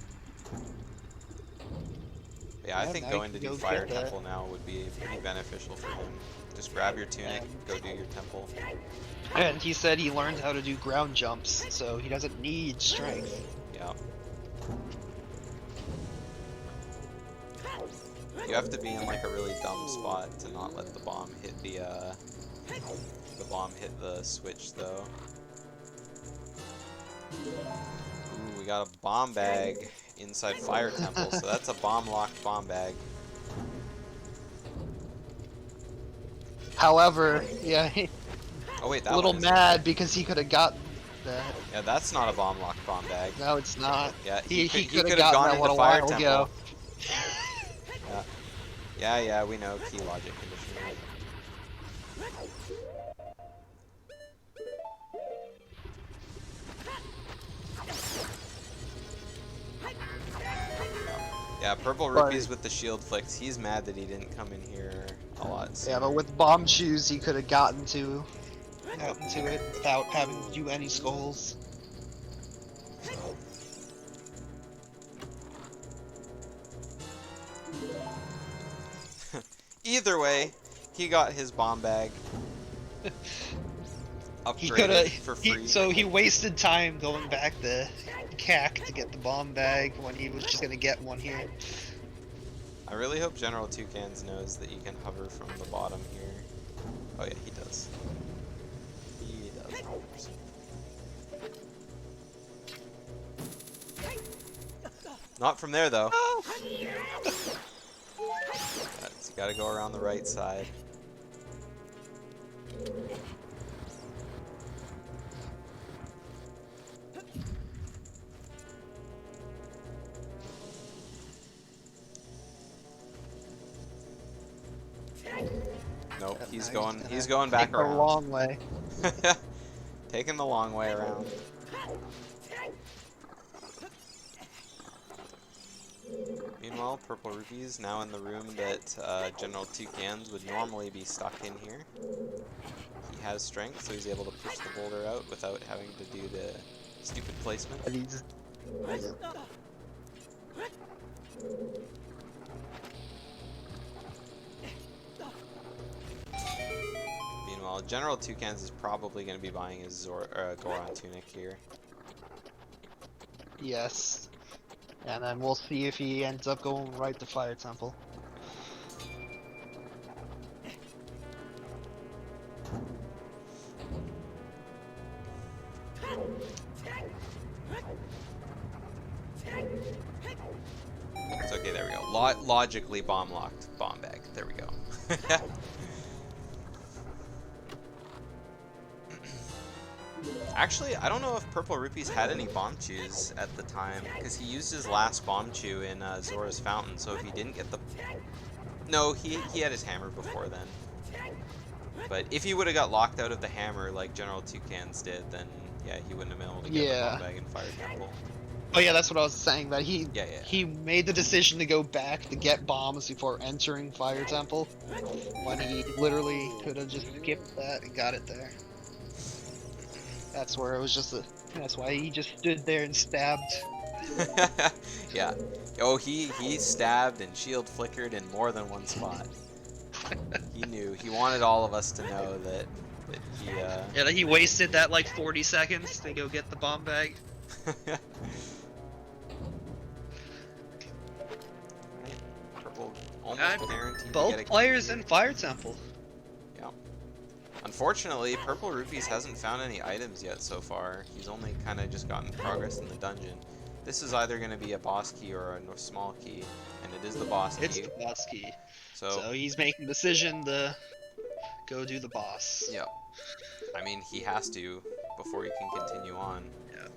Yeah, I Yeah, think now going you to can do go Fire get that. Temple now would be pretty beneficial for him. Just grab your tunic, go do your temple. And he said he learned how to do ground jumps, so he doesn't need strength. Yeah. You have to be in like a really dumb spot to not let the bomb hit the switch though. Ooh, we got a bomb bag inside Fire Temple, so that's a bomb-locked bomb bag. However, yeah, Oh wait, that a little one is. mad because he could have gotten that. Yeah, that's not a bomb-locked bomb bag. No, it's not. Yeah, He he could could have have gotten gone that one into a Fire while Temple. ago. Yeah, we know key logic conditioning. Yeah, Purplerupees with the shield flicks. He's mad that he didn't come in here a lot sooner. Yeah, but with bomb shoes, he could have gotten to it without having to do any skulls. Either way, he got his bomb bag. He Upgraded could have. for free. So he wasted time going back to CAC to get the bomb bag when he was just gonna get one here. I really hope General Toucans knows that you can hover from the bottom here. Oh yeah, he does. He does. 100%. Not from there, though. Oh! You gotta go around the right side. Nope, he's going back Take the around. long way. Taking the long way around. Meanwhile, Purplerupees now in the room that GeneralToucans would normally be stuck in here. He has strength, so he's able to push the boulder out without having to do the stupid placement. But he's... Meanwhile, GeneralToucans is probably going to be buying his Goron tunic here. Yes. And then we'll see if he ends up going right to Fire Temple. It's okay, there we go. Logically bomb locked. Bomb bag. There we go. Actually, I don't know if Purplerupees had any bomb chews at the time, because he used his last bomb chew in Zora's Fountain, so if he didn't get the... No, he had his hammer before then. But if he would have got locked out of the hammer like GeneralToucans did, then yeah, he wouldn't have been able to get the bomb bag in Fire Temple. Oh yeah, that's what I was saying, that he Yeah. he made the decision to go back to get bombs before entering Fire Temple, when he literally could have just skipped that and got it there. That's where it was just a... That's why he just stood there and stabbed. Yeah. Oh, he stabbed and shield flickered in more than one spot. He knew. He wanted all of us to know that he Yeah, that he wasted that like 40 seconds to go get the bomb bag. Purple almost guaranteed to Both get a players key. in Fire Temple. Yeah. Unfortunately, Purplerupees hasn't found any items yet so far. He's only kind of just gotten progress in the dungeon. This is either going to be a boss key or a small key, and it is the boss It's key. the boss key. So He's making the decision to go do the boss. yeah. I mean, he has to before he can continue on. Yeah.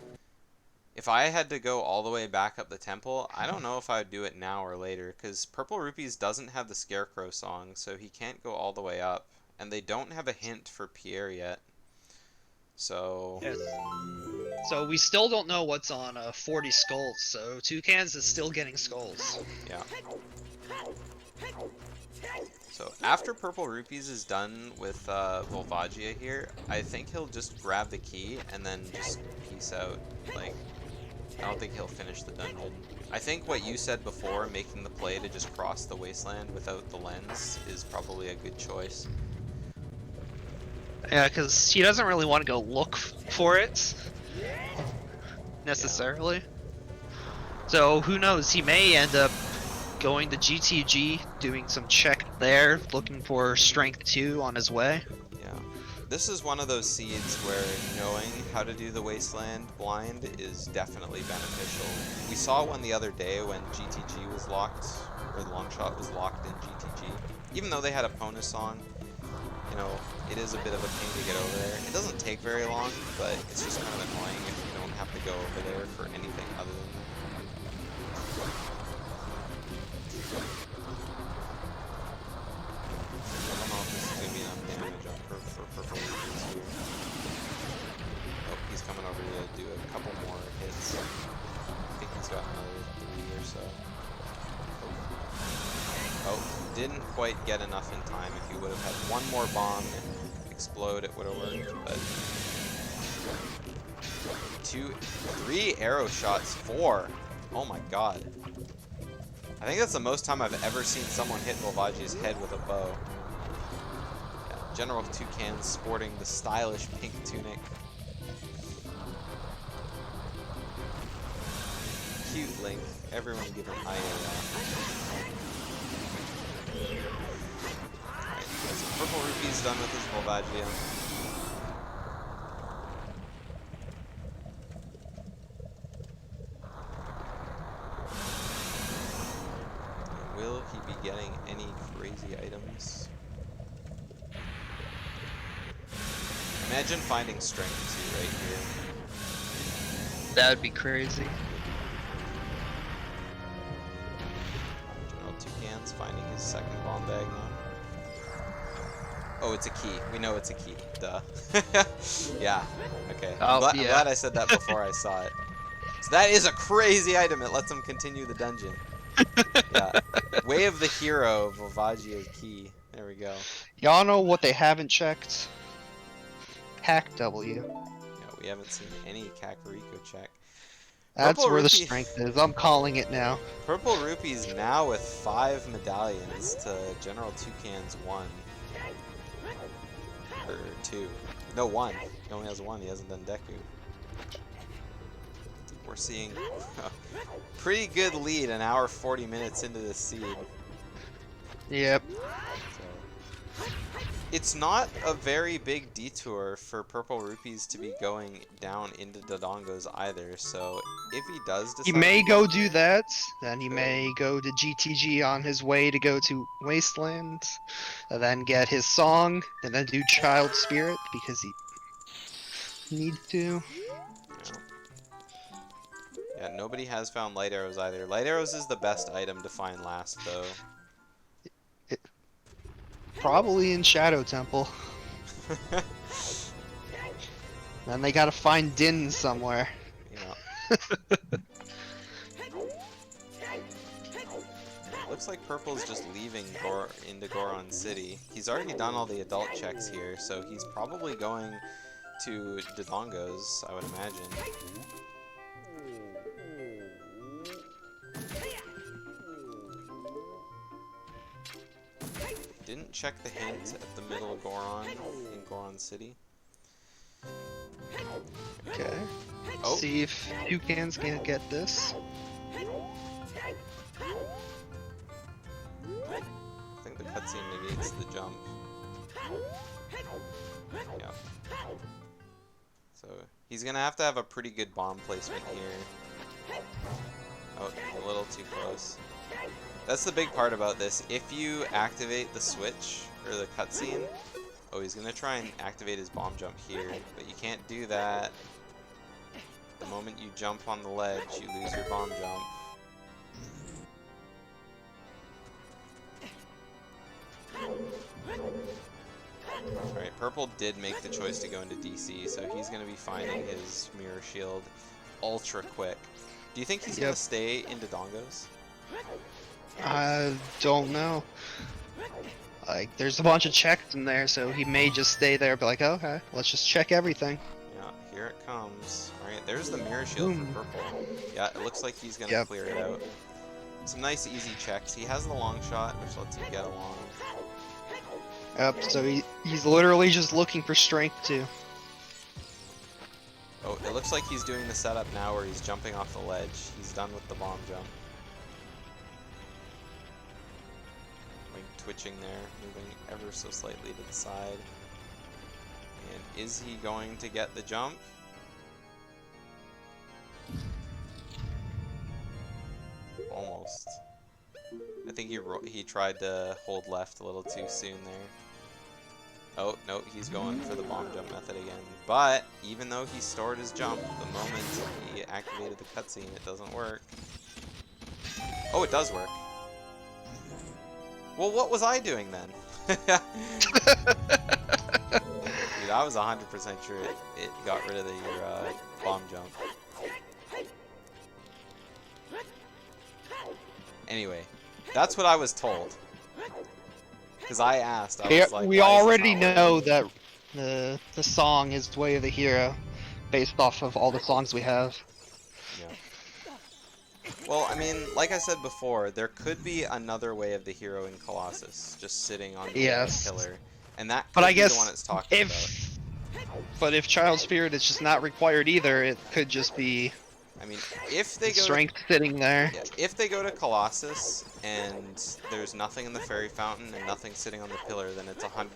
If I had to go all the way back up the temple, I don't know if I would do it now or later, because Purplerupees doesn't have the Scarecrow song, so he can't go all the way up. And they don't have a hint for Pierre yet. So... Yes. So we still don't know what's on 40 skulls, so Toucans is still getting skulls. Yeah. So after Purplerupees is done with Volvagia here, I think he'll just grab the key and then just peace out. Like, I don't think he'll finish the dungeon. I think what you said before, making the play to just cross the wasteland without the lens, is probably a good choice. Yeah, because he doesn't really want to go look for it necessarily. So who knows? He may end up going to GTG, doing some check there, looking for strength 2 on his way. Yeah. This is one of those seeds where knowing how to do the wasteland blind is definitely beneficial. We saw one the other day when GTG was locked, or the long shot was locked in GTG. Even though they had a Pona song, you know, it is a bit of a pain to get over there. It doesn't take very long, but it's just kind of annoying if you don't have to go over there for anything other than that. I don't know if this is going to be enough damage on Purplerupees here. Oh, he's coming over to do a couple more hits. I think he's got another 3 or so. Oh, didn't quite get enough in time. If you would have had one more bomb explode, it would have worked, but 3 arrow shots, 4. Oh my god. I think that's the most time I've ever seen someone hit Volvagia's head with a bow. Yeah, GeneralToucans sporting the stylish pink tunic. Cute Link. Everyone give him IAL. Alright, so Purplerupees done with his Volvagia. Will he be getting any crazy items? Imagine finding strength too right here. That would be crazy. GeneralToucans finding his second bomb bag now. Oh, it's a key. We know it's a key. Duh. Yeah. Okay. Oh, I'm yeah. glad I said that before I saw it. So that is a crazy item. It lets him continue the dungeon. Yeah. Way of the Hero, Volvagia's key. There we go. Y'all know what they haven't checked? Hack W. Yeah, we haven't seen any Kakariko check. That's Purple where the Rupee- strength is. I'm calling it now. Purplerupees now with 5 medallions to GeneralToucans 1. Or 2. No, 1. He only has 1. He hasn't done Deku. We're seeing a pretty good lead an hour 40 minutes into this seed. Yep. So, it's not a very big detour for Purplerupees to be going down into Dodongos either, so if he does decide... He may go do that, then he may go to GTG on his way to go to Wasteland, and then get his song, and then do Child Spirit, because he needs to. Yeah, nobody has found light arrows either. Light arrows is the best item to find last, though. Probably in Shadow Temple. Then they gotta find Din somewhere. Yeah. Looks like Purple's just leaving into Goron City. He's already done all the adult checks here, so he's probably going to Dodongos, I would imagine. Didn't check the hint at the middle of Goron in Goron City. Okay. Oh. See if Toucans can get this. I think the cutscene negates the jump. Yeah. So he's gonna have to have a pretty good bomb placement here. Oh, a little too close. That's the big part about this. If you activate the switch, or the cutscene, oh, he's gonna try and activate his bomb jump here, but you can't do that. The moment you jump on the ledge, you lose your bomb jump. Alright, Purple did make the choice to go into DC, so he's gonna be finding his Mirror Shield ultra quick. Do you think he's gonna stay in Dodongos? I don't know. Like, there's a bunch of checks in there, so he may just stay there, be like, oh, okay, let's just check everything. Yeah, here it comes. Alright, there's the Mirror Shield for Purple. Yeah, it looks like he's gonna clear it out. Some nice easy checks. He has the long shot, which lets him get along. Yep, so he's literally just looking for strength too. Oh, it looks like he's doing the setup now where he's jumping off the ledge. He's done with the bomb jump. Like twitching there, moving ever so slightly to the side. And is he going to get the jump? Almost. I think he tried to hold left a little too soon there. Oh, no, he's going for the bomb jump method again. But, even though he stored his jump, the moment he activated the cutscene, it doesn't work. Oh, it does work. Well, what was I doing then? Dude, I was 100% sure it got rid of your bomb jump. Anyway, that's what I was told. Because I asked, I was like, we already know that the song is Way of the Hero, based off of all the songs we have. Yeah. Well, I mean, like I said before, there could be another Way of the Hero in Colossus, just sitting on the pillar, and that could be the one it's talking about. But if Child Spirit is just not required either, it could just be. I mean, if they go strength sitting there. Yeah, if they go to Colossus and there's nothing in the fairy fountain and nothing sitting on the pillar, then it's 100%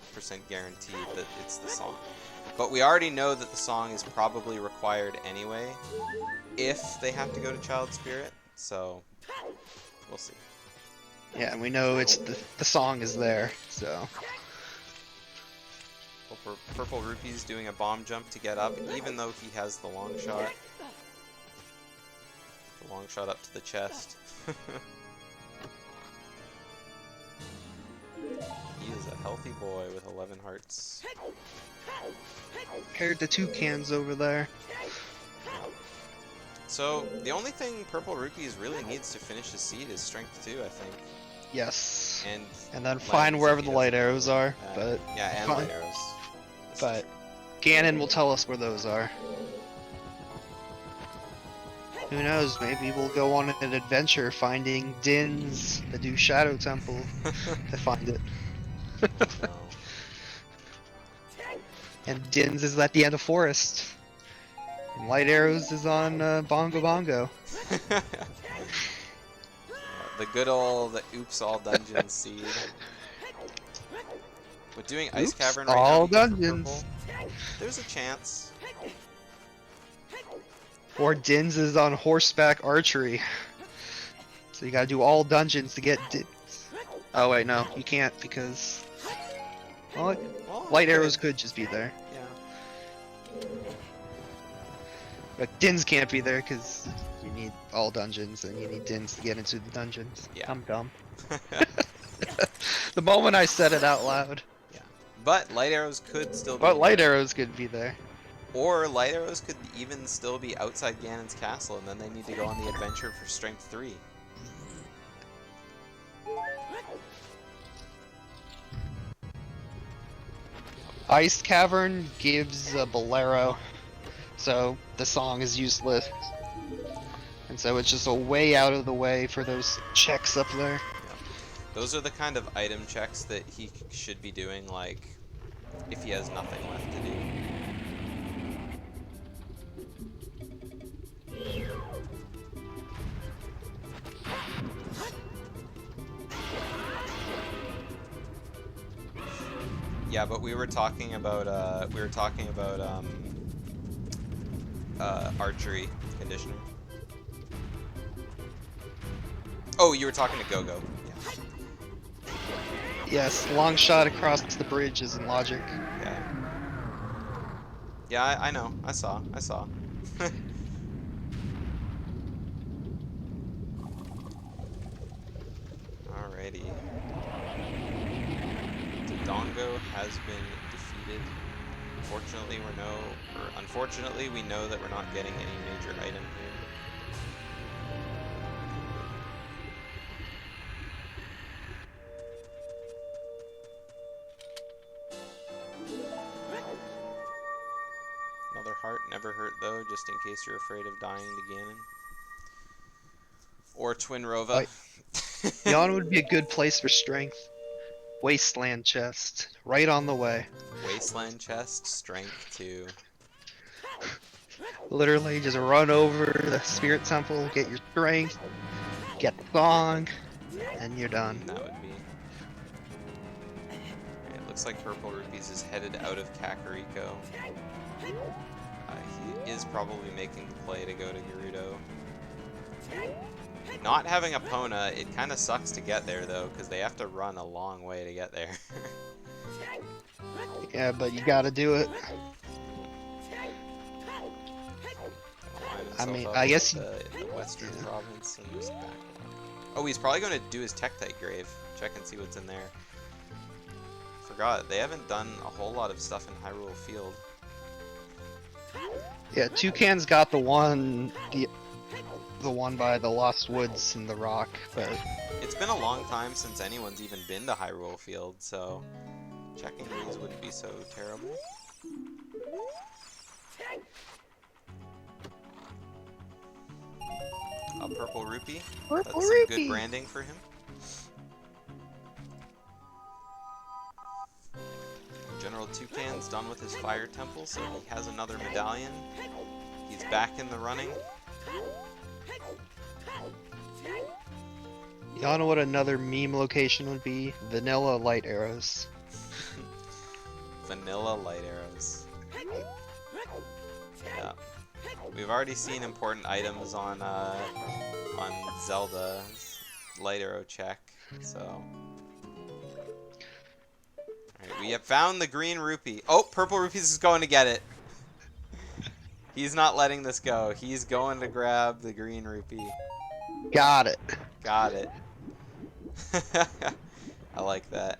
guaranteed that it's the song. But we already know that the song is probably required anyway, if they have to go to Child Spirit, so we'll see. Yeah, and we know it's the song is there, so. Purplerupees doing a bomb jump to get up, even though he has the long shot. The long shot up to the chest. He is a healthy boy with 11 hearts. Compared to Toucans over there. So, the only thing Purplerupees really needs to finish his seed is Strength 2, I think. Yes. And then find wherever the light arrows are, but yeah, and fine. light arrows. This is But true. Ganon will tell us where those are. Who knows, maybe we'll go on an adventure finding Din's, the new Shadow Temple, to find it. No. And Din's is at the end of Forest. And Light Arrows is on Bongo Bongo. The good old Oops All Dungeons seed. With doing Ice Oops, Cavern right all now, you get for dungeons. purple, there's a chance. Or Din's is on Horseback Archery. So you gotta do all dungeons to get Din's. Oh wait, no, you can't because... Well, Well, Light good. Arrows could just be there. Yeah. But Din's can't be there because you need all dungeons and you need Din's to get into the dungeons. Yeah. I'm dumb. The moment I said it out loud. Yeah. But Light Arrows could still be But Light there. Arrows could be there. Or Light Arrows could even still be outside Ganon's castle, and then they need to go on the adventure for Strength 3. Ice Cavern gives a Bolero, so the song is useless. And so it's just a way out of the way for those checks up there. Those are the kind of item checks that he should be doing, like, if he has nothing left to do. Yeah, but we were talking about archery conditioner. Oh, you were talking to Go-Go. Yeah. Yes, long shot across the bridge is in logic. Yeah. Yeah, I know. I saw. Alrighty. Dodongo has been defeated. Unfortunately, we know that we're not getting any major item here. Another heart, never hurt though, just in case you're afraid of dying to Ganon. Or Twin Rova. Right. Yon would be a good place for strength. Wasteland chest, right on the way. Wasteland chest, strength 2. Literally, just run over the Spirit Temple, get your strength, get the song, and you're done. That would be. It looks like Purplerupees is headed out of Kakariko. He is probably making the play to go to Gerudo. Not having Epona, it kind of sucks to get there though, because they have to run a long way to get there. Yeah, but you gotta do it. I mean, I guess the Western Province and just back. Oh, he's probably going to do his Tektite grave. Check and see what's in there. Forgot, they haven't done a whole lot of stuff in Hyrule Field. Yeah, Toucan's got the one by the Lost Woods and the rock, but It's been a long time since anyone's even been to Hyrule Field, so checking these wouldn't be so terrible. A purple rupee. That's some good branding for him. GeneralToucans done with his fire temple, so he has another medallion. He's back in the running. y'all know what another meme location would be? Vanilla light arrows. Vanilla light arrows. Yeah. We've already seen important items on Zelda. light arrow check. So, alright, we have found the green rupee. Oh, Purple Rupees is going to get it. He's not letting this go. He's going to grab the green rupee. Got it. Got it. I like that.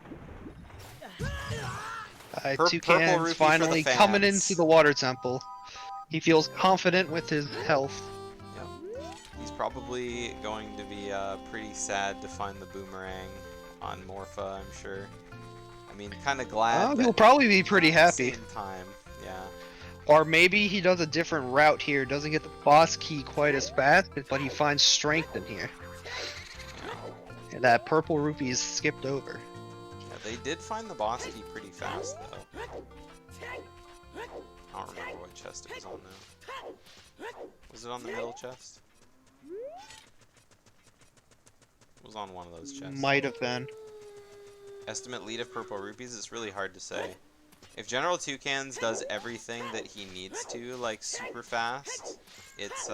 Purple Toucans rupee for finally the coming fans. into the water temple. He feels confident with his health. Yep. He's probably going to be pretty sad to find the boomerang on Morpha, I'm sure. I mean, kind of glad, He'll but probably be pretty at the happy. same time, yeah. Or maybe he does a different route here, doesn't get the boss key quite as fast, but he finds strength in here. Yeah. And that purple rupee is skipped over. Yeah, they did find the boss key pretty fast, though. I don't remember what chest it was on, though. Was it on the middle chest? It was on one of those chests. Might have been. Estimate lead of Purple Rupees, it's really hard to say. If GeneralToucans does everything that he needs to, like, super fast, it's,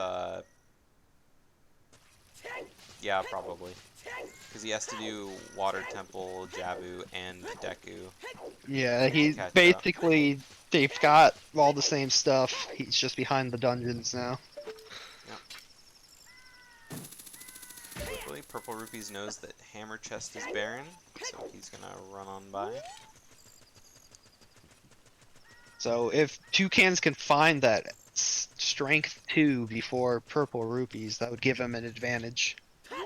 yeah, probably. Because he has to do Water Temple, Jabu, and Deku. Yeah, he's Catch up. basically, they've got all the same stuff. He's just behind the dungeons now. Luckily, Purple Rupees knows that Hammer Chest is barren, so he's gonna run on by. So if Toucans can find that strength 2 before purple rupees, that would give him an advantage. Yeah.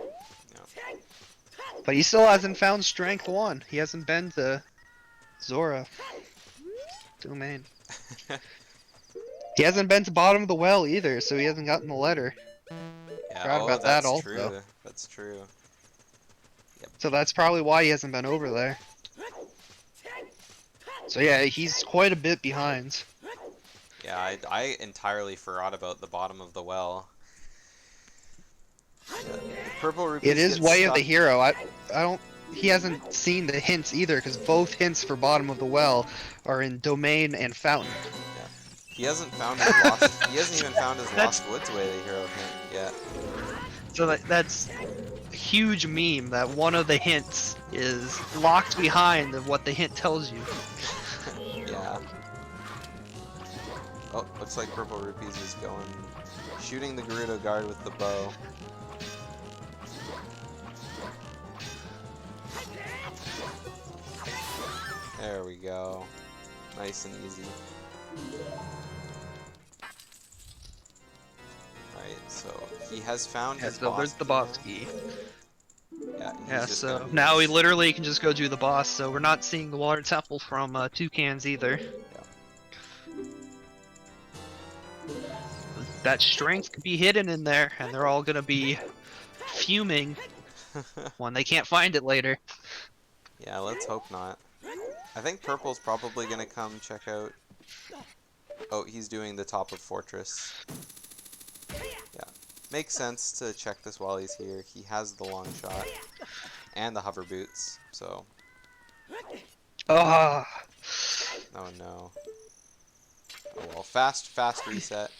But he still hasn't found strength 1. He hasn't been to Zora domain. He hasn't been to bottom of the well either, so he hasn't gotten the letter. Yeah, Forgot oh, about that's that also. true. That's true. So that's probably why he hasn't been over there. So yeah, he's quite a bit behind. Yeah, I entirely forgot about the bottom of the well. Purple Rupees It is gets way of the stuck- hero. I don't. He hasn't seen the hints either, because both hints for bottom of the well are in domain and fountain. He hasn't found his lost. He hasn't even found his That's- Lost Woods way the hero hint yet. So That's a huge meme that one of the hints is locked behind of what the hint tells you. Yeah. Oh, looks like Purple Rupees is going, shooting the Gerudo guard with the bow. There we go. Nice and easy. Right, so he has found yeah, his so boss there's the key boss now. key. Yeah, he's Yeah, just so gonna now we use- literally can just go do the boss. So we're not seeing the water temple from Toucans either. That strength could be hidden in there, and they're all gonna be fuming when they can't find it later. Yeah, let's hope not. I think Purple's probably gonna come check out. Oh, he's doing the top of Fortress. Yeah, makes sense to check this while he's here. He has the long shot and the hover boots, so. Ah, Oh no. Oh well, fast reset.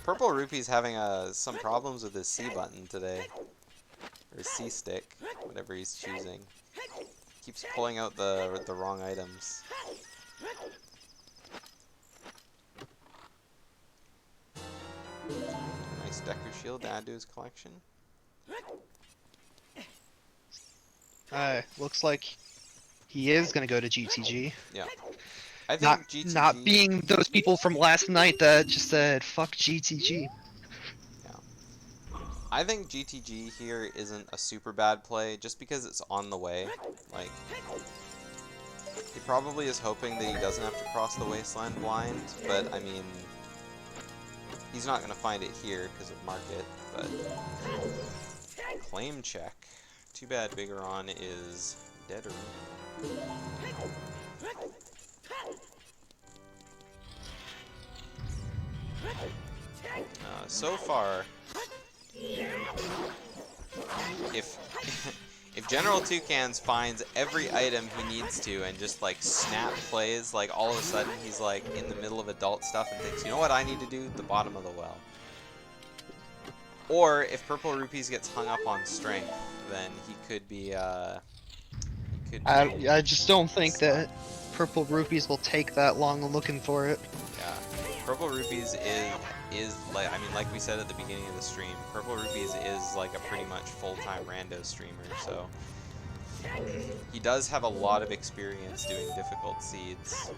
Purple Rupee's having some problems with his C button today. Or his C stick, whatever he's choosing. Keeps pulling out the wrong items. Nice Deku Shield to add to his collection. looks like he is gonna go to GTG. Yeah. I think Not GTG... not being those people from last night that just said fuck GTG. I think GTG here isn't a super bad play, just because it's on the way. Like, he probably is hoping that he doesn't have to cross the wasteland blind, but I mean, he's not going to find it here because of market, but claim check. Too bad Bigoron is dead or so far, if if GeneralToucans finds every item he needs to and just like snap plays, like all of a sudden he's like in the middle of adult stuff and thinks, you know what I need to do? The bottom of the well. Or if Purple Rupees gets hung up on strength, then he could be I just don't think stuck. that Purple Rupees will take that long looking for it. Yeah, Purple Rupees is like, I mean, like we said at the beginning of the stream, Purple Rupees is like a pretty much full-time rando streamer, so he does have a lot of experience doing difficult seeds.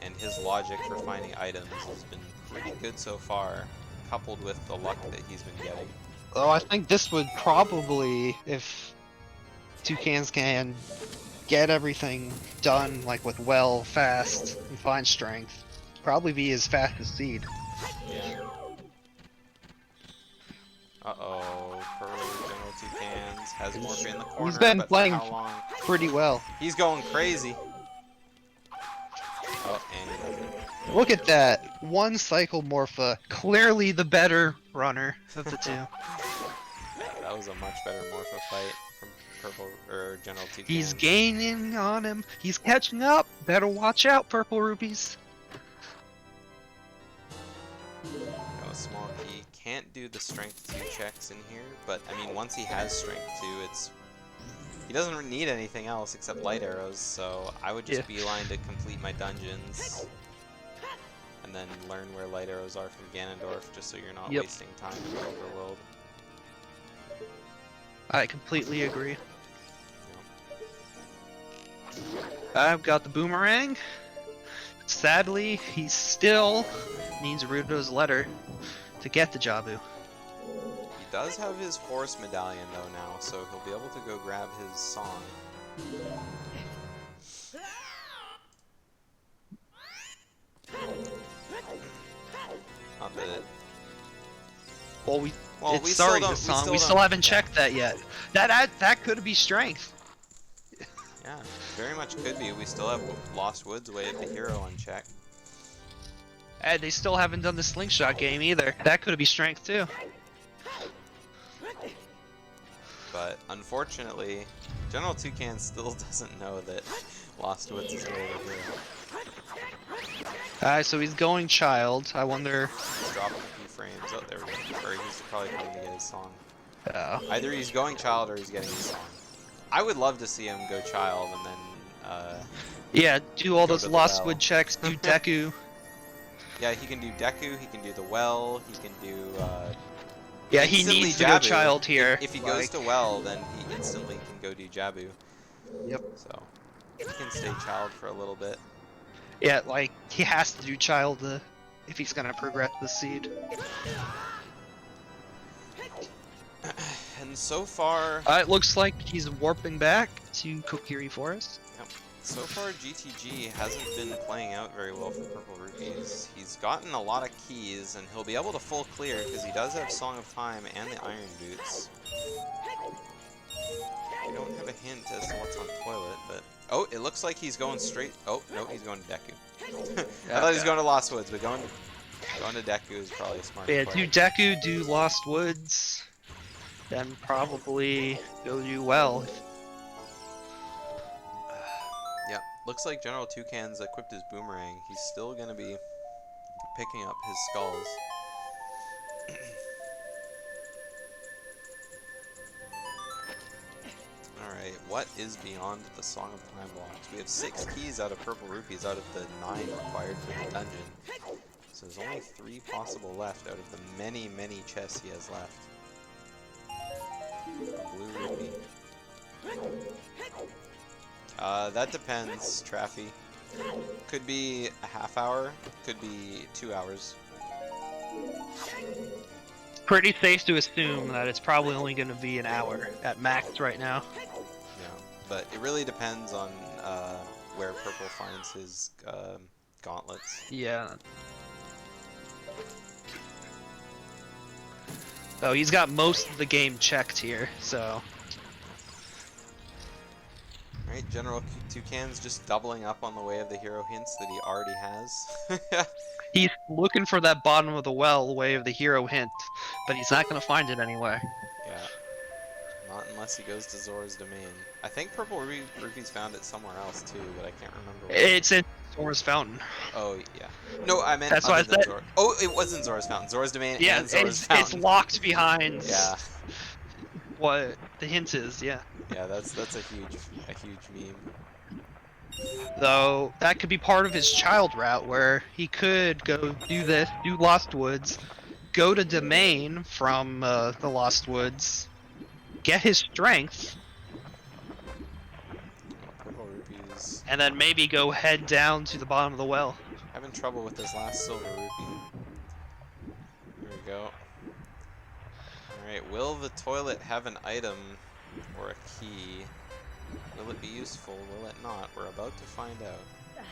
And his logic for finding items has been pretty good so far, coupled with the luck that he's been getting. Though I think this would probably, if Toucans can get everything done like with well, fast, and fine strength, probably be his fastest seed. Yeah. Uh-oh, GeneralToucans has Morphe in the corner, He's been but playing for how long? pretty well. He's going crazy. Oh, and he doesn't. Look at that! One cycle Morpha, clearly the better runner of the two. Yeah, that was a much better Morpho fight from Purple or GeneralToucans. He's gaining on him. He's catching up. Better watch out, Purple Rupees. Got a small key. Can't do the strength 2 checks in here, but I mean, once he has strength 2, he doesn't need anything else except light arrows, so I would just beeline to complete my dungeons. And then learn where light arrows are from Ganondorf, just so you're not wasting time in the overworld. I completely agree. Yep. I've got the boomerang. Sadly, he still needs Ruto's letter to get the Jabu. He does have his horse medallion though now, so he'll be able to go grab his song. Not that it... Well, we still sorry, don't- the song. We don't- still haven't yeah. checked that yet. That could be strength. Yeah, very much could be. We still have Lost Woods Way of the Hero unchecked. And they still haven't done the slingshot game either. That could be strength too. But unfortunately, GeneralToucans still doesn't know that Lost Woods is Way of the Hero. Alright, so he's going child. I wonder. He's dropping a few frames. Oh, there we go. Or he's probably coming to get his song. Oh. Either he's going child or he's getting his song. I would love to see him go child and then, Yeah, do all Go those to the Lost well. Wood checks, do Deku. yeah, he can do Deku, he can do the well, he can do, Yeah, he instantly needs to go Jabu. child here. If he goes to well, then he instantly can go do Jabu. Yep. So, he can stay child for a little bit. Yeah, like, he has to do child if he's gonna progress the seed. And so far, It looks like he's warping back to Kokiri Forest. so far GTG hasn't been playing out very well for Purple Rupees. He's gotten a lot of keys, and he'll be able to full clear because he does have Song of Time and the Iron Boots. We don't have a hint as to what's on toilet, but... Oh, it looks like he's going straight... Oh, no, he's going to Deku. I thought he was going to Lost Woods, but going to Deku is probably a smart Yeah, play. do Deku, do Lost Woods, then probably go do well. Yeah, looks like GeneralToucans equipped his boomerang. He's still going to be picking up his skulls. Alright, what is beyond the Song of Time blocks? We have 6 keys out of Purple Rupees out of the 9 required for the dungeon. So there's only 3 possible left out of the many, many chests he has left. Blue Rupee. That depends, Traffy. Could be a half hour, could be 2 hours. Pretty safe to assume that it's probably only going to be an hour at max right now. Yeah, but it really depends on where Purple finds his gauntlets. Yeah. Oh, he's got most of the game checked here, so... Alright, GeneralToucans just doubling up on the Way of the Hero hints that he already has. He's looking for that bottom of the well Way of the Hero hint, but he's not going to find it anywhere. Yeah. Not unless he goes to Zora's Domain. I think Rupees found it somewhere else too, but I can't remember where. It's in Zora's Fountain. Oh, yeah. No, I meant That's what other I than said. Zora. Oh, it was in Zora's Fountain. Zora's Domain Yeah, and Zora's it's Fountain. locked behind Yeah. what the hint is, yeah. Yeah, that's a huge meme. Though that could be part of his child route where he could go do this, do Lost Woods, go to Domain from the Lost Woods, get his strength, Purple Rupees. and then maybe go head down to the bottom of the well. Having trouble with this last silver rupee. There we go. Alright, will the toilet have an item or a key? Will it be useful? Will it not? We're about to find out.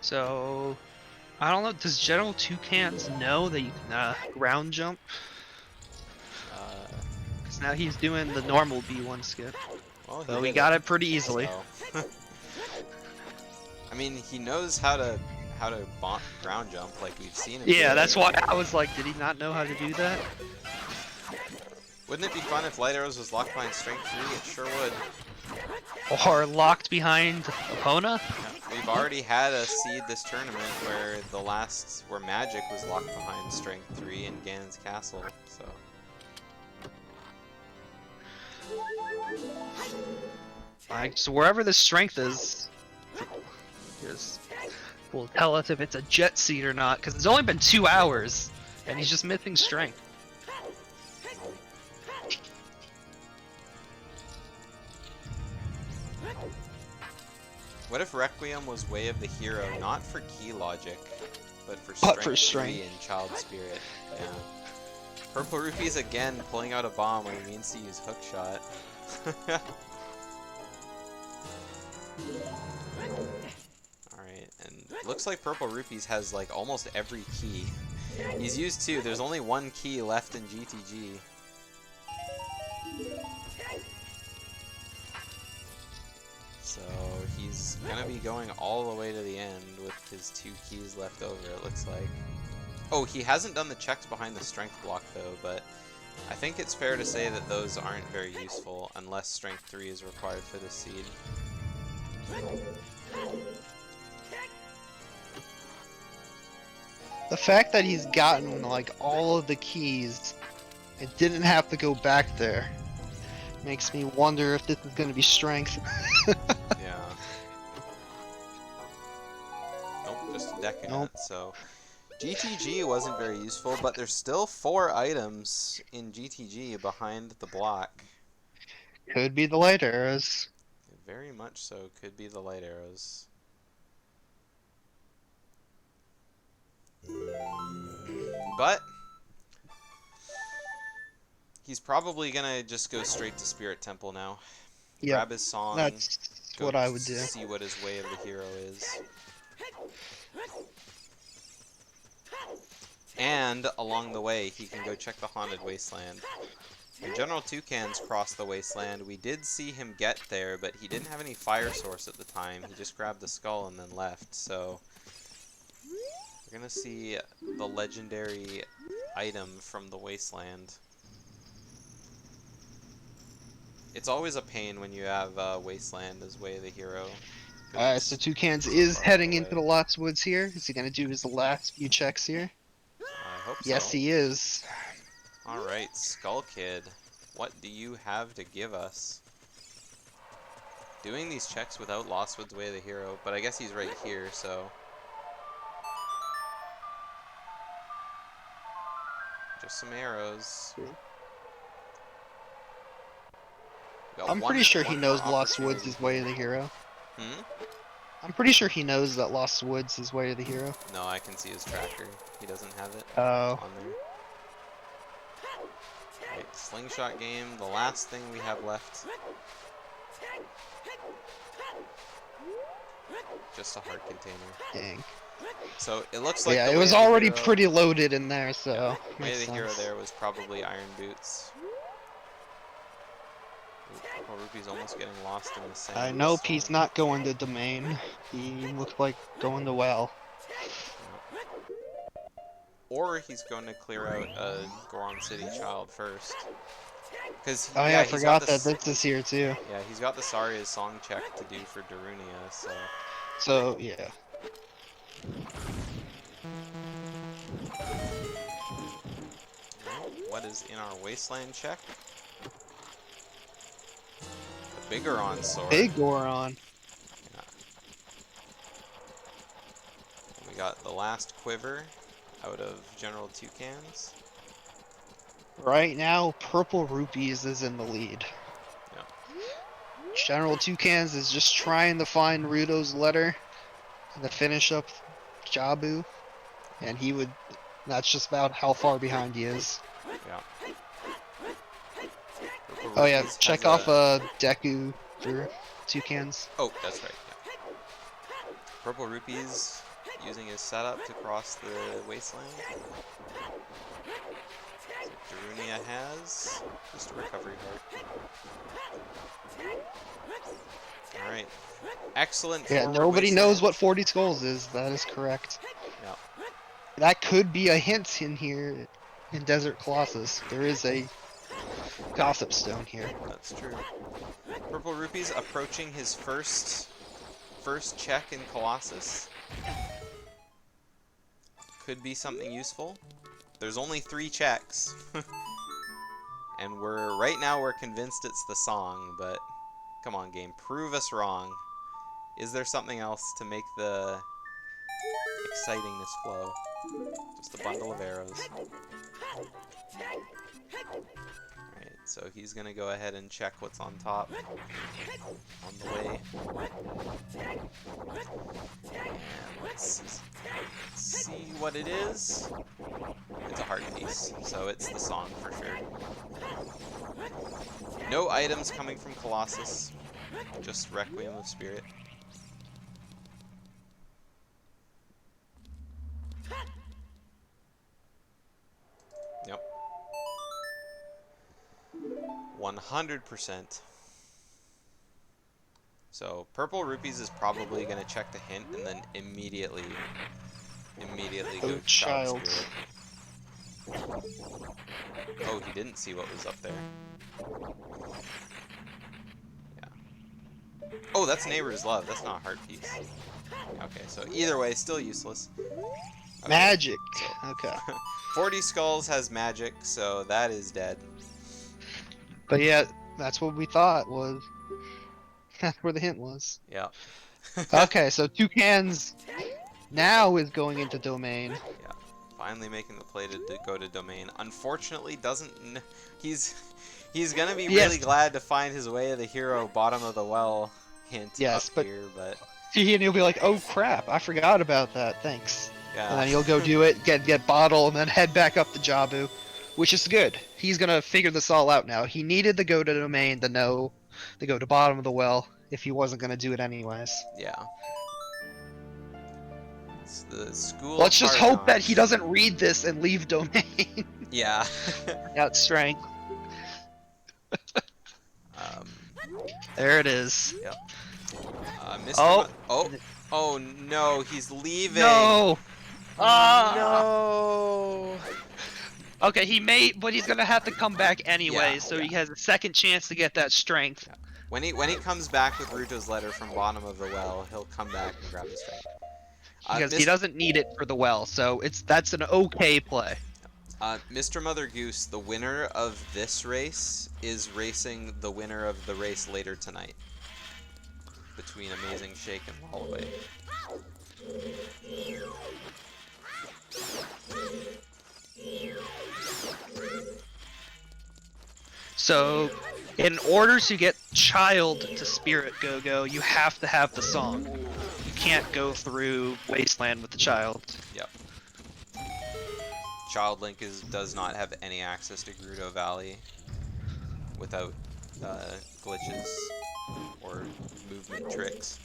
So, I don't know, does GeneralToucans know that you can ground jump? Because now he's doing the normal B1 skip. Well, So we did got it pretty easily. So. I mean, he knows how to ground jump, like we've seen him. Yeah, do. that's why I was like, did he not know how to do that? Wouldn't it be fun if Light Arrows was locked behind Strength 3? It sure would. Or locked behind Epona? Yeah, we've already had a seed this tournament where where Magic was locked behind Strength 3 in Ganon's Castle, so. Like, so wherever the strength is, just will tell us if it's a jet seed or not, because it's only been 2 hours, and he's just missing strength. What if Requiem was Way of the Hero, not for key logic, but for strength 3 and Child Spirit? Yeah. Purple Rupees again pulling out a bomb when he means to use Hook Shot. Alright, and it looks like Purple Rupees has like almost every key. He's used 2, there's only 1 key left in GTG. So he's gonna be going all the way to the end with his 2 keys left over, it looks like. Oh, he hasn't done the checks behind the strength block though, but I think it's fair to say that those aren't very useful unless strength 3 is required for the seed. The fact that he's gotten like all of the keys and didn't have to go back there makes me wonder if this is going to be strength. Yeah. Nope, just a deck in Nope. it, so. GTG wasn't very useful, but there's still 4 items in GTG behind the block. Could be the light arrows. Very much so, could be the light arrows. But he's probably gonna just go straight to Spirit Temple now. Yeah, Grab his song. that's go what I would do. See what his way of the hero is. And along the way, he can go check the Haunted Wasteland. When GeneralToucans crossed the wasteland, we did see him get there, but he didn't have any fire source at the time. He just grabbed the skull and then left, so we're gonna see the legendary item from the wasteland. It's always a pain when you have wasteland as way of the hero. Alright, so Toucans is heading into the Lost Woods here. Is he going to do his last few checks here? I hope so. Yes, he is. Alright, Skull Kid, what do you have to give us? Doing these checks without Lost Woods Way of the Hero, but I guess he's right here, so. Just some arrows. Got I'm one- pretty sure he one knows more Lost Woods opportunity. is way of the hero. Hmm? I'm pretty sure he knows that Lost Woods is way of the hero. No, I can see his tracker. He doesn't have it Oh. on there. Right, slingshot game, the last thing we have left. Just a heart container. Dang. So it looks like Yeah, the it way was of the already hero- pretty loaded in there, so. Way of makes the hero sense. there was probably Iron Boots. Ooh, poor Rupee's almost getting lost in the sand. I nope, he's not going to Domain. He looks like going to Well. or he's going to clear out a Goron City child first. Because Oh yeah, I forgot that this is here too. Yeah, he's got the Saria's song check to do for Darunia, so... So, yeah. What is in our Wasteland check? The Bigoron sword. Big Goron. Yeah. We got the last quiver out of GeneralToucans. Right now, Purplerupees is in the lead. Yeah. GeneralToucans is just trying to find Ruto's letter to finish up Jabu, and that's just about how far behind he is. Yeah. Oh yeah, Purplerupees check has off Deku for Toucans. Oh, that's right, yeah. Purplerupees using his setup to cross the wasteland. Darunia has just a recovery heart. Alright. Excellent. Yeah, forward nobody wasteland. knows what 40 skulls is. That is correct. Yeah. That could be a hint in here in Desert Colossus. There is a gossip stone here. That's true. Purplerupees approaching his first check in Colossus. Could be something useful. There's only 3 checks. And right now we're convinced it's the song, but come on game, prove us wrong. Is there something else to make the excitingness flow? Just a bundle of arrows. Alright, so he's gonna go ahead and check what's on top on the way. And let's see what it is. It's a heart piece, so it's the song for sure. No items coming from Colossus, just Requiem of Spirit. Yep. 100%. So Purplerupees is probably gonna check the hint and then immediately go Child Spirit. Oh, he didn't see what was up there. Yeah. Oh, that's Neighbor's Love. That's not a heart piece. Okay, so either way, still useless. Okay. Magic. So, Okay. 40 Skulls has magic, so that is dead. But yeah, that's what we thought was. That's where the hint was. Yeah. Okay, so Toucans now is going into Domain. Yeah. Finally making the play to go to Domain. Unfortunately, doesn't. He's gonna be really glad to find his way of the hero bottom of the well hint up here, but. And he'll be like, "Oh crap, I forgot about that. Thanks." Yeah. And then he'll go do it, get bottle, and then head back up to Jabu, which is good. He's gonna figure this all out now. He needed to go to Domain to know to go to bottom of the well if he wasn't gonna do it anyways. Yeah. It's the school. Let's just hope that he doesn't read this and leave Domain. Yeah. Got strength. There it is. Yep. Mr. Oh no, he's leaving. No. No. Okay, he may, but he's gonna have to come back anyway, Yeah, so he has a second chance to get that strength. Yeah. When he comes back with Ruto's letter from bottom of the well, he'll come back and grab the strength. Because he doesn't need it for the well, so that's an okay play. Mr. Mother Goose, the winner of this race is racing the winner of the race later tonight between Amazing Shake and Lullaby. So, in order to get Child to Spirit Go-Go, you have to have the song. You can't go through Wasteland with the Child. Yep. Child Link does not have any access to Gerudo Valley without glitches or movement tricks.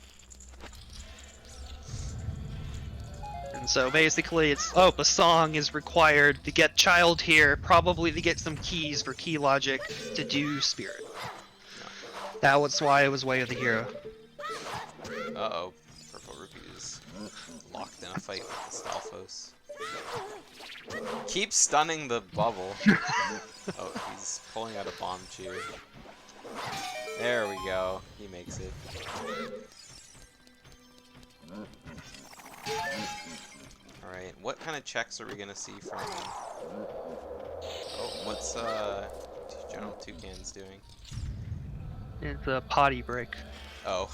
And so basically it's, the song is required to get Child here, probably to get some keys for key logic to do Spirit. That was why it was Way of the Hero. Uh-oh. Purplerupees locked in a fight with the Stalfos. Keep stunning the bubble. Oh, he's pulling out a bomb chew. There we go. He makes it. Alright, what kind of checks are we gonna see from him? Oh, what's GeneralToucans doing? It's a potty break. Oh.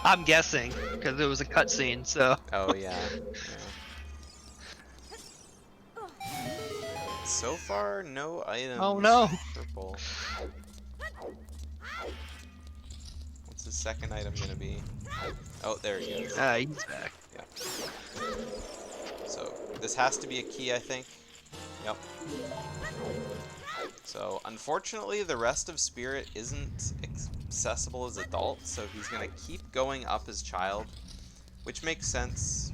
I'm guessing, because it was a cutscene, so. Oh, yeah. So far, no items. Oh no! Purple. What's the second item gonna be? Oh, there he goes. He's back. Yeah. So, this has to be a key, I think. Yep. So, unfortunately, the rest of Spirit isn't accessible as adult, so he's gonna keep going up as child, which makes sense.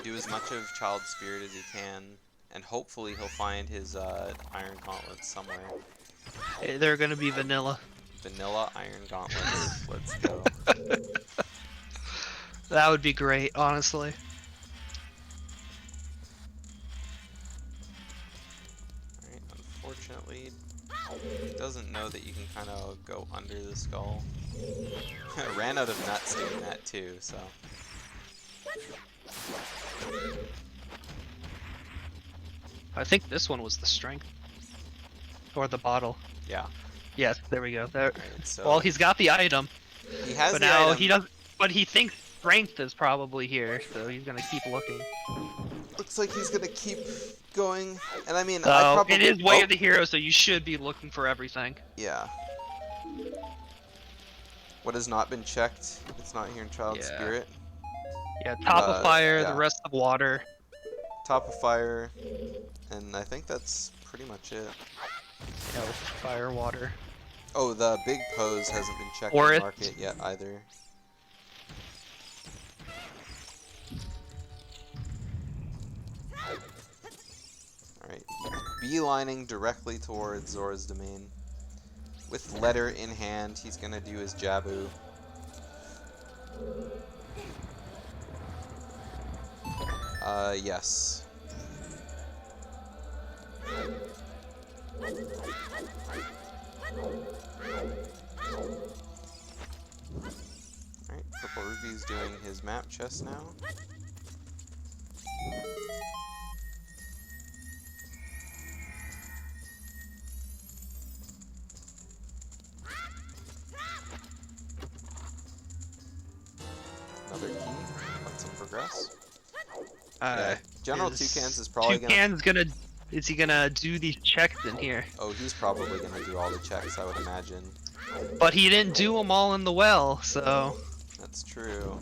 Do as much of Child Spirit as he can, and hopefully he'll find his Iron Gauntlets somewhere. They're gonna be vanilla. Vanilla Iron Gauntlets. Let's go. That would be great, honestly. Alright, unfortunately, he doesn't know that you can kind of go under the skull. Ran out of nuts doing that too, so. I think this one was the strength. Or the bottle. Yeah. Yes, there we go. There. Right, so Well, he's got the item. he has But the now item. he doesn't. But he thinks strength is probably here, so he's gonna keep looking. Looks like he's gonna keep going, and I mean, I So probably. it is way of the hero, so you should be looking for everything. Yeah. What has not been checked? It's not here in Child Yeah. Spirit. Yeah, top of fire, yeah. the rest of water. Top of fire, and I think that's pretty much it. You know, fire, water. Oh, the big pose hasn't been checked Or in it- market yet either. Alright, beelining directly towards Zora's domain. With letter in hand, he's gonna do his Jabu. Yes. Alright, Purplerupees doing his map chest now. Another key. Lets him progress. Yeah, GeneralToucans is probably gonna. Is he gonna do these checks in here? Oh, he's probably gonna do all the checks, I would imagine. But he didn't do them all in the well, so. That's true.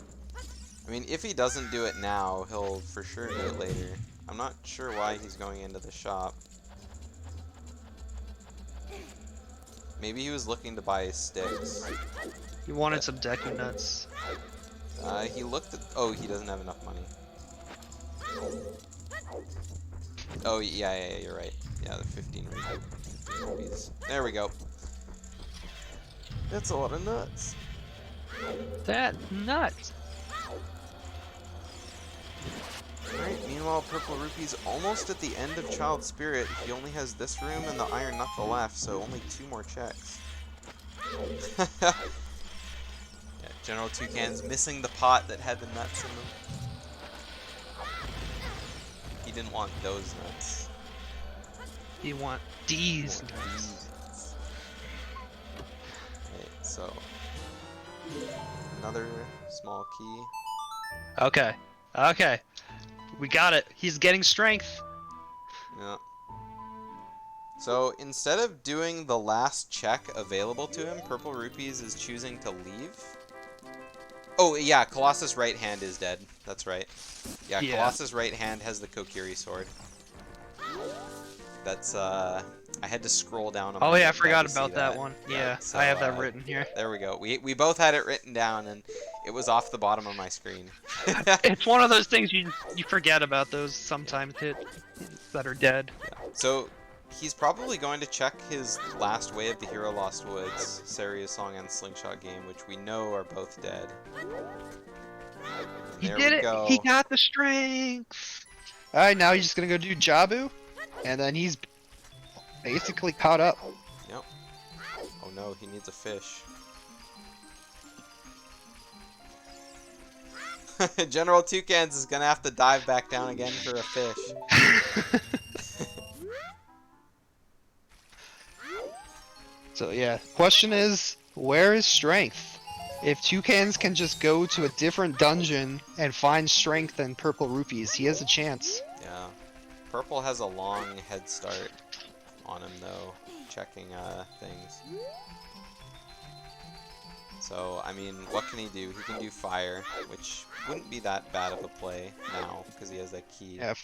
I mean, if he doesn't do it now, he'll for sure do it later. I'm not sure why he's going into the shop. Maybe he was looking to buy sticks. He wanted some Deku nuts. He looked at. Oh, he doesn't have enough money. Oh, yeah, you're right. Yeah, the 15 rupees. There we go. That's a lot of nuts. That's nuts. Alright, meanwhile, Purplerupees almost at the end of Child Spirit. He only has this room and the Iron Knuckle left, so only 2 more checks. Yeah, GeneralToucans missing the pot that had the nuts in them. He didn't want those nuts. You want these He wanted nuts. these nuts. Okay, so another small key. Okay. Okay. We got it. He's getting strength. Yeah. So instead of doing the last check available to him, Purplerupees is choosing to leave. Oh yeah, Colossus' right hand is dead. That's right. Yeah, Colossus' right hand has the Kokiri sword. That's I had to scroll down on Oh my yeah, I notepad forgot to see about that one. Right, Yeah, so, I have that written here. There we go. We both had it written down, and it was off the bottom of my screen. It's one of those things you forget about those sometimes hit that are dead. Yeah. So He's probably going to check his last Way of the Hero Lost Woods, Saria's Song and Slingshot game, which we know are both dead. And He there did we it! go. He got the strength! Alright, now he's just gonna go do Jabu, and then he's basically caught up. Yep. Oh no, he needs a fish. GeneralToucans is gonna have to dive back down again for a fish. So yeah, question is, where is strength? If Toucans can just go to a different dungeon and find strength in Purplerupees, he has a chance. Yeah. Purple has a long head start on him though, checking things. So, I mean, what can he do? He can do fire, which wouldn't be that bad of a play now, because he has that key. Yeah,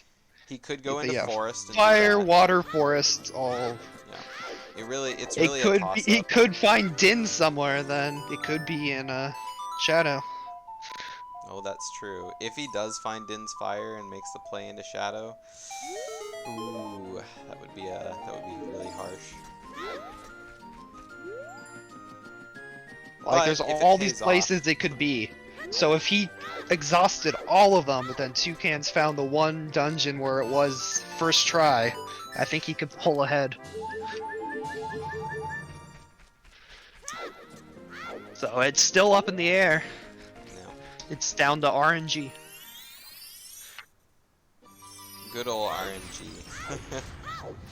He could go into forest and fire, do that. water, forest, all. Yeah. It's It really a could toss-up. be. He could find Din somewhere. Then it could be in Shadow. Oh, that's true. If he does find Din's fire and makes the play into Shadow, ooh, that would be really harsh. Like, But there's if it all these pays off- places it could be. So if he exhausted all of them, but then Toucans found the one dungeon where it was first try, I think he could pull ahead. So it's still up in the air. Yeah. It's down to RNG. Good old RNG.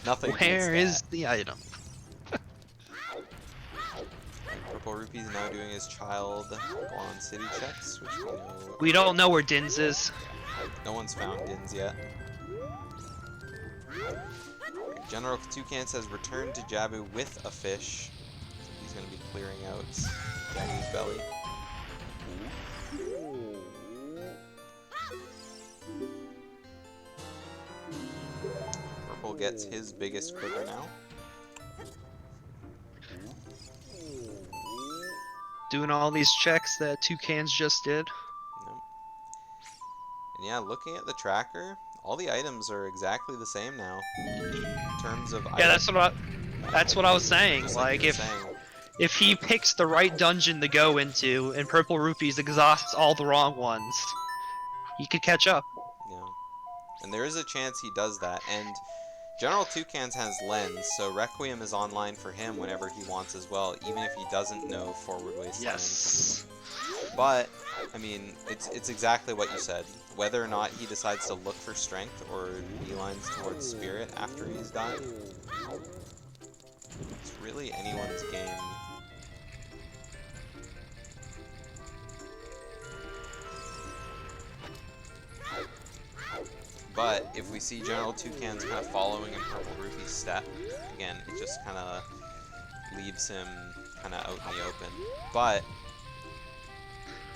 Nothing. Where is the item? Purplerupees now doing his child blonde city checks, which we know. We don't know where Din's is. No one's found Din's yet. GeneralToucans has returned to Jabu with a fish. So he's going to be clearing out Jabu's belly. Purple gets his biggest quiver now. Doing all these checks that Toucans just did. Yep. And yeah, looking at the tracker, all the items are exactly the same now. In terms of Yeah, items. that's what I was saying. Just Like you were if saying. if he picks the right dungeon to go into and Purplerupees exhausts all the wrong ones, he could catch up. Yeah. And there is a chance he does that. And GeneralToucans has Lens, so Requiem is online for him whenever he wants as well, even if he doesn't know Forward Wasteland. Yes. But, I mean, it's exactly what you said. Whether or not he decides to look for strength or beelines towards spirit after he's done, it's really anyone's game. But if we see GeneralToucans kind of following in Purplerupees' step, again, it just kind of leaves him kind of out in the open. But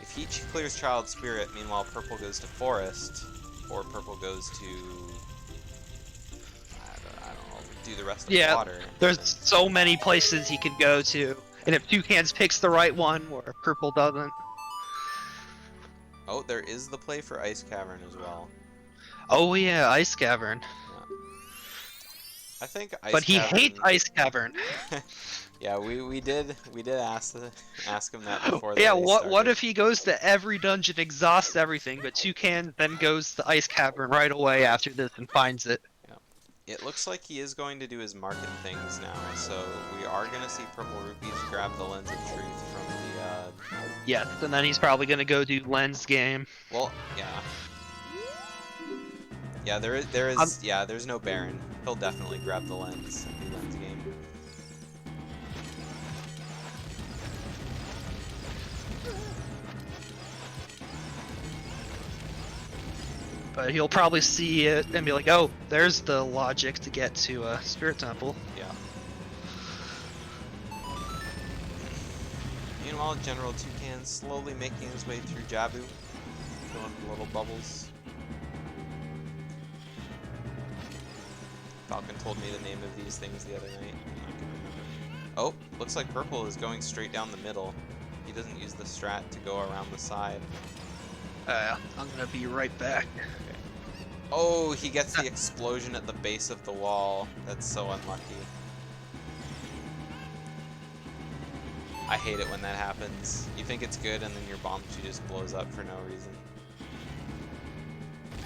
if he clears Child Spirit, meanwhile Purple goes to Forest, or Purple goes to, I don't know, do the rest of the water. There's so many places he could go to, and if Toucans picks the right one, where Purple doesn't. Oh, there is the play for Ice Cavern as well. Oh yeah, Ice Cavern. I think Ice But he Cavern... hates Ice Cavern. Yeah, we did ask him that before. Yeah, the race what started. if he goes to every dungeon, exhausts everything, but Toucan then goes to Ice Cavern right away after this and finds it? It looks like he is going to do his market things now, so we are going to see Purplerupees grab the Lens of Truth from the... Yes, and then he's probably gonna go do Lens game. Well, yeah. Yeah, there's no Baron. He'll definitely grab the Lens and do Lens game. But he'll probably see it and be like, oh, there's the logic to get to Spirit Temple. Yeah. Meanwhile, GeneralToucans slowly making his way through Jabu, filling the little bubbles. Falcon told me the name of these things the other night. I can remember. Oh, looks like Purple is going straight down the middle. He doesn't use the strat to go around the side. I'm gonna be right back. Oh, he gets the explosion at the base of the wall. That's so unlucky. I hate it when that happens. You think it's good, and then your bomb just blows up for no reason.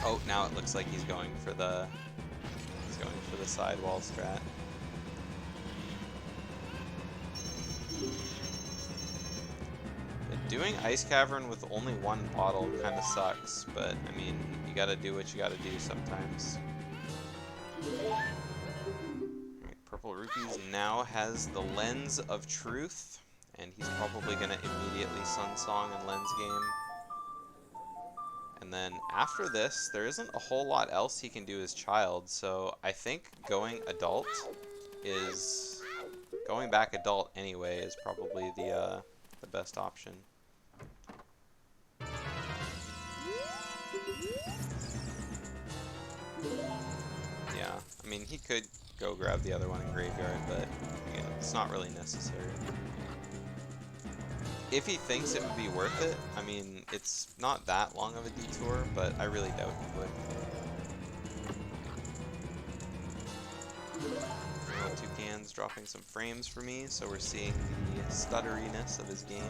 Oh, now it looks like he's going for the sidewall strat. Doing Ice Cavern with only one bottle kind of sucks, but I mean, you gotta do what you gotta do sometimes. Right, Purplerupees now has the Lens of Truth, and he's probably gonna immediately Sun Song and Lens Game. And then after this, there isn't a whole lot else he can do as Child, so I think going Adult is... going back Adult anyway is probably the best option. Yeah, I mean, he could go grab the other one in Graveyard, but you know, it's not really necessary. If he thinks it would be worth it, I mean, it's not that long of a detour, but I really doubt he would. Toucans dropping some frames for me, so we're seeing the stutteriness of his game.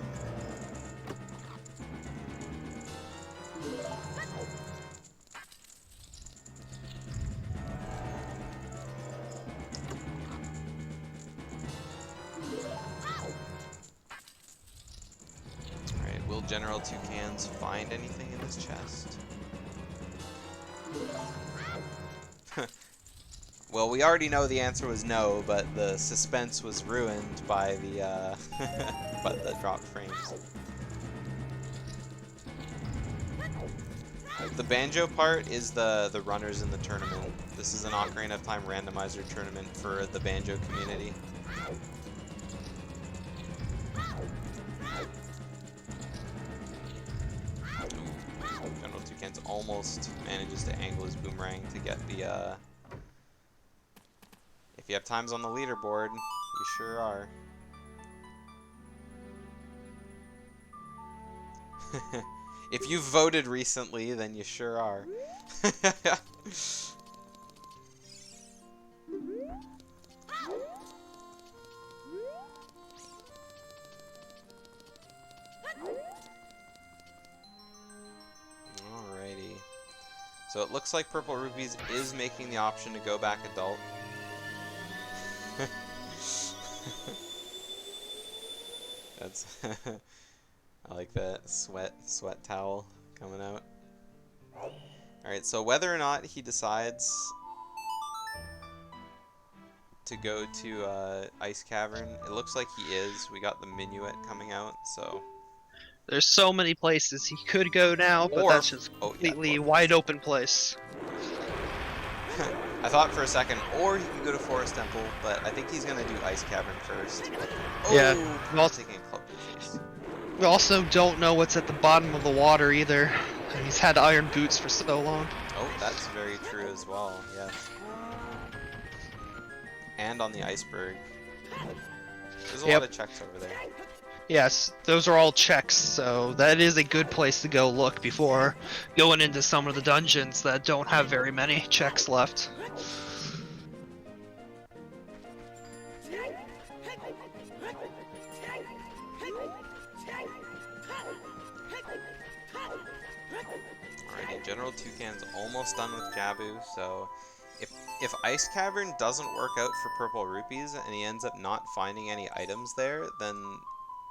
Alright, will GeneralToucans find anything in this chest? Well, we already know the answer was no, but the suspense was ruined by the by the dropped frames. The banjo part is the runners in the tournament. This is an Ocarina of Time randomizer tournament for the banjo community. GeneralToucans almost manages to angle his boomerang to get the If you have times on the leaderboard, you sure are. If you've voted recently, then you sure are. Alrighty. So it looks like Purplerupees is making the option to go back Adult. That's I like that sweat towel coming out. Alright, so whether or not he decides to go to Ice Cavern, it looks like he is. We got the Minuet coming out, so There's so many places he could go now, but that's just completely wide open place. I thought for a second, or he can go to Forest Temple, but I think he's gonna do Ice Cavern first. Yeah. Oh, taking a club to the face. We also don't know what's at the bottom of the water either. He's had iron boots for so long. Oh, that's very true as well, yes. And on the iceberg. There's a lot of checks over there. Yes, those are all checks, so that is a good place to go look before going into some of the dungeons that don't have very many checks left. Alrighty, GeneralToucans almost done with Jabu, so if Ice Cavern doesn't work out for Purplerupees and he ends up not finding any items there, then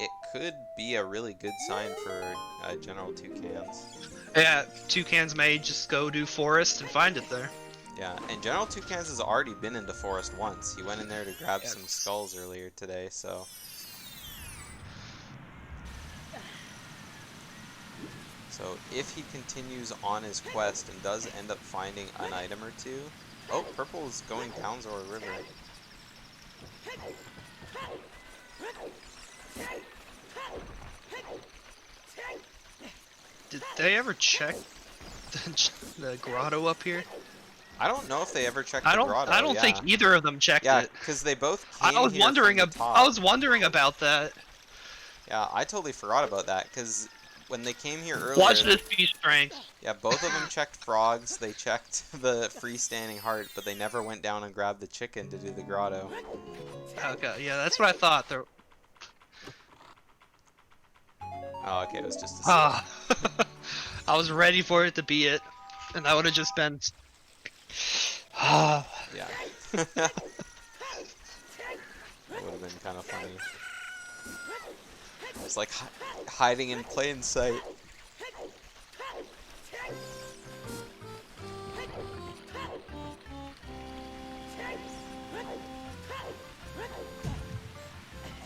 it could be a really good sign for GeneralToucans. Yeah, Toucans may just go to Forest and find it there. Yeah, and GeneralToucans has already been into Forest once. He went in there to grab some skulls earlier today, so... So if he continues on his quest and does end up finding an item or two... Oh, Purple is going down Zora River. Did they ever check the grotto up here? I don't know if they ever checked the grotto. I don't think either of them checked it. because they both came I was here from the top. wondering about that. Yeah, I totally forgot about that, because when they came here earlier. Watch this be strength. Yeah, both of them checked frogs. They checked the freestanding heart, but they never went down and grabbed the chicken to do the grotto. Okay, yeah, that's what I thought. There. Oh, okay, it was just a sip. Ah, I was ready for it to be it, and that would have just been. Yeah. That would have been kind of funny. It's like hiding in plain sight.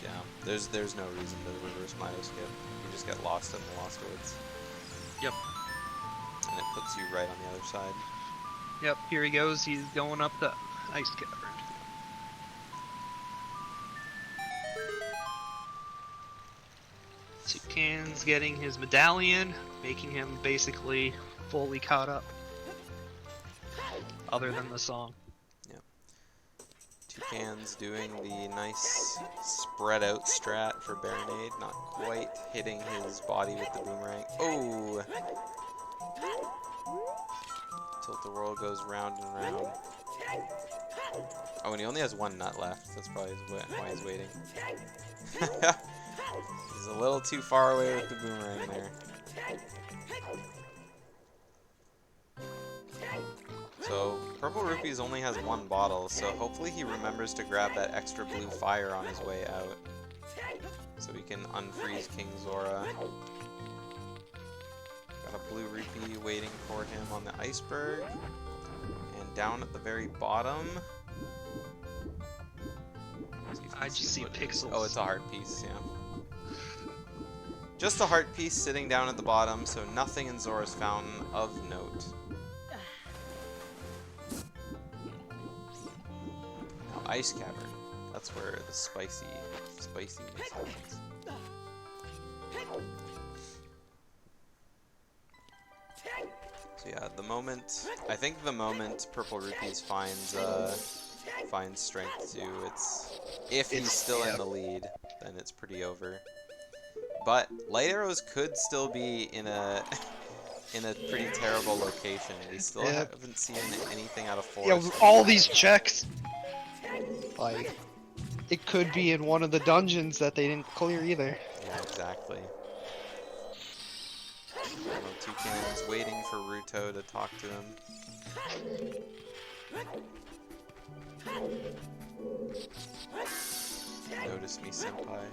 Yeah, there's no reason to reverse Myo skip. You just get lost in the Lost Woods. Yep. And it puts you right on the other side. Yep. Here he goes. He's going up the ice cavern. Toucan's getting his medallion, making him basically fully caught up. Other than the song. Toucan's doing the nice spread out strat for Baronade, not quite hitting his body with the boomerang. Oh! Tilt-a-whirl goes round and round. Oh, and he only has one nut left. That's probably why he's waiting. He's a little too far away with the boomerang there. So, Purplerupees only has one bottle, so hopefully he remembers to grab that extra blue fire on his way out. So we can unfreeze King Zora. Got a blue rupee waiting for him on the iceberg. And down at the very bottom... I just see pixels. Oh, it's a heart piece, yeah. Just a heart piece sitting down at the bottom, so nothing in Zora's Fountain of note. Now, Ice Cavern. That's where the spiciness happens. So yeah, I think the moment Purplerupees finds strength 2, if he's still in the lead, then it's pretty over. But Light Arrows could still be in a pretty terrible location. We still haven't seen anything out of Forest. Yeah, with all these checks, like, it could be in one of the dungeons that they didn't clear either. Yeah, exactly. Toucan's waiting for Ruto to talk to him. Notice me, senpai.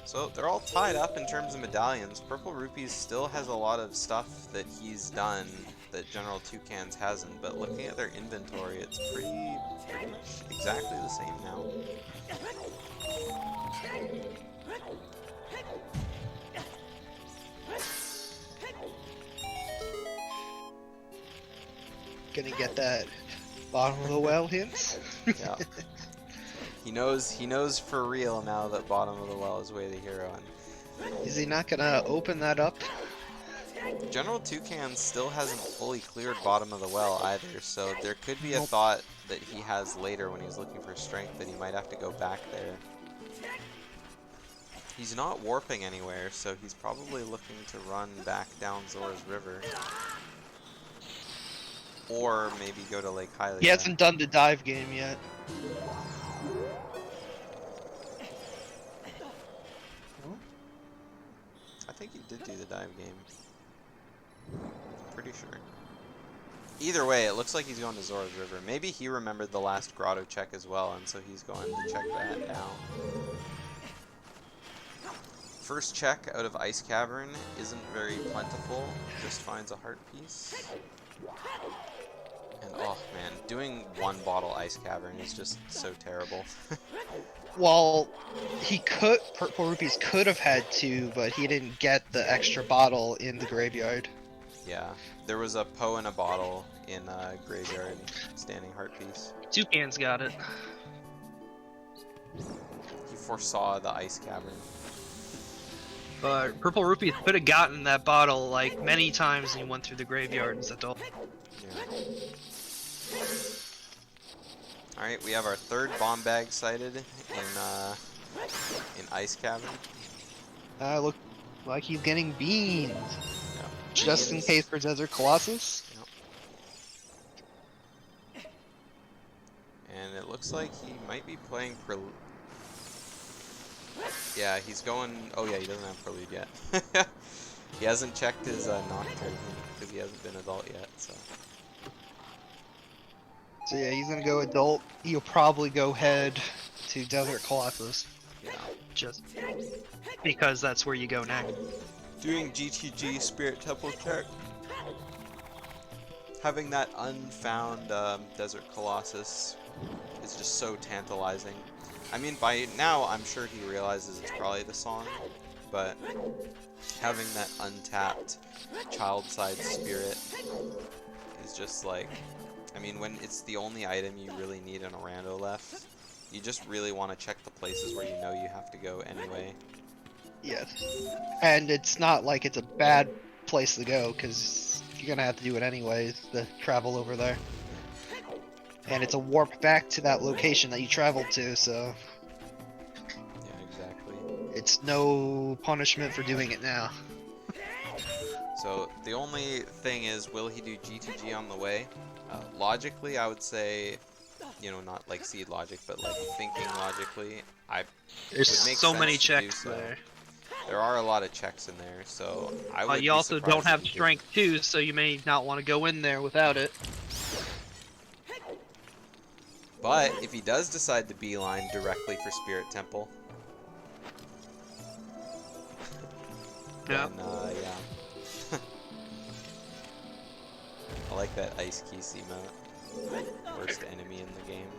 So they're all tied up in terms of medallions. Purplerupees still has a lot of stuff that he's done that GeneralToucans hasn't, but looking at their inventory, it's pretty much exactly the same now. Gonna get that bottom of the well hints. Yeah. He knows for real now that bottom of the well is way the hero. And is he not gonna open that up? GeneralToucans still hasn't fully cleared bottom of the well either, so there could be a thought that he has later when he's looking for strength that he might have to go back there. He's not warping anywhere, so he's probably looking to run back down Zora's River. Or maybe go to Lake Hylia. He hasn't done the dive game yet. I think he did do the dive game. I'm pretty sure. Either way, it looks like he's going to Zora's River. Maybe he remembered the last grotto check as well, and so he's going to check that now. First check out of Ice Cavern isn't very plentiful, just finds a heart piece. And oh man, doing one bottle Ice Cavern is just so terrible. Well, Purplerupees could have had 2, but he didn't get the extra bottle in the graveyard. Yeah, there was a Poe in a bottle in Graveyard, standing heart piece. Toucan's got it. He foresaw the Ice Cavern. But Purplerupees could have gotten that bottle like many times when he went through the graveyard as adult. Yeah. Alright, we have our third bomb bag sighted in Ice Cavern. Look like he's getting beamed. Yeah. Just in Beans. case for Desert Colossus. Yep. And it looks like he might be playing Prelude. Yeah, he's going... Oh yeah, he doesn't have Prelude yet. He hasn't checked his Nocturne because he hasn't been adult yet, so... So yeah, he's gonna go adult. He'll probably go head to Desert Colossus. Yeah. Just because that's where you go next. Doing GTG Spirit Temple check. Having that unfound Desert Colossus is just so tantalizing. I mean, by now I'm sure he realizes it's probably the song, but having that untapped child-side spirit is just like, I mean, when it's the only item you really need in a rando left, you just really want to check the places where you know you have to go anyway. Yes. And it's not like it's a bad place to go, because you're gonna have to do it anyways, to travel over there. And it's a warp back to that location that you traveled to, so Yeah, exactly. it's no punishment for doing it now. So the only thing is, will he do GTG on the way? Logically, I would say, you know, not like seed logic, but like thinking logically, There's would make so sense many to do checks so. there. There are a lot of checks in there, so I would You be also don't surprised have if he strength too, so you may not want to go in there without it. did. But if he does decide to beeline directly for Spirit Temple, Yeah. then yeah. I like that Ice Keese emote. Worst enemy in the game.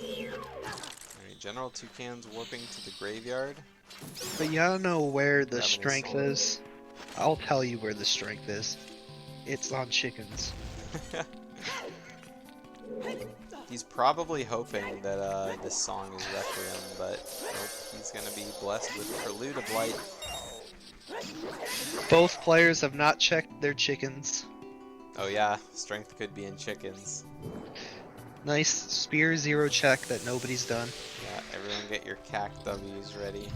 Alright, GeneralToucans warping to the graveyard. But you gotta know where the Grabbing his strength sword. is. I'll tell you where the strength is. It's on chickens. He's probably hoping that this song is Requiem, but nope, he's gonna be blessed with Prelude of Light. Both players have not checked their chickens. Oh yeah, strength could be in chickens. Nice spear 0 check that nobody's done. Yeah, everyone get your CAC W's ready.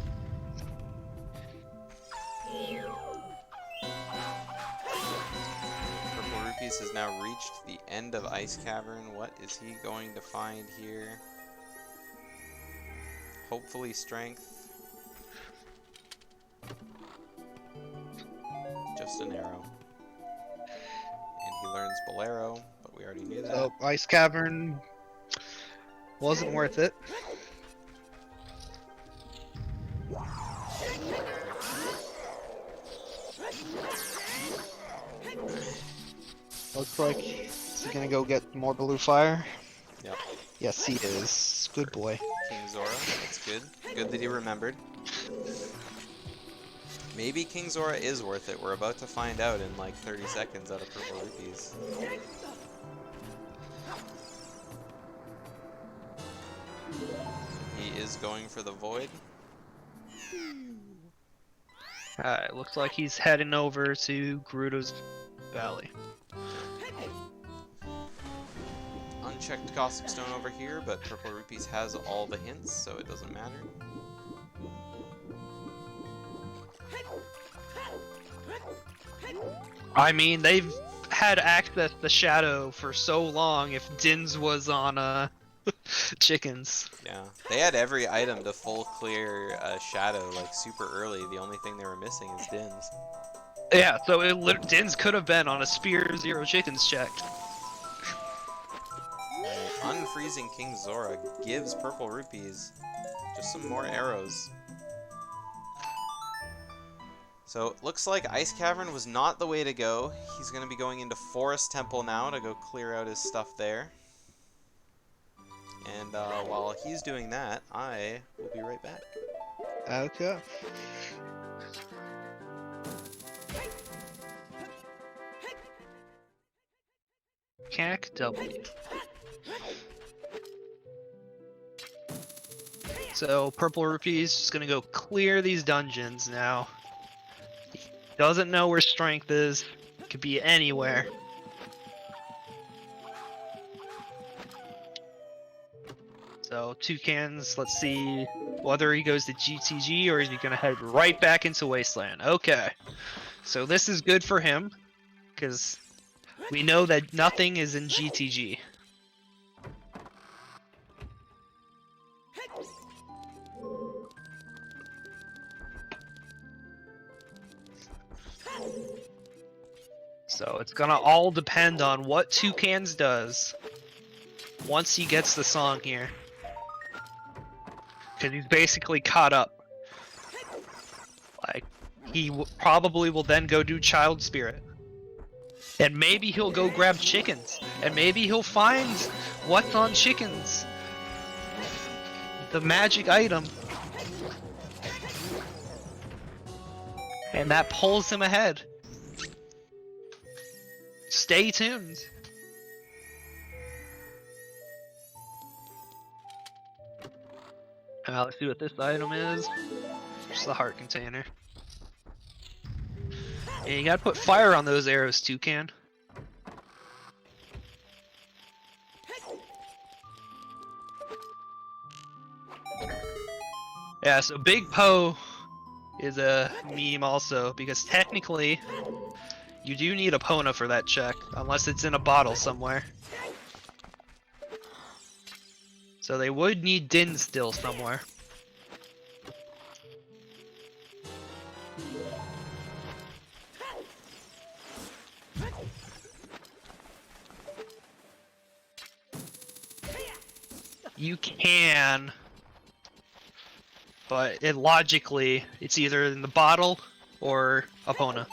Purplerupees has now reached the end of Ice Cavern. What is he going to find here? Hopefully strength. Just an arrow. And he learns Bolero, but we already knew that. So Ice Cavern wasn't worth it. Looks like he's gonna go get more blue fire. Yep. Yes, he is. Good boy. King Zora, that's good. Good that he remembered. Maybe King Zora is worth it. We're about to find out in like 30 seconds out of Purplerupees. He is going for the Void. Alright, looks like he's heading over to Gerudo's Valley. Unchecked Caustic Stone over here, but Purplerupees has all the hints, so it doesn't matter. I mean, they've had access to Shadow for so long if Dins was on chickens. Yeah, they had every item to full clear Shadow like super early. The only thing they were missing is Dins. Yeah, so Dins could have been on a Spear 0 chickens checked. Unfreezing King Zora gives Purplerupees just some more arrows. So it looks like Ice Cavern was not the way to go. He's going to be going into Forest Temple now to go clear out his stuff there. And while he's doing that, I will be right back. Okay. CAC W. So Purplerupees is just gonna go clear these dungeons now. He doesn't know where strength is. Could be anywhere. So Toucans, let's see whether he goes to GTG or is he gonna head right back into Wasteland. Okay. So this is good for him, because we know that nothing is in GTG. So it's gonna all depend on what Toucans does once he gets the song here. Because he's basically caught up. Like, he probably will then go do Child Spirit. And maybe he'll go grab chickens. And maybe he'll find what's on chickens. The magic item. And that pulls him ahead. Stay tuned. Let's see what this item is. Just the heart container. And you gotta put fire on those arrows, Toucan. Yeah, so Big Poe is a meme also, because technically you do need a Pona for that check, unless it's in a bottle somewhere. So they would need Din still somewhere. You can, but logically, it's either in the bottle or Epona.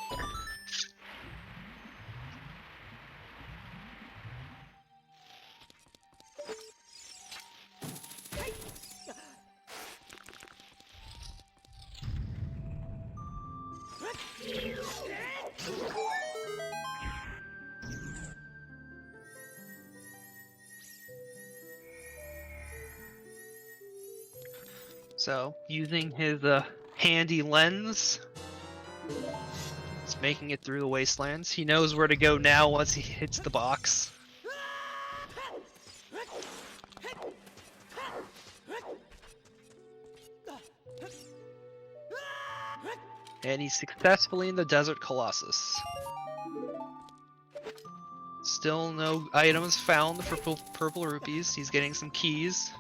So, using his handy lens, it's making it through the wastelands. He knows where to go now once he hits the box. And he's successfully in the Desert Colossus. Still no items found for Purplerupees. He's getting some keys.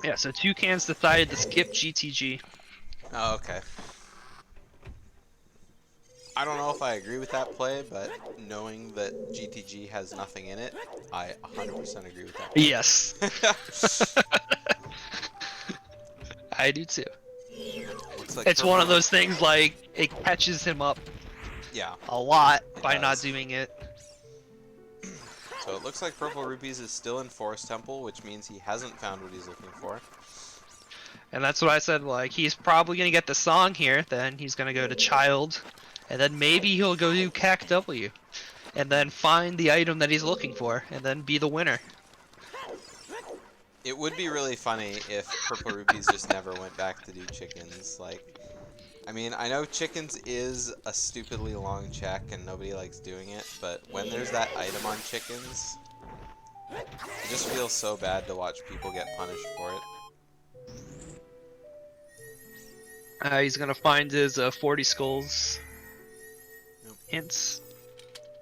Yeah, so Toucans decided to skip GTG. Oh, okay. I don't know if I agree with that play, but knowing that GTG has nothing in it, I 100% agree with that play. Yes. I do too. Looks like It's one of those things like it catches him up a lot by not doing it. So it looks like Purplerupees is still in Forest Temple, which means he hasn't found what he's looking for. And that's what I said, like, he's probably gonna get the song here, then he's gonna go to Child, and then maybe he'll go do CAC W, and then find the item that he's looking for, and then be the winner. It would be really funny if Purplerupees just never went back to do chickens. Like, I mean, I know chickens is a stupidly long check and nobody likes doing it, but when there's that item on chickens, it just feels so bad to watch people get punished for it. He's gonna find his 40 skulls hints.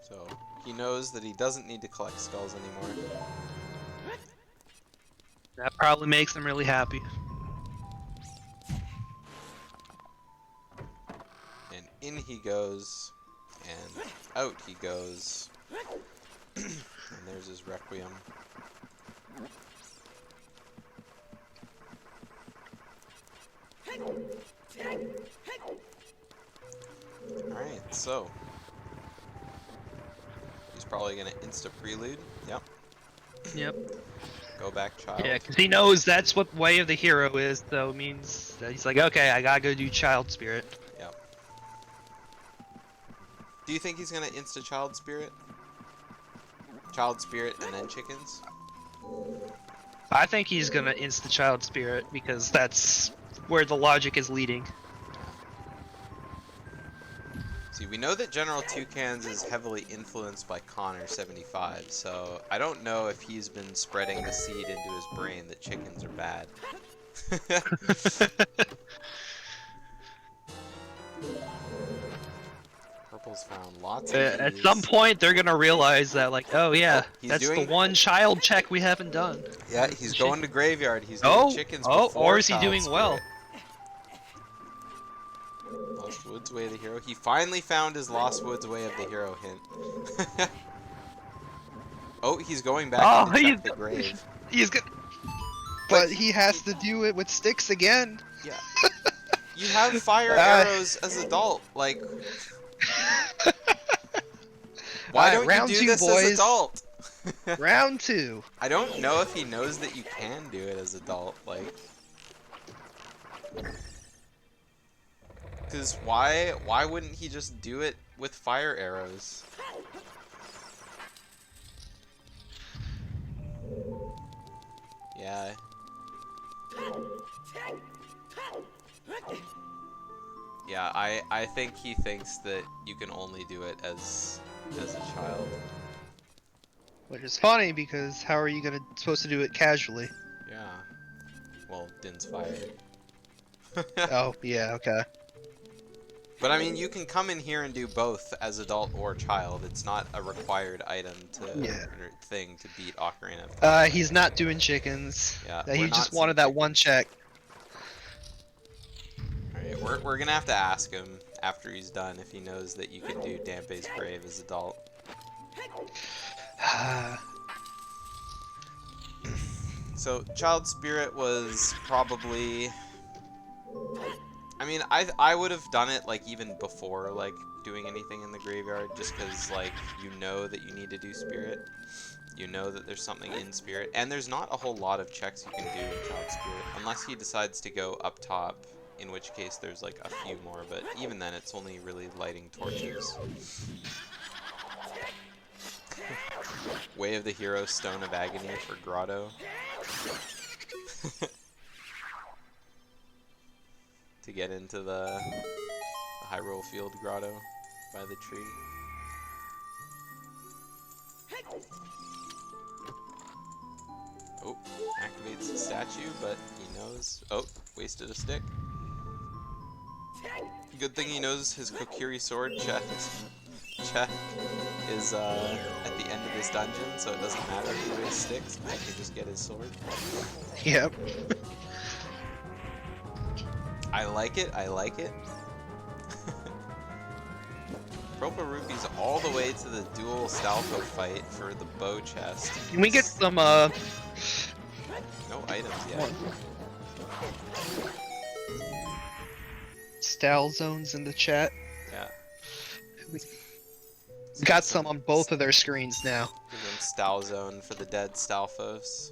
So he knows that he doesn't need to collect skulls anymore. That probably makes him really happy. And in he goes, and out he goes. And there's his Requiem. Alright, so he's probably gonna insta-prelude. Yep. Yep. Go back, Child. Yeah, because he knows that's what Way of the Hero is, so it means that he's like, okay, I gotta go do Child Spirit. Yep. Do you think he's gonna insta-Child Spirit? Child Spirit and then chickens? I think he's gonna insta Child Spirit because that's where the logic is leading. See, we know that GeneralToucans is heavily influenced by Connor75, so I don't know if he's been spreading the seed into his brain that chickens are bad. Purple's found lots of At keys. some point, they're gonna realize that, like, oh yeah, Oh, he's that's doing- the one child check we haven't done. Yeah, he's going to graveyard. He's doing chickens before or is he Child doing well? Spirit. Lost Woods Way of the Hero. He finally found his Lost Woods Way of the Hero hint. Oh, he's going back to check the grave. He's good. But he has to do it with sticks again. Yeah. You have fire arrows as adult, like... Why don't round you do two, this boys. as adult? Round 2. I don't know if he knows that you can do it as adult, like... Because why wouldn't he just do it with fire arrows? Yeah. Yeah, I think he thinks that you can only do it as a child. Which is funny because how are you supposed to do it casually? Yeah. Well, Din's fired. Oh, yeah, okay. But I mean, you can come in here and do both as adult or child. It's not a required item or thing to beat Ocarina of Time. He's not doing chickens. Yeah, He we're just not wanted that one check. Alright, we're gonna have to ask him after he's done if he knows that you can do Dampe's Grave as adult. So, Child Spirit was probably... I mean, I would have done it, like, even before, like, doing anything in the graveyard, just because, like, you know that you need to do Spirit. You know that there's something in Spirit, and there's not a whole lot of checks you can do in Child Spirit, unless he decides to go up top, in which case there's, like, a few more, but even then it's only really lighting torches. Way of the Hero, Stone of Agony for Grotto. To get into the Hyrule Field Grotto by the tree. Oh, activates the statue, but he knows. Oh, wasted a stick. Good thing he knows his Kokiri sword check is at the end of this dungeon, so it doesn't matter if he wastes sticks, he can just get his sword. Yep. I like it, I like it. Purplerupees all the way to the dual Stalco fight for the bow chest. Can we get some, No items yet. Stal zones in the chat? Yeah. We got some on both of their screens now. Give them Stal Zone for the dead Stalfos.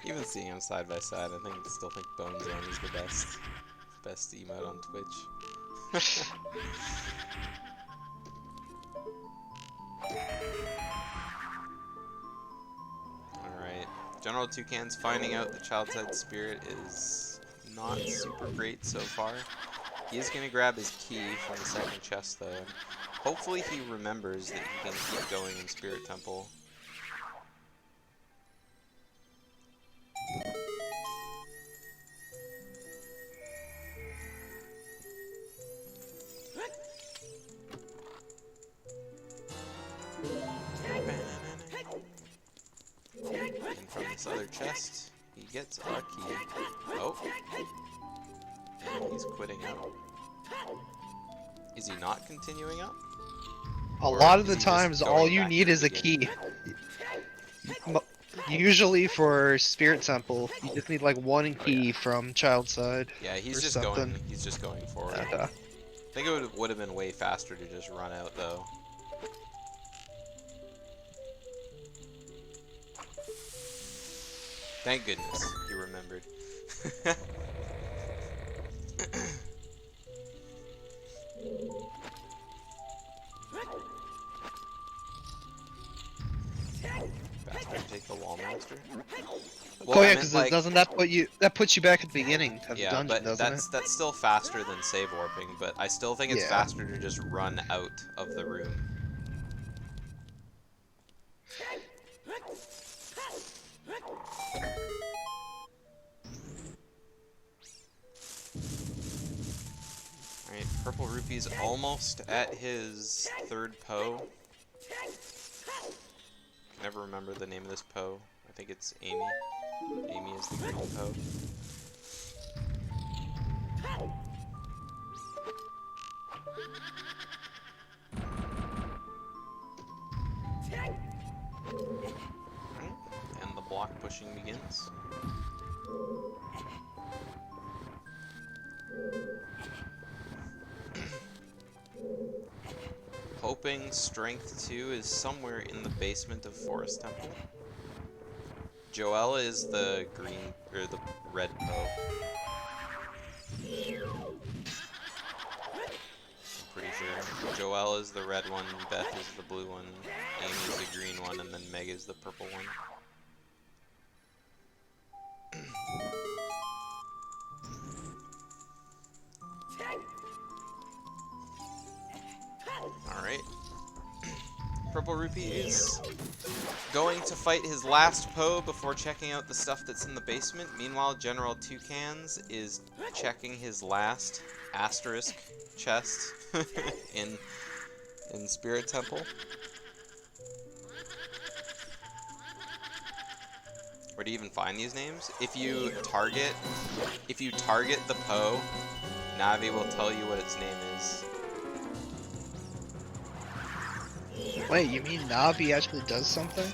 Even seeing them side by side, I still think Bone Zone is the best emote on Twitch. Alright. GeneralToucans finding out the Child's Head Spirit is not super great so far. He is going to grab his key from the second chest though, and hopefully he remembers that he can keep going in Spirit Temple. And from this other chest, he gets a key. Oh. And he's quitting out. Is he not continuing up? A Or lot of is the he just times, going all you back need to is the a key. beginning? Usually for Spirit Temple, you just need like one key from Child Side. Yeah, he's or just something. going. He's just going forward. Okay. I think it would have been way faster to just run out though. Thank goodness you remembered. Bastard take faster? Oh I yeah, meant, because like, doesn't that puts you back at the beginning of the yeah, dungeon, but doesn't it? that's still faster than save warping, but I still think it's Yeah. faster to just run out of the room. Alright, Purplerupees almost at his third Poe. Can never remember the name of this Poe. I think it's Amy. Amy is the green Poe. Alright, and the block pushing begins. Hoping Strength 2 is somewhere in the basement of Forest Temple. Joella is the green, or the red Poe. Pretty sure. Joelle is the red one, Beth is the blue one, Amy's the green one, and then Meg is the purple one. Alright. Purplerupee is going to fight his last Poe before checking out the stuff that's in the basement. Meanwhile, GeneralToucans is checking his last asterisk chest in Spirit Temple. Where do you even find these names? If you target the Poe, Navi will tell you what its name is. Wait, you mean Navi actually does something?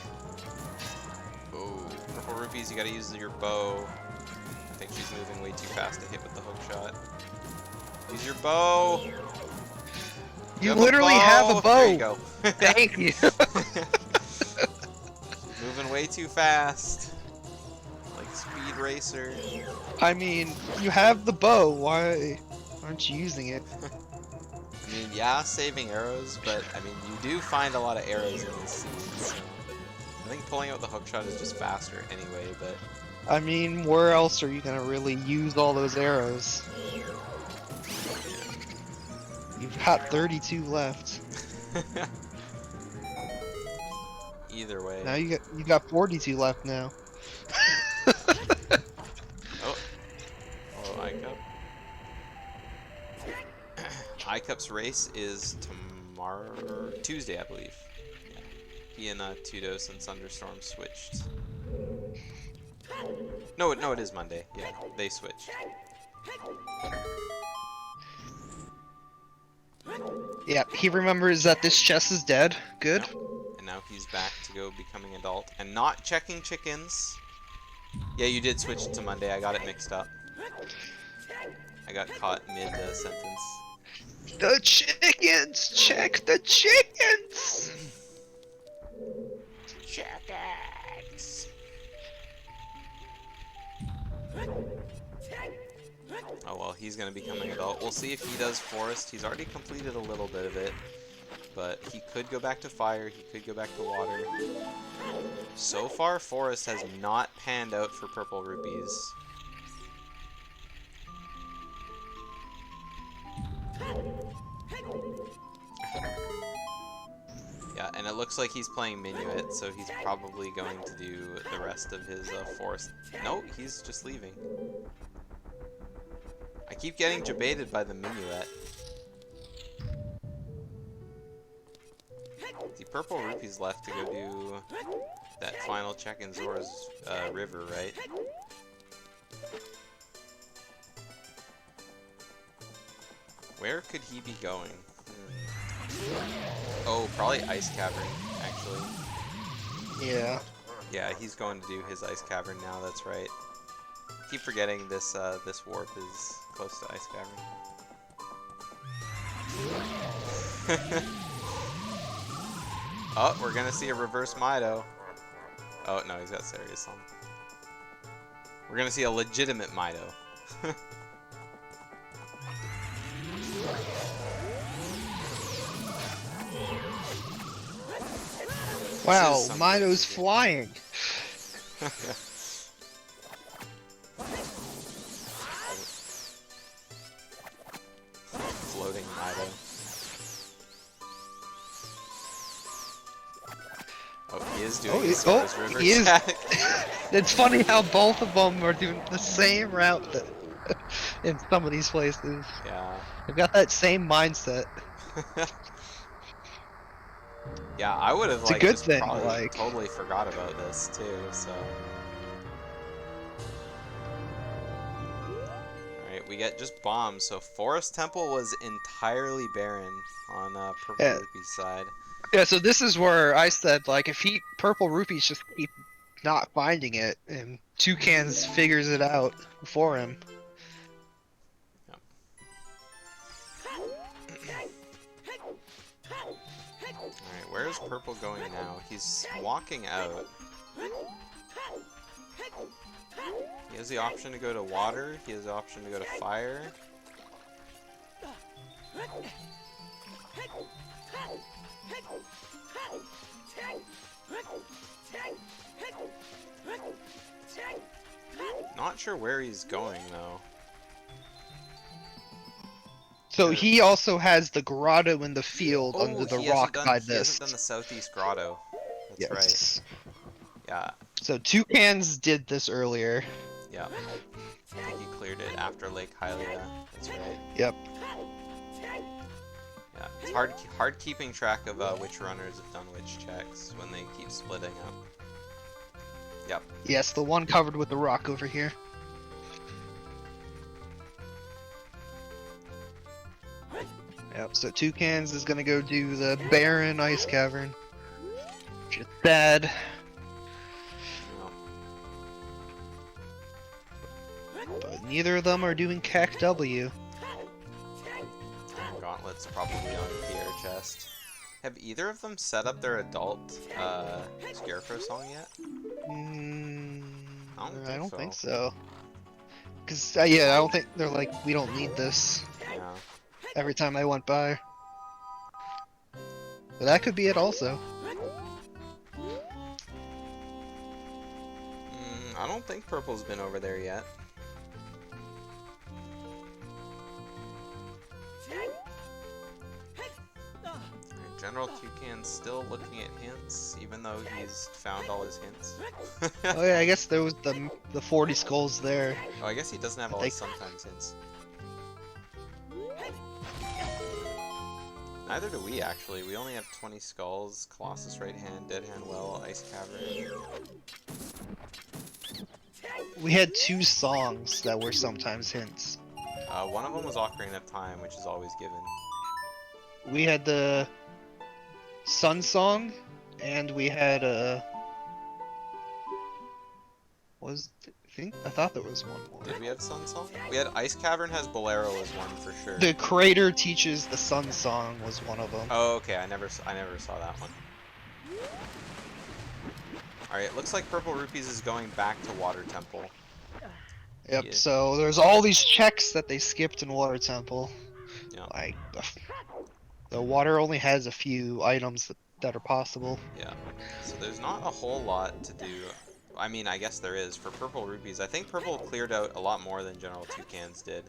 Oh, Purplerupees, you gotta use your bow. I think she's moving way too fast to hit with the hook shot. Use your bow! You literally have a bow! There you go. Thank you! Moving way too fast. Like Speed Racer. I mean, you have the bow, why aren't you using it? I mean, yeah, saving arrows, but I mean, you do find a lot of arrows in this seed, so I think pulling out the hookshot is just faster anyway, but... I mean, where else are you gonna really use all those arrows? You've got 32 left. Either way. Now you got 42 left now. Oh. Oh, iCup. iCup's race is tomorrow... Tuesday, I believe. Yeah. He and Tudos and Thunderstorm switched. No, it is Monday. Yeah, they switched. Yeah, he remembers that this chest is dead. Good. Yep. And now he's back to go becoming adult and not checking chickens. Yeah, you did switch to Monday. I got it mixed up. I got caught mid-sentence. The chickens! Check the chickens! Chickens! Oh well, he's gonna become an adult. We'll see if he does forest. He's already completed a little bit of it. But he could go back to fire, he could go back to water. So far, forest has not panned out for Purplerupees. Yeah, and it looks like he's playing Minuet, so he's probably going to do the rest of his forest. No, he's just leaving. I keep getting debated by the Minuet. The Purplerupees left to go do that final check in Zora's river, right? Where could he be going? Oh, probably Ice Cavern, actually. Yeah. Yeah, he's going to do his Ice Cavern now, that's right. Keep forgetting this this warp is close to Ice Cavern. Oh, we're gonna see a reverse Mido. Oh, no, he's got Serious on. We're gonna see a legitimate Mido. Wow, Mido's flying. Floating Mido. Oh, he is doing his Sora's River he is. check. It's funny how both of them are doing the same route that, in some of these places. Yeah. They've got that same mindset. Yeah, I would have It's a like good just thing, probably like. totally forgot about this too, so. Alright, we get just bombs, so Forest Temple was entirely barren on Purple Yeah, Rupee's side. yeah, so this is where I said, like, if Purple Rupees just keep not finding it, and Toucans figures it out for him. Yep. Alright, where is Purple going now? He's walking out. He has the option to go to water, he has the option to go to fire. Not sure where he's going though. So he also has the grotto in the field under the he rock by he hasn't done this. the southeast grotto. That's Yes. right. Yeah. So Toucans did this earlier. Yeah. I think he cleared it after Lake Hylia. That's right. Yep. Yeah. It's hard keeping track of which runners have done which checks when they keep splitting up. Yep. Yes, the one covered with the rock over here. Yep, so Toucans is gonna go do the barren ice cavern. Which is bad. But neither of them are doing Cac W. Gauntlet's probably on Pierre chest. Have either of them set up their adult Scarecrow song yet? I don't think so. Cause yeah, I don't think they're like, we don't need this. Yeah. Every time I went by. But that could be it also. I don't think Purple's been over there yet. GeneralToucans still looking at hints, even though he's found all his hints. Oh yeah, I guess there was the 40 skulls there. Oh, I guess he doesn't have all his sometimes hints. Neither do we, actually. We only have 20 skulls, Colossus right hand, dead hand well, ice cavern. We had 2 songs that were sometimes hints. One of them was Ocarina of Time, which is always given. We had the Sun Song, and we had I thought there was one more. Did we have Sun Song? We had Ice Cavern has Bolero as one for sure. The Crater Teaches the Sun Song was one of them. Oh, okay. I never saw that one. All right. It looks like Purple Rupees is going back to Water Temple. Yep. Yeah. So there's all these checks that they skipped in Water Temple. Yeah. Like the water only has a few items that are possible. Yeah. So there's not a whole lot to do. I mean, I guess there is for Purple Rupees. I think Purple cleared out a lot more than GeneralToucans did.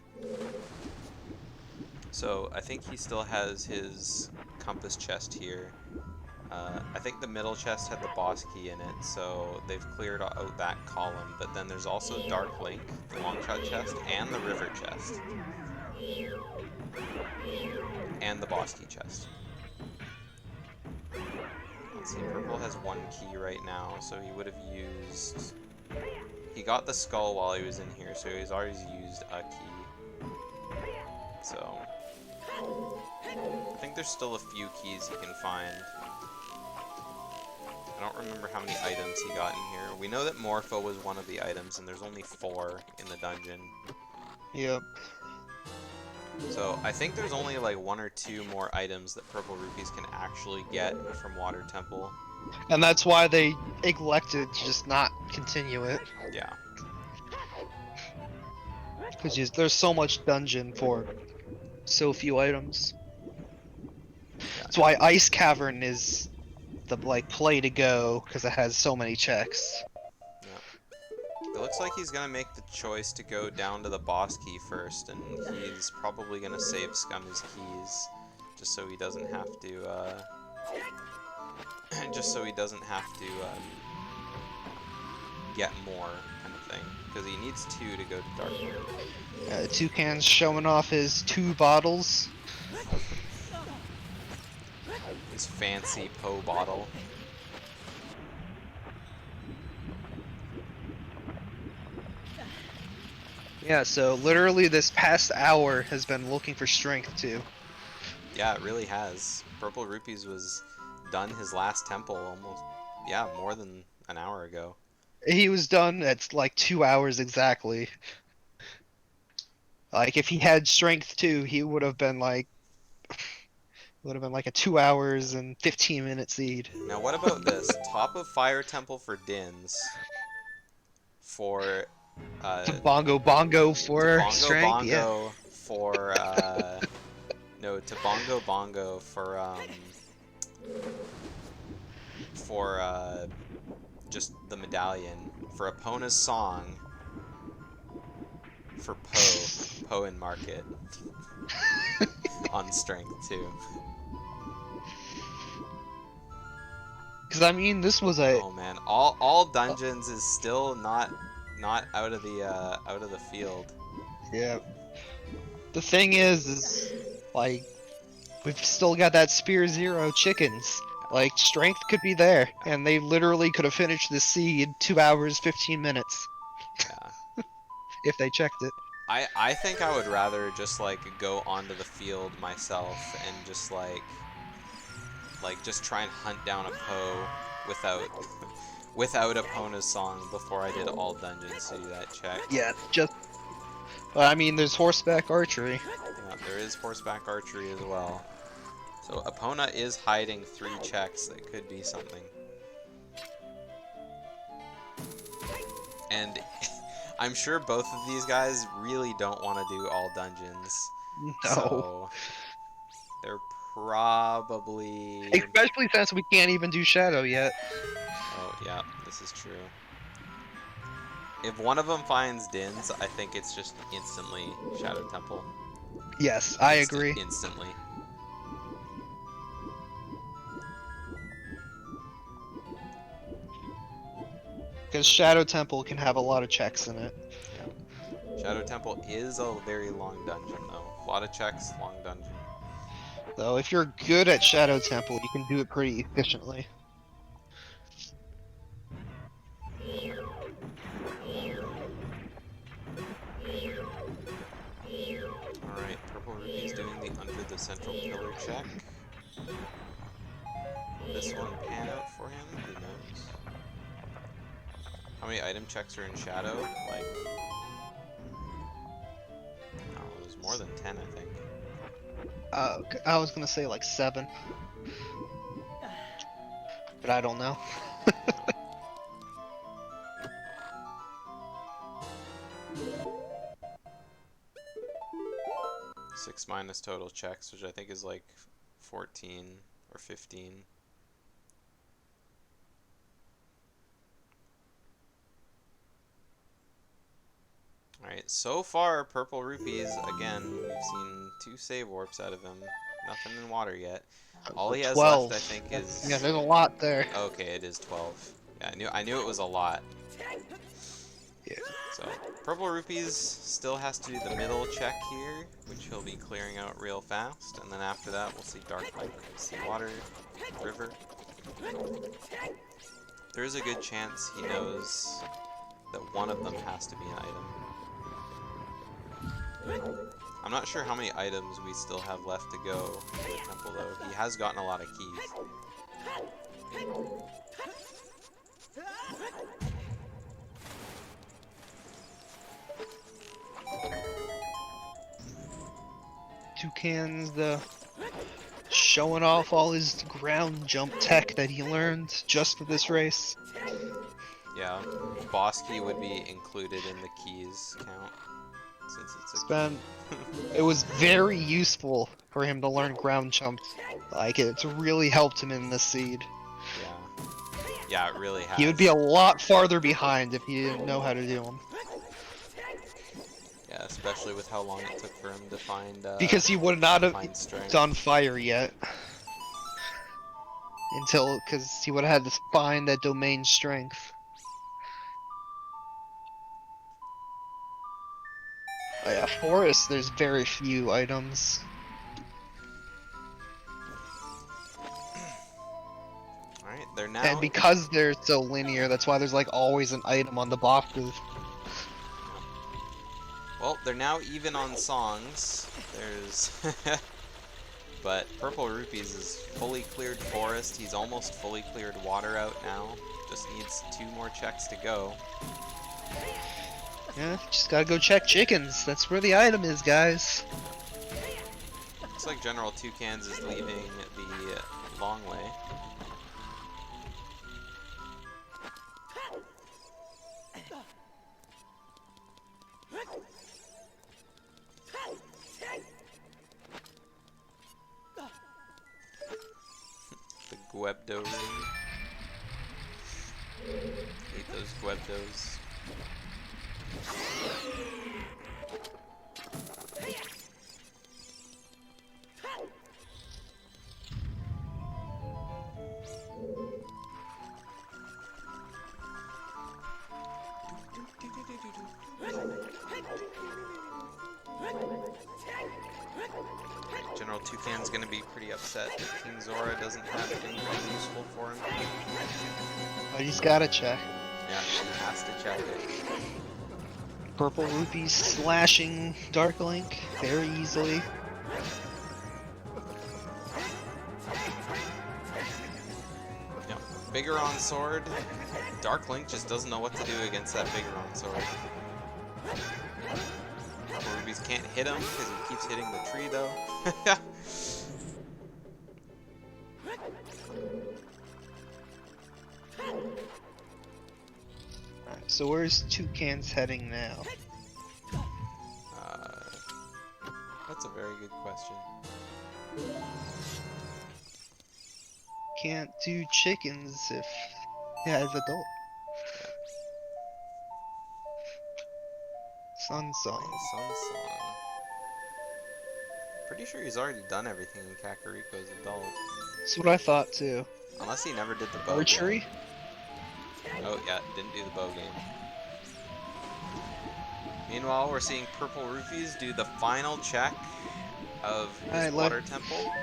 So I think he still has his compass chest here. I think the middle chest had the boss key in it, so they've cleared out that column. But then there's also Dark Link, the Longshot chest, and the River chest. And the boss key chest. Let's see, Purple has 1 key right now, so he would have used... He got the skull while he was in here, so he's already used a key. So... I think there's still a few keys he can find. I don't remember how many items he got in here. We know that Morpho was one of the items, and there's only 4 in the dungeon. Yep. So I think there's only like 1 or 2 more items that Purple Rupees can actually get from Water Temple. And that's why they elected to just not continue it. Yeah. Because there's so much dungeon for so few items. That's why Ice Cavern is the play to go, because it has so many checks. Yeah. It looks like he's gonna make the choice to go down to the boss key first, and he's probably gonna save Scum his keys, just so he doesn't have to, just so he doesn't have to, get more, kind of thing. Because he needs 2 to go to Dark Mode. Toucan's showing off his 2 bottles. His fancy Poe bottle. Yeah, so literally this past hour has been looking for strength too. Yeah, it really has. Purplerupees was done his last temple almost, yeah, more than an hour ago. He was done at like 2 hours exactly. Like if he had strength too, he would have been like a 2 hours and 15-minute seed. Now what about this? Top of Fire Temple for Dins. For Bongo Bongo for Bongo strength, Bongo for no, to Bongo Bongo for just the medallion, for Epona's song, for Poe and Market on strength too. Because I mean, this was a Oh man, all dungeons is still not out of the field. yeah. The thing is like we've still got that Spear Zero chickens. Like strength could be there, and they literally could have finished the seed 2 hours 15 minutes Yeah. if they checked it. I think I would rather just like go onto the field myself and just like just try and hunt down a Poe without Epona's song before I did all dungeons to do that check. Yeah, just. Well, I mean, there's horseback archery. Yeah, there is horseback archery as well. So Epona is hiding 3 checks that could be something. And I'm sure both of these guys really don't want to do all dungeons. No. So they're probably... Especially since we can't even do Shadow yet. Oh, yeah, this is true. If one of them finds Dins, I think it's just instantly Shadow Temple. Yes, I agree. Instantly. Because Shadow Temple can have a lot of checks in it. Yeah. Shadow Temple is a very long dungeon, though. A lot of checks, long dungeon. Though, if you're good at Shadow Temple, you can do it pretty efficiently. Alright, Purplerupees doing the under the central pillar check. Will this one pan out for him? Who knows? How many item checks are in Shadow? Like... oh, there's more than 10, I think. I was gonna say like 7. But I don't know. 6 minus total checks, which I think is like 14 or 15. Alright, so far, Purplerupees, again, we've seen 2 save warps out of him. Nothing in water yet. All he has 12. left, I think, is... Yeah, there's a lot there. okay, it is 12. Yeah, I knew it was a lot. Yeah. So, Purplerupees still has to do the middle check here, which he'll be clearing out real fast. And then after that, we'll see Dark Lake, Sea Water, River. There is a good chance he knows that one of them has to be an item. I'm not sure how many items we still have left to go for the temple, though. He has gotten a lot of keys. Toucan's showing off all his ground jump tech that he learned just for this race. Yeah, boss key would be included in the keys count, since it's a It was very useful for him to learn ground jump. Like, it's really helped him in this seed. yeah. Yeah, it really has. He would be a lot farther behind if he didn't know how to do them. Yeah, especially with how long it took for him to find. Because he would not have find strength. done fire yet. Because he would have had to find that domain strength. Oh yeah, forest, there's very few items. Alright, they're now. And because they're so linear, that's why there's like always an item on the boxes. Well, they're now even on songs. There's. But Purplerupees is fully cleared forest. He's almost fully cleared water out now. Just needs 2 more checks to go. Yeah, just gotta go check chickens. That's where the item is, guys. Looks like GeneralToucans is leaving the long way. The Guebdo room. Hate those Guebdos. GeneralToucan's gonna be pretty upset that King Zora doesn't have anything useful for him. But he's gotta check. Yeah, he has to check it. Purplerupees slashing Dark Link very easily. Yep. Biggeron sword. Dark Link just doesn't know what to do against that Biggeron sword. Rubies can't hit him because he keeps hitting the tree though. Alright, so where's Toucans heading now? That's a very good question. Can't do chickens if he has adult. Sun Song. Sun Song. Pretty sure he's already done everything in Kakariko's adult. That's what I thought too. Unless he never did the bow Archery? game. Oh yeah, didn't do the bow game. Meanwhile, we're seeing Purplerupees do the final check of his water temple.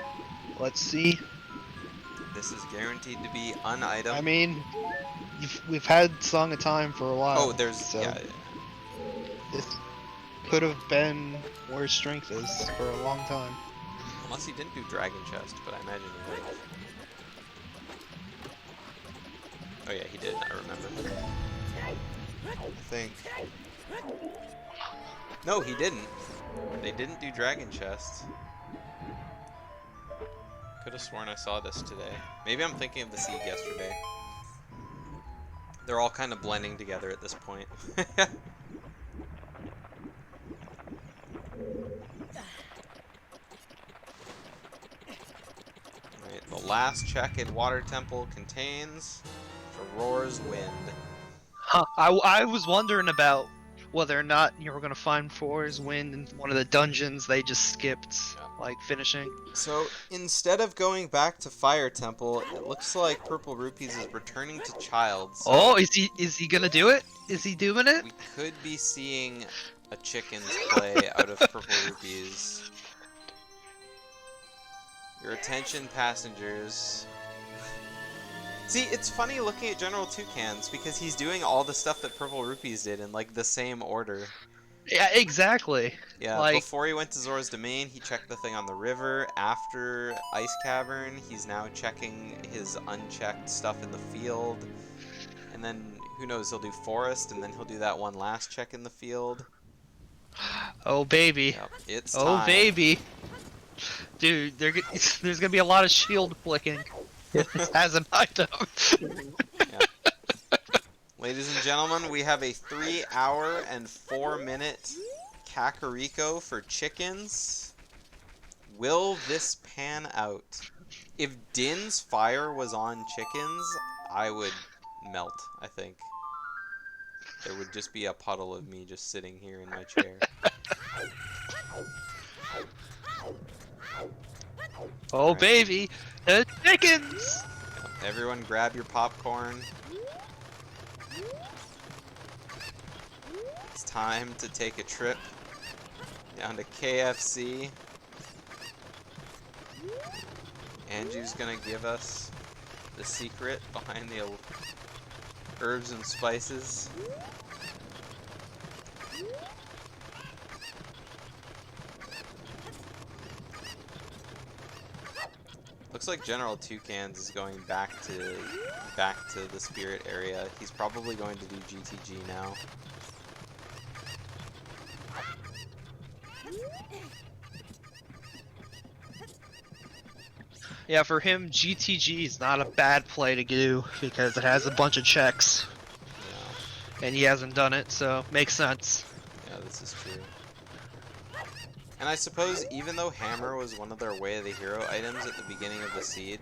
Let's see. This is guaranteed to be an item. I mean, we've had Song of Time for a while. Oh, there's so yeah. this could have been where strength is for a long time. Unless he didn't do Dragon Chest, but I imagine he would have. Oh yeah, he did. I remember. I think. No, he didn't. They didn't do Dragon Chest. Could have sworn I saw this today. Maybe I'm thinking of the Siege yesterday. They're all kind of blending together at this point. Alright, the last check in Water Temple contains Aurora's Wind. Huh. I was wondering about whether or not you were going to find Four's Wind in one of the dungeons they just skipped, like finishing. So instead of going back to Fire Temple, it looks like Purplerupees is returning to Child. So Oh, is he gonna do it? Is he doing it? we could be seeing a chickens play out of Purplerupees. Your attention, passengers. See, it's funny looking at GeneralToucans because he's doing all the stuff that Purplerupees did in like the same order. Yeah, exactly. Yeah, Like, before he went to Zora's Domain, he checked the thing on the river. After Ice Cavern, he's now checking his unchecked stuff in the field. And then, who knows, he'll do Forest, and then he'll do that one last check in the field. oh baby, Yep, it's oh time. baby, dude, there's gonna be a lot of shield flicking. As an item. Ladies and gentlemen, we have a 3-hour and 4-minute Kakariko for chickens. Will this pan out? If Din's fire was on chickens, I would melt, I think. There would just be a puddle of me just sitting here in my chair. Oh, Alright. baby! The chickens! Yep. Everyone grab your popcorn. It's time to take a trip down to KFC. Andrew's gonna give us the secret behind the herbs and spices. Looks like GeneralToucans is going back to the spirit area. He's probably going to do GTG now. Yeah, for him, GTG is not a bad play to do because it has a bunch of checks, Yeah, and he hasn't done it, so makes sense. yeah, this is true. And I suppose even though Hammer was one of their Way of the Hero items at the beginning of the seed,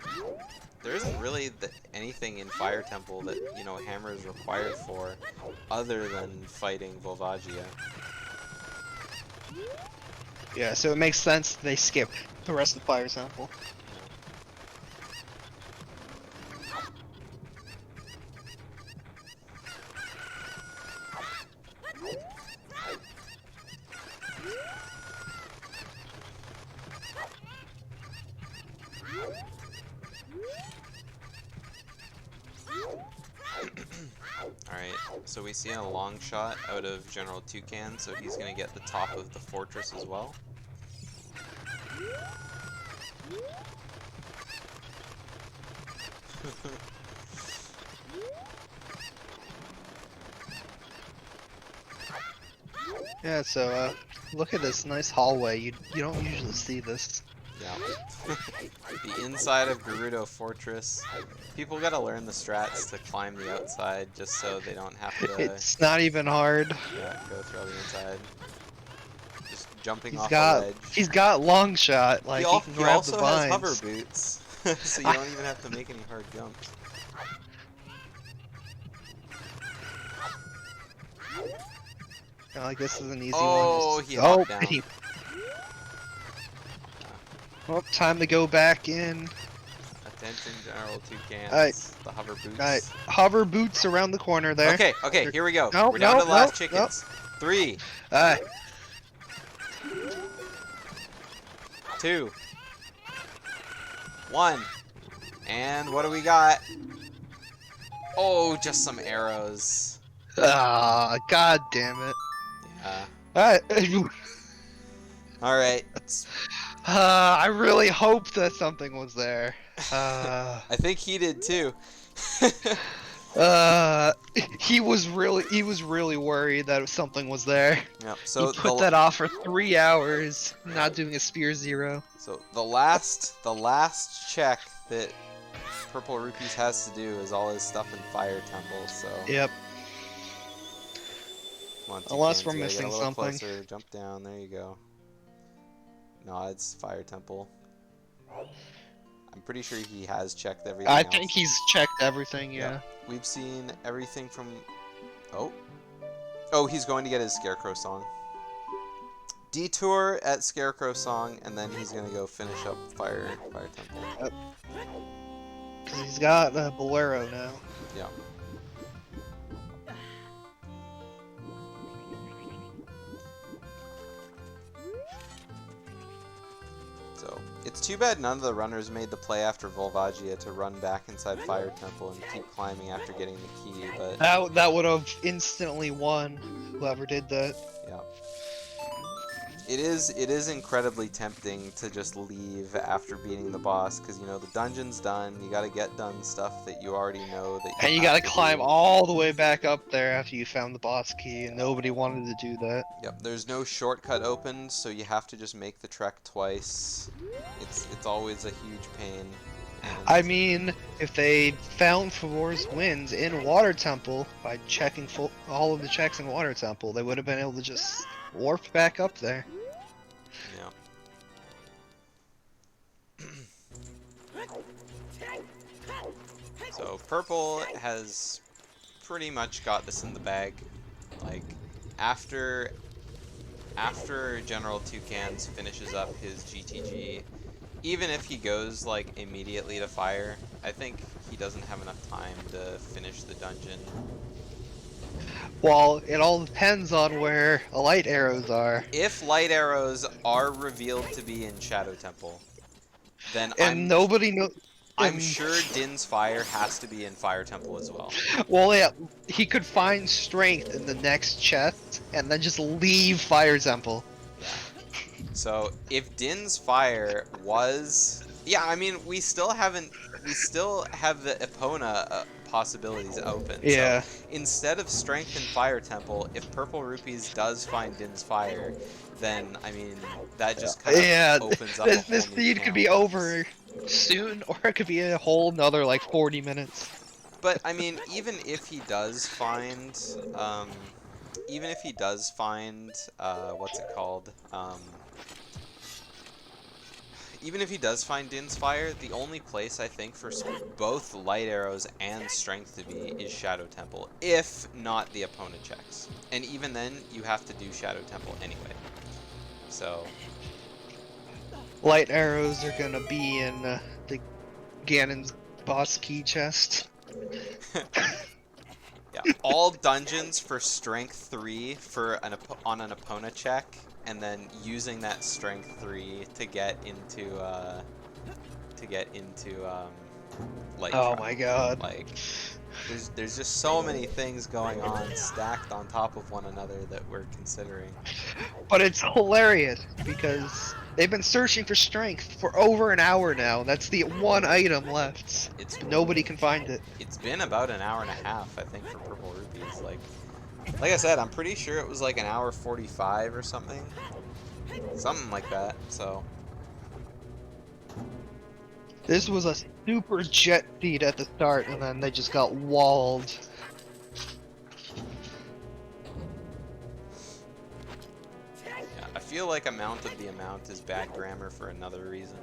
there isn't really anything in Fire Temple that, you know, Hammer is required for other than fighting Volvagia. Yeah, so it makes sense they skip the rest of Fire Sample. Alright, so we see a long shot out of GeneralToucan, so he's gonna get the top of the fortress as well. Yeah, so look at this nice hallway. You don't usually see this. Yeah. The inside of Gerudo Fortress. People gotta learn the strats to climb the outside just so they don't have to It's not even hard. go through the inside. Just jumping He's off got a ledge. he's got long shot. Like he can He grab also the has vines. hover boots, so you don't even have to make any hard jumps. Oh, I guess this is an easy Oh, one. he hopped down. Oh, time to go back in. Attention, GeneralToucans. Alright. The hover boots. Alright, hover boots around the corner there. Okay, here we go. No, We're down no, to the last no, chickens. 3, Alright, 2, 1. And what do we got? Oh, just some arrows. ah, god damn it. Yeah. Alright, Alright. I really hoped that something was there. I think he did too. He was really worried that something was there. Yep. So He put that off for 3 hours, not doing a spear 0. So the last check that Purplerupees has to do is all his stuff in Fire Temple. So Yep. come on, Unless Toucans, we're you gotta get missing a little something. Closer. Jump down. There you go. No, it's Fire Temple. I'm pretty sure he has checked everything I else. think he's checked everything, yeah. Yep. We've seen everything from... Oh, he's going to get his Scarecrow Song. Detour at Scarecrow Song, and then he's going to go finish up Fire Temple. Because he's got a Bolero now. Yeah. So, it's too bad none of the runners made the play after Volvagia to run back inside Fire Temple and keep climbing after getting the key, but... That would have instantly won, whoever did that. Yeah. It is incredibly tempting to just leave after beating the boss, because, you know, the dungeon's done, you gotta get done stuff that you already know that And you have gotta to climb do. all the way back up there after you found the boss key, and nobody wanted to do that. Yep, there's no shortcut opened, so you have to just make the trek twice. It's always a huge pain. And I mean, if they found Favor's wins in Water Temple by checking all of the checks in Water Temple, they would have been able to just warp back up there. So Purple has pretty much got this in the bag. Like, after GeneralToucans finishes up his GTG, even if he goes like immediately to fire, I think he doesn't have enough time to finish the dungeon. Well, it all depends on where light arrows are. If light arrows are revealed to be in Shadow Temple, then And nobody knows. I'm sure Din's Fire has to be in Fire Temple as well. Well, yeah, he could find strength in the next chest and then just leave Fire Temple. Yeah. So if Din's Fire was, yeah, I mean we still have the Epona possibilities open. Yeah. So instead of Strength in Fire Temple, if Purplerupees does find Din's Fire, then I mean that just kind of opens up. This seed could be over soon, or it could be a whole nother like 40 minutes. But I mean, even if he does find, what's it called? Even if he does find Din's Fire, the only place I think for both light arrows and strength to be is Shadow Temple, if not the opponent checks. And even then, you have to do Shadow Temple anyway. So. Light arrows are gonna be in the Ganon's boss key chest. Yeah, all dungeons for strength 3 on an opponent check, and then using that strength 3 to get into light. Oh my god. Like there's just so many things going on stacked on top of one another that we're considering. But it's hilarious because they've been searching for strength for over an hour now. That's the one item left. Nobody can find it. It's been about an hour and a half, I think, for Purplerupees. Like I said, I'm pretty sure it was like an hour 45 or something. Something like that, so. This was a super jet seed at the start, and then they just got walled. Yeah, I feel like amount of the amount is bad grammar for another reason.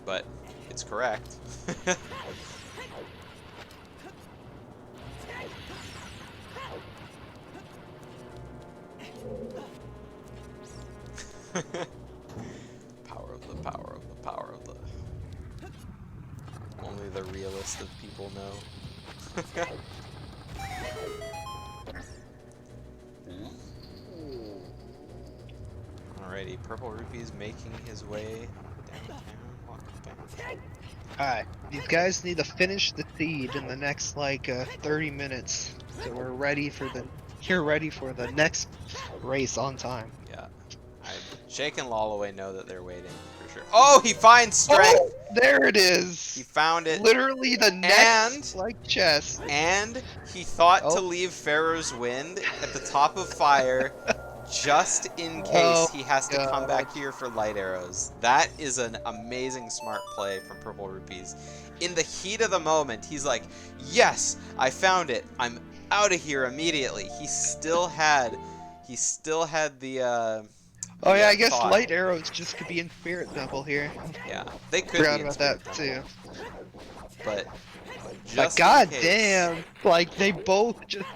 But it's correct. Power of the. Only the realist of people know. Alrighty, Purplerupees making his way downtown. Alright, these guys need to finish the seed in the next like 30 minutes, so you're ready for the next race on time. Yeah, Shake and Lolloway know that they're waiting for sure. Oh, he finds strength. Oh, there it is. He found it. Literally the next chest. And he thought to leave Pharaoh's Wind at the top of fire. Just in case he has to come back here for light arrows. That is an amazing smart play from Purplerupees. In the heat of the moment, he's like, yes, I found it. I'm out of here immediately. He still had the oh yeah, I guess light arrows just could be in Spirit Temple here. Yeah, they could forgot be in about Spirit that Temple. too. But But god damn, like they both just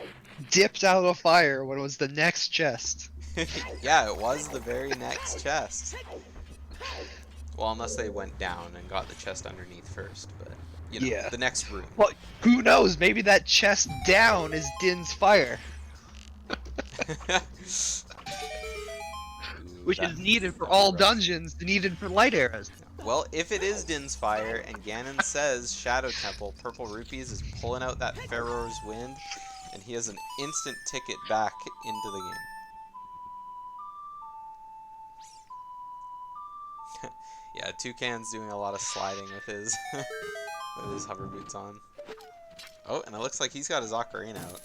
dipped out of fire when it was the next chest. Yeah, it was the very next chest. Well, unless they went down and got the chest underneath first, but you know, the next room. Well, who knows? Maybe that chest down is Din's Fire. Which is needed for all dungeons, needed for light arrows. Well, if it is Din's Fire and Ganon says Shadow Temple, Purplerupees is pulling out that Pharaoh's Wind, and he has an instant ticket back into the game. Yeah, Toucan's doing a lot of sliding with his with his hover boots on. Oh, and it looks like he's got his ocarina out.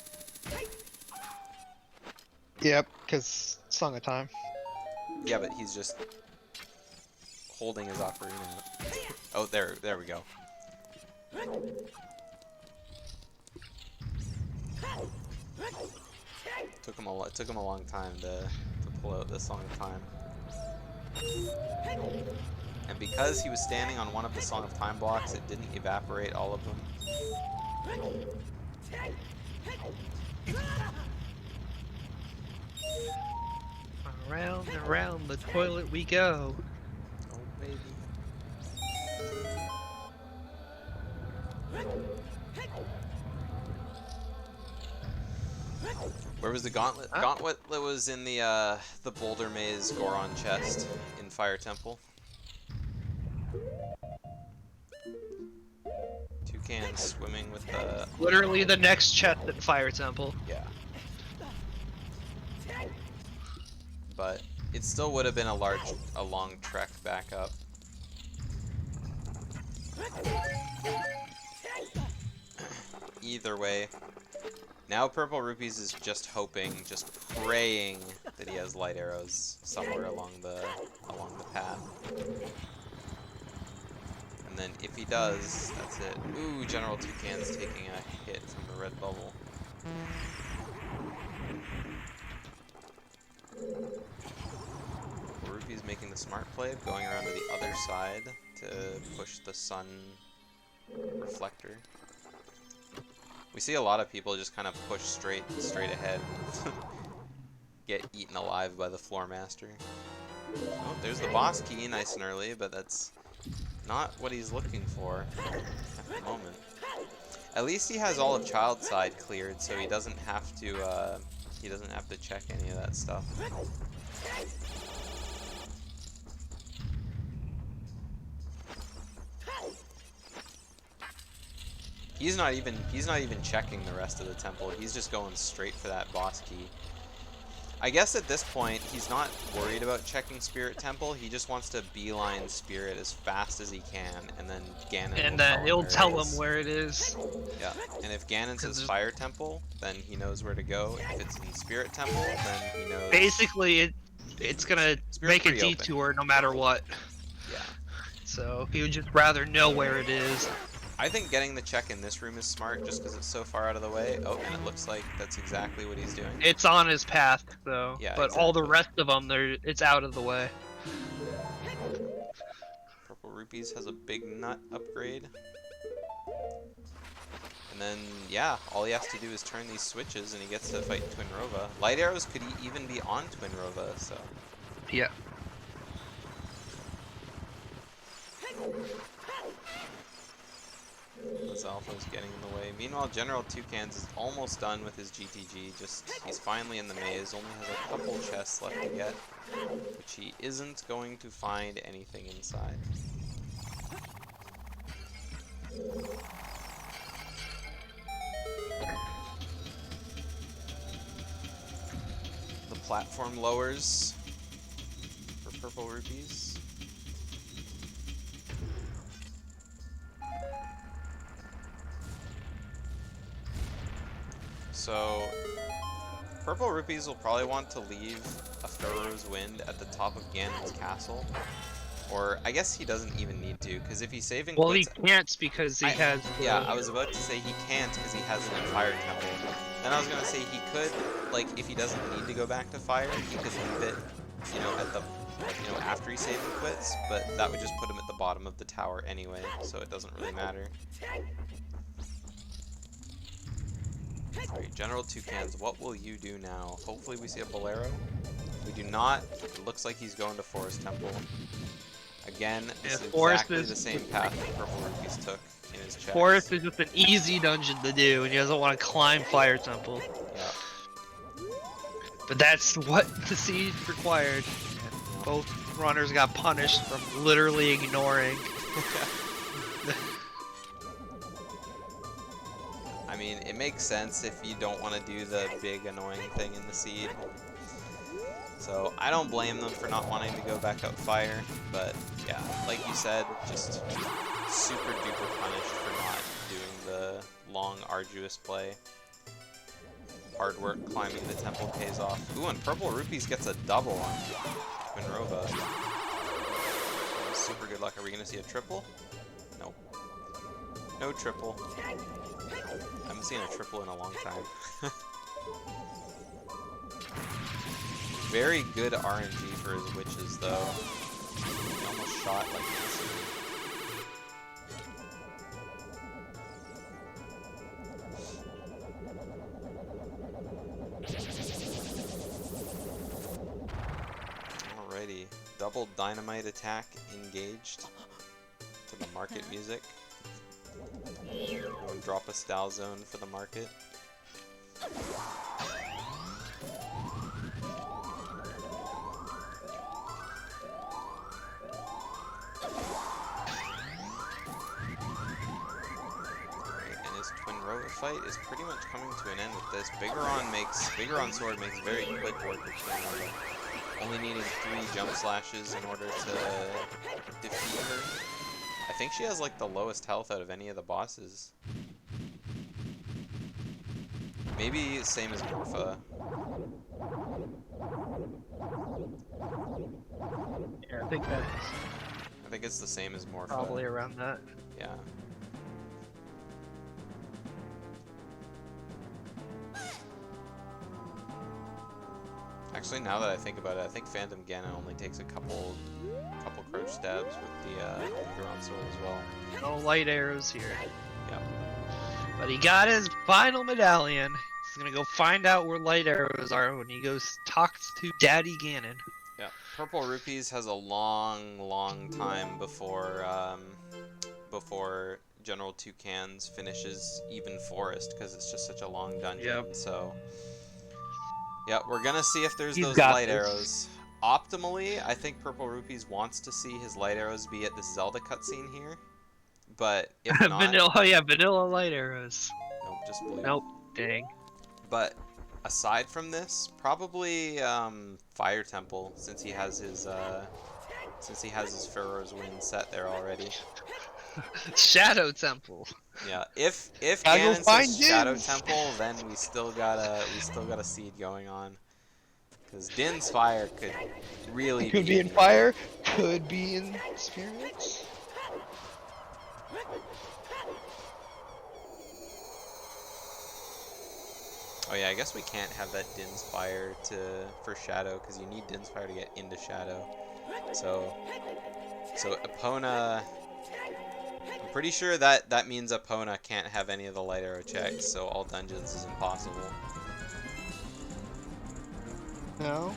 Yep, because Song of Time. Yeah, but he's just holding his ocarina out. Oh, there we go. Took him a long time to pull out this Song of Time. And because he was standing on one of the Song of Time blocks, it didn't evaporate all of them. Around and around the toilet we go. Oh, baby. Where was the gauntlet? Huh? Gauntlet was in the Boulder Maze Goron chest in Fire Temple. Toucan swimming with the... Literally the next chest at Fire Temple. Yeah. But it still would have been a long trek back up. Either way, now Purplerupees is just hoping, just praying that he has light arrows somewhere along the path. And then if he does, that's it. Ooh, GeneralToucan's taking a hit from the red bubble. Rupee's making the smart play of going around to the other side to push the sun reflector. We see a lot of people just kind of push straight ahead and get eaten alive by the floor master. Oh, there's the boss key, nice and early, but that's not what he's looking for at the moment. At least he has all of Child's side cleared, so he doesn't have to check any of that stuff. He's not even checking the rest of the temple. He's just going straight for that boss key. I guess at this point he's not worried about checking Spirit Temple. He just wants to beeline Spirit as fast as he can, and then Ganon. And then it'll tell him where it is. Yeah, and if Ganon's his Fire Temple, then he knows where to go. If it's in Spirit Temple, then he knows. Basically, it's gonna make a detour no matter what. Yeah. So he would just rather know where it is. I think getting the check in this room is smart, just because it's so far out of the way. Oh, and it looks like that's exactly what he's doing. It's on his path, though. Yeah, but exactly. all the rest of them, it's out of the way. Purplerupees has a big nut upgrade. And then, yeah, all he has to do is turn these switches, and he gets to fight Twin Rova. Light arrows could even be on Twin Rova, so... Yeah. Alpha's getting in the way. Meanwhile, GeneralToucans is almost done with his GTG. He's finally in the maze. Only has a couple chests left to get, which he isn't going to find anything inside. The platform lowers for Purplerupees. So, Purplerupees will probably want to leave a Pharaoh's Wind at the top of Ganon's castle. Or, I guess he doesn't even need to, because if he's saving Well, quits, he can't because he has... Yeah, I was about to say he can't because he has an Fire Temple. Then I was going to say he could, like, if he doesn't need to go back to Fire, he could leave it, you know, at the, you know, after he saves and quits, but that would just put him at the bottom of the tower anyway, so it doesn't really matter. Alright, GeneralToucans, what will you do now? Hopefully we see a Bolero. We do not. It looks like he's going to Forest Temple. Again, this is exactly the same path that Purplerupees took in his chest. Forest is just an easy dungeon to do, and he doesn't want to climb Fire Temple. Yeah. But that's what the siege required. And both runners got punished from literally ignoring. I mean, it makes sense if you don't want to do the big annoying thing in the seed. So, I don't blame them for not wanting to go back up Fire, but yeah, like you said, just super duper punished for not doing the long, arduous play. Hard work climbing the temple pays off. Ooh, and Purplerupees gets a double on Twin Rova. Super good luck. Are we going to see a triple? Nope. No triple. I haven't seen a triple in a long time. Very good RNG for his witches, though. He almost shot like this. double dynamite attack engaged to the market music. We'll drop a style zone for the market. Fight is pretty much coming to an end with this. Bigoron Sword makes very quick work of Twin Row, only needing 3 jump slashes in order to defeat her. I think she has like the lowest health out of any of the bosses. Maybe same as Morpha. Yeah, I think it's the same as Morpha. probably around that. Yeah. Actually, now that I think about it, I think Phantom Ganon only takes a couple crouch stabs with the Bigoron Sword as well. No light arrows here. Yep. But he got his final medallion. He's gonna go find out where light arrows are when he goes talks to Daddy Ganon. Yeah. Purplerupees has a long time before before GeneralToucans finishes Even Forest, because it's just such a long dungeon. Yep. So. Yeah, we're gonna see if there's He's those got light this. arrows. Optimally, I think Purplerupees wants to see his light arrows be at this Zelda cutscene here. But if not... vanilla light arrows. Nope, just blue. Nope, dang. But aside from this, probably Fire Temple, since he has his Pharaoh's Wind set there already. Shadow Temple. Yeah, if Gotta go Ganon find says Shadow Din's. Temple, then we still got a seed going on. Because Din's Fire could really Could be in here. fire, could be in spirits. Oh yeah, I guess we can't have that Din's Fire for Shadow, because you need Din's Fire to get into Shadow. So Epona, I'm pretty sure that means Epona can't have any of the light arrow checks, so all dungeons is impossible. No.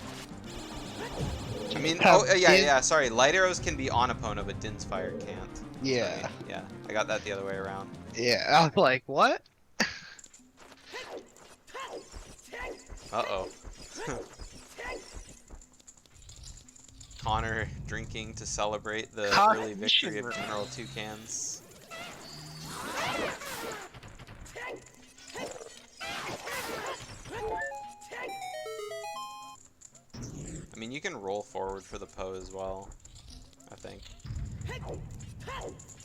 I mean, Have yeah, sorry, light arrows can be on Epona, but Din's Fire can't. Yeah. Sorry. Yeah, I got that the other way around. Yeah. I was like, what? Uh-oh. Connor drinking to celebrate the early victory of GeneralToucans. I mean, you can roll forward for the Poe as well, I think.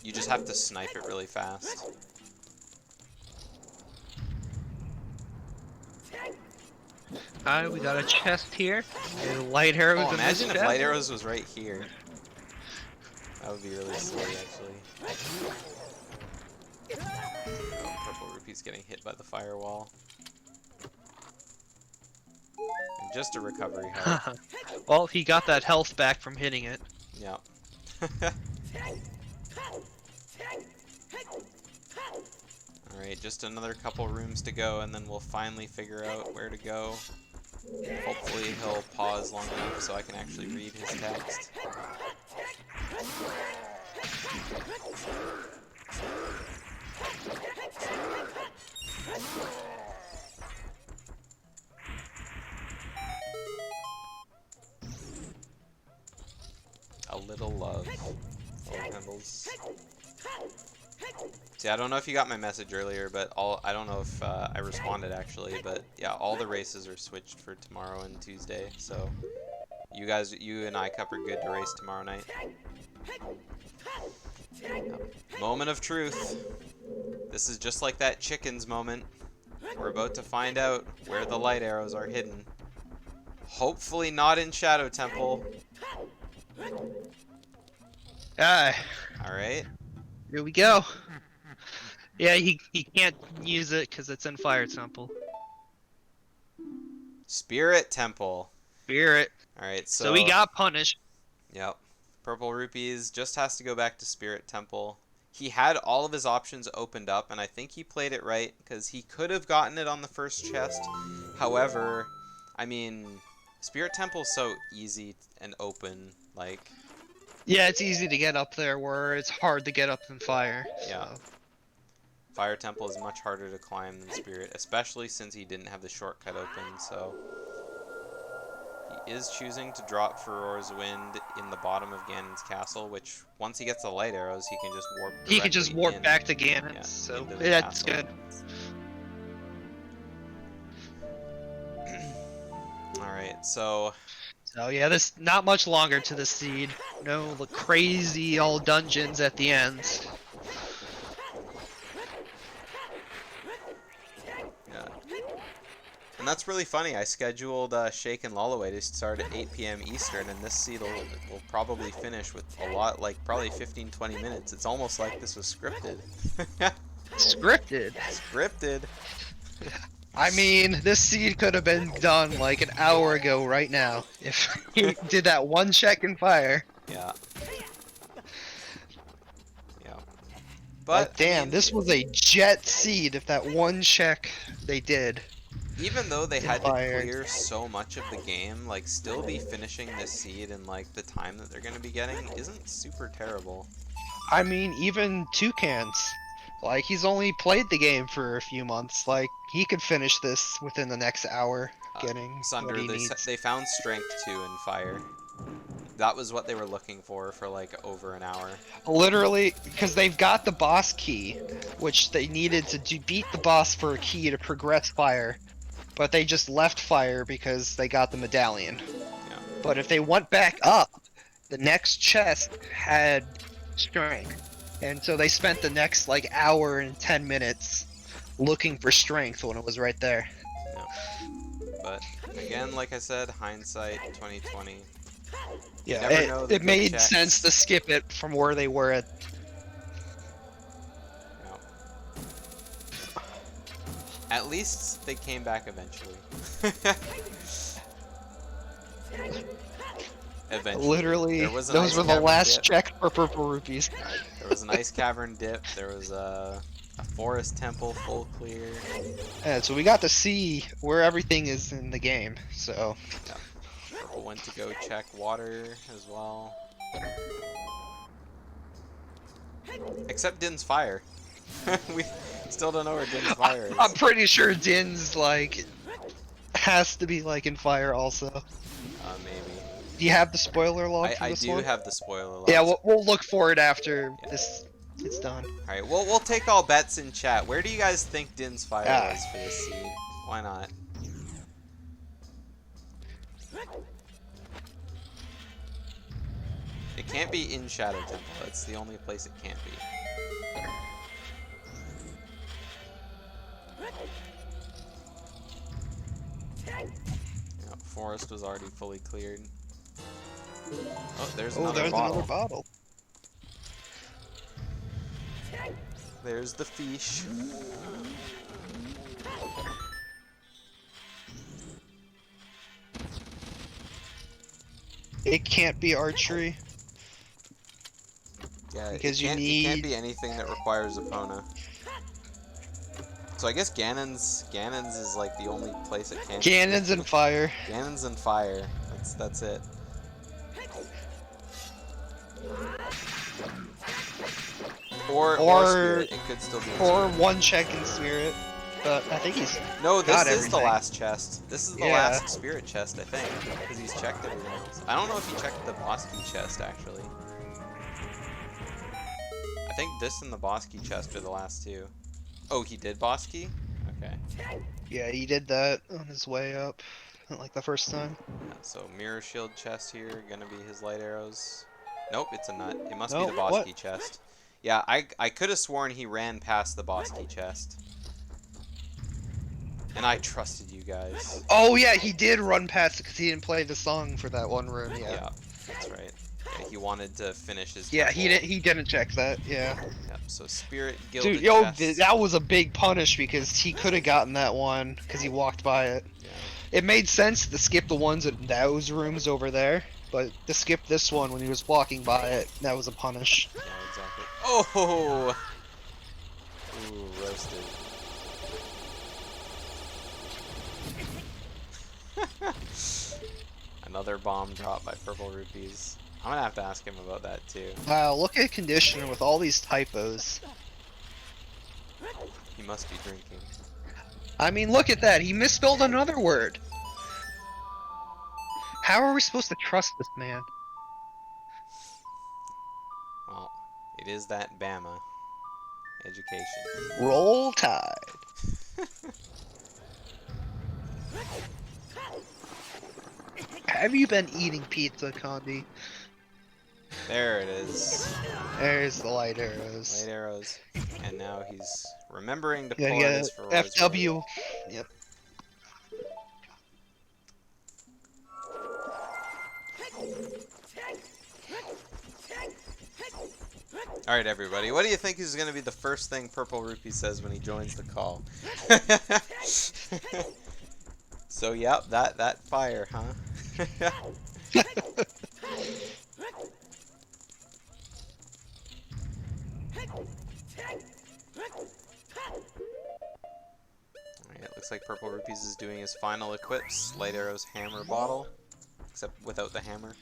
You just have to snipe it really fast. We got a chest here. And light arrows Oh, in this imagine if chest. light arrows was right here. That would be really silly, actually. Oh, Purplerupees getting hit by the firewall. And just a recovery health. Well, he got that health back from hitting it. Yep. Alright, just another couple rooms to go, and then we'll finally figure out where to go. Hopefully he'll pause long enough so I can actually read his text. A little love. Oh, Pebbles. See, I don't know if you got my message earlier, but I don't know if I responded actually, but yeah, all the races are switched for tomorrow and Tuesday, so you and iCup are good to race tomorrow night. Moment of truth. This is just like that chickens moment. We're about to find out where the light arrows are hidden. Hopefully not in Shadow Temple. Alright, here we go. Yeah, he can't use it because it's in Fire Temple. Spirit Temple. Spirit. Alright, So he got punished. Yep. Purplerupees just has to go back to Spirit Temple. He had all of his options opened up, and I think he played it right, because he could have gotten it on the first chest. However, I mean, Spirit Temple's so easy and open Like, Yeah, it's easy to get up there where it's hard to get up in fire. yeah. So. Fire Temple is much harder to climb than Spirit, especially since he didn't have the shortcut open, so... He is choosing to drop Furore's Wind in the bottom of Ganon's castle, which, once he gets the light arrows, he can just warp directly He could just warp in, back to Ganon, yeah, so into the that's castle. good. Alright, so... So yeah, this not much longer to the seed. No the crazy old dungeons at the end. Yeah. And that's really funny. I scheduled Shake and Lullaway to start at 8 p.m. Eastern, and this seed will probably finish with a lot, like probably 15-20 minutes. It's almost like this was scripted. Scripted. Scripted. I mean, this seed could have been done like an hour ago right now if he did that one check in fire. Yeah. Yeah. But But damn, I mean, this was a jet seed if that one check they did. even though they had to Fire. clear so much of the game, like still be finishing this seed in like the time that they're going to be getting isn't super terrible. I mean, even Toucans. Like, he's only played the game for a few months. Like, he could finish this within the next hour, getting Sunder, what he needs. they found strength 2 in fire. That was what they were looking for like over an hour. Literally, because they've got the boss key, which they needed to beat the boss for a key to progress fire. But they just left fire because they got the medallion. Yeah. But if they went back up, the next chest had strength. And so they spent the next like hour and 10 minutes looking for strength when it was right there. Yeah. But again, like I said, hindsight 2020. Yeah, never know the it good made checks. sense to skip it from where they were at. Yeah. At least they came back eventually. Eventually. Literally, There was an those ice were the cavern last dip. check for Purplerupees. There was an ice cavern dip. There was a forest temple full clear. And so we got to see where everything is in the game. So Purple went to go check water as well. Except Din's fire. We still don't know where Din's fire is. I'm pretty sure Din's like has to be like in fire also. Maybe. Do you have the spoiler log for I this do one? have the spoiler log. Yeah, we'll look for it after Yeah. this it's done. Alright, we'll take all bets in chat. Where do you guys think Din's fire Ah. is for this seed? Why not? It can't be in Shadow Temple. That's the only place it can't be. Yeah, forest was already fully cleared. Oh, there's another bottle. Another bottle. There's the fish. It can't be archery. Yeah, Because it you can't need- be anything that requires Epona. So I guess Ganon's is like the only place it can't. Cannons and fire. Ganon's and fire. That's it. Or Spirit. It could still be. in Or Spirit. one check in spirit. But I think he's No, this got is the everything. last chest. This is the Yeah. last spirit chest, I think, because he's checked everything else. I don't know if he checked the boss key chest actually. I think this and the boss key chest are the last two. Oh, he did boss key? Okay. yeah, he did that on his way up. Not like the first time. Yeah, so mirror shield chest here, gonna be his light arrows. Nope, it's a nut. It must be No, the boss what? key chest. Yeah, I could have sworn he ran past the boss key chest. And I trusted you guys. Oh yeah, he did run past it because he didn't play the song for that one room. Yeah. Yeah, that's right. Yeah, he wanted to finish his Yeah, temple. he didn't check that. Yeah. Yep, so spirit gilded Dude, yo, chest. that was a big punish because he could have gotten that one because he walked by it. Yeah. It made sense to skip the ones in those rooms over there, but to skip this one when he was walking by it, that was a punish. Yeah, exactly. Oh! Ooh, roasted. Another bomb drop by Purplerupees. I'm gonna have to ask him about that too. Wow, look at Conditioner with all these typos. He must be drinking. I mean, look at that. He misspelled another word. How are we supposed to trust this man? Well, it is that Bama education. Roll Tide. Have you been eating pizza, Condi? There it is. There's the light arrows. Light arrows. And now he's remembering to Yeah, pull out his Ferrari's FW. Yep. Alright, everybody. What do you think is going to be the first thing Purple Rupee says when he joins the call? So, yep, that fire, huh? Alright, it looks like Purple Rupees is doing his final equips. Light Arrow's hammer bottle. Except without the hammer.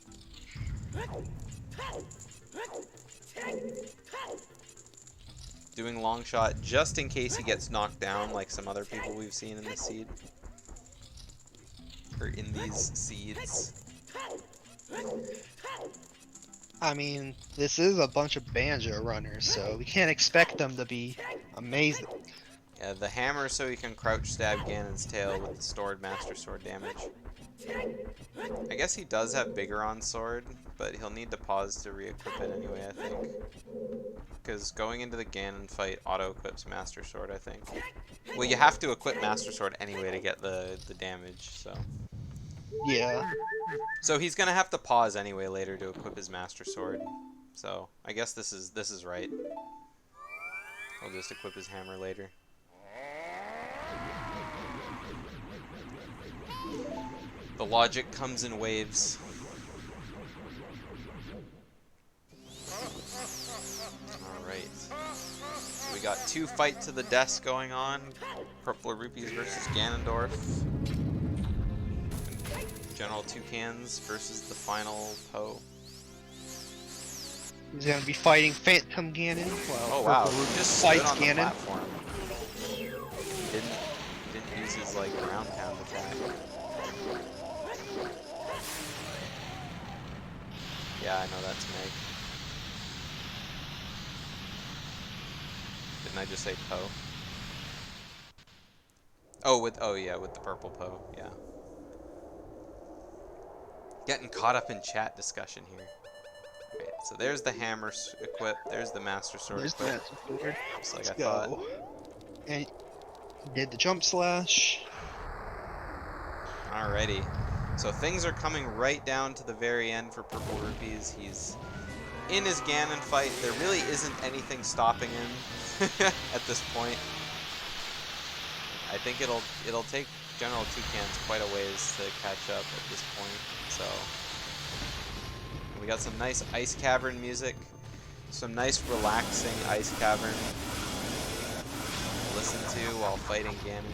Doing long shot just in case he gets knocked down like some other people we've seen in this seed. Or in these seeds. I mean, this is a bunch of banjo runners, so we can't expect them to be amazing. Yeah, the hammer so he can crouch stab Ganon's tail with the stored Master Sword damage. I guess he does have Biggoron Sword, but he'll need to pause to re-equip it anyway, I think. Because going into the Ganon fight auto-equips Master Sword, I think. Well, you have to equip Master Sword anyway to get the damage, so... Yeah. So he's gonna have to pause anyway later to equip his Master Sword. So, I guess this is right. I'll just equip his hammer later. The logic comes in waves. Alright. So we got 2 fight to the deaths going on. Purplerupees versus Ganondorf. GeneralToucans versus the final Poe. He's gonna be fighting Phantom Ganon. Oh wow, Purple he just fights stood on the Ganon. platform. Didn't use his like ground pound attack. Yeah, I know that's Meg. Didn't I just say Poe? Oh yeah, with the purple Poe, yeah. Getting caught up in chat discussion here. Alright, so there's the hammer equip, there's the Master Sword There's the equip. Master Sword. Just like Let's I thought. go. And he did the jump slash. Alrighty. So things are coming right down to the very end for Purple Rupees. He's in his Ganon fight. There really isn't anything stopping him at this point. I think it'll take GeneralToucans quite a ways to catch up at this point. So we got some nice ice cavern music, some nice relaxing ice cavern to listen to while fighting Ganon.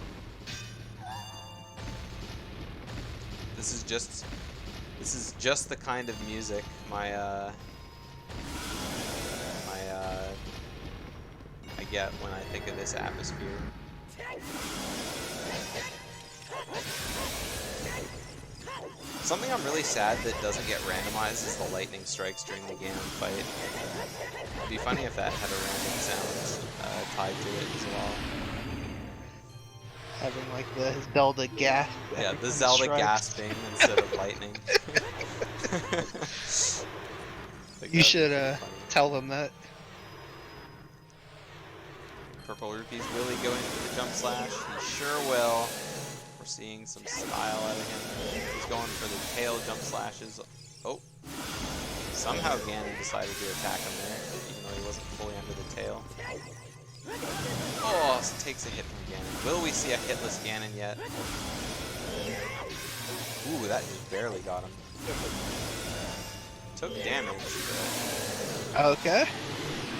This is just the kind of music I get when I think of this atmosphere. Something I'm really sad that doesn't get randomized is the lightning strikes during the Ganon fight. It'd be funny if that had a random sound tied to it as well. Having like the Zelda gasp. Yeah, the Zelda gasping instead of lightning. You should tell them that. Purple Rupees really going for the jump slash. He sure will. We're seeing some style out of him. He's going for the tail jump slashes. Oh. Somehow Ganon decided to attack him there, even though he wasn't fully under the tail. Oh, takes a hit from Ganon. Will we see a hitless Ganon yet? Ooh, that just barely got him. Took damage. Okay.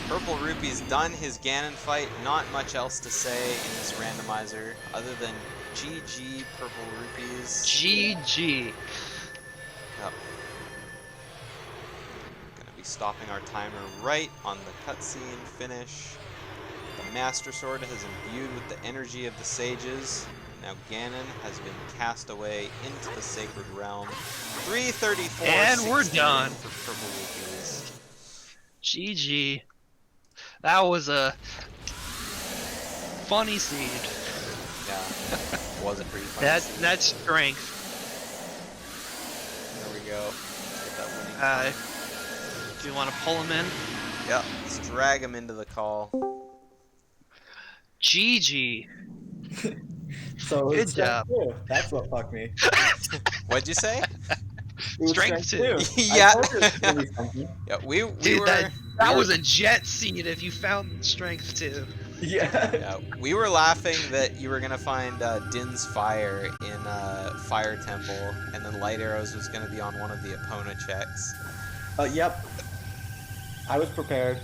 Purple Rupee's done his Ganon fight. Not much else to say in this randomizer other than GG Purple Rupees. GG. Yep. stopping our timer right on the cutscene finish. The Master Sword has imbued with the energy of the sages. Now Ganon has been cast away into the sacred realm. 334. And we're done. For Purplerupees. GG. That was a funny seed. Yeah, was a pretty fun. That's strength. There we go. Get that winning time. Do you want to pull him in? Yeah, let's drag him into the call. GG. So Good it's job. strength 2. That's what fucked me. What'd you say? It was Strength 2. Yeah. I told you it was gonna be something. Yeah, we Dude, were. that was a jet seed if you found strength 2. Yeah. Yeah, we were laughing that you were gonna find Din's Fire in Fire Temple, and then Light Arrows was gonna be on one of the Epona checks. Yep. I was prepared.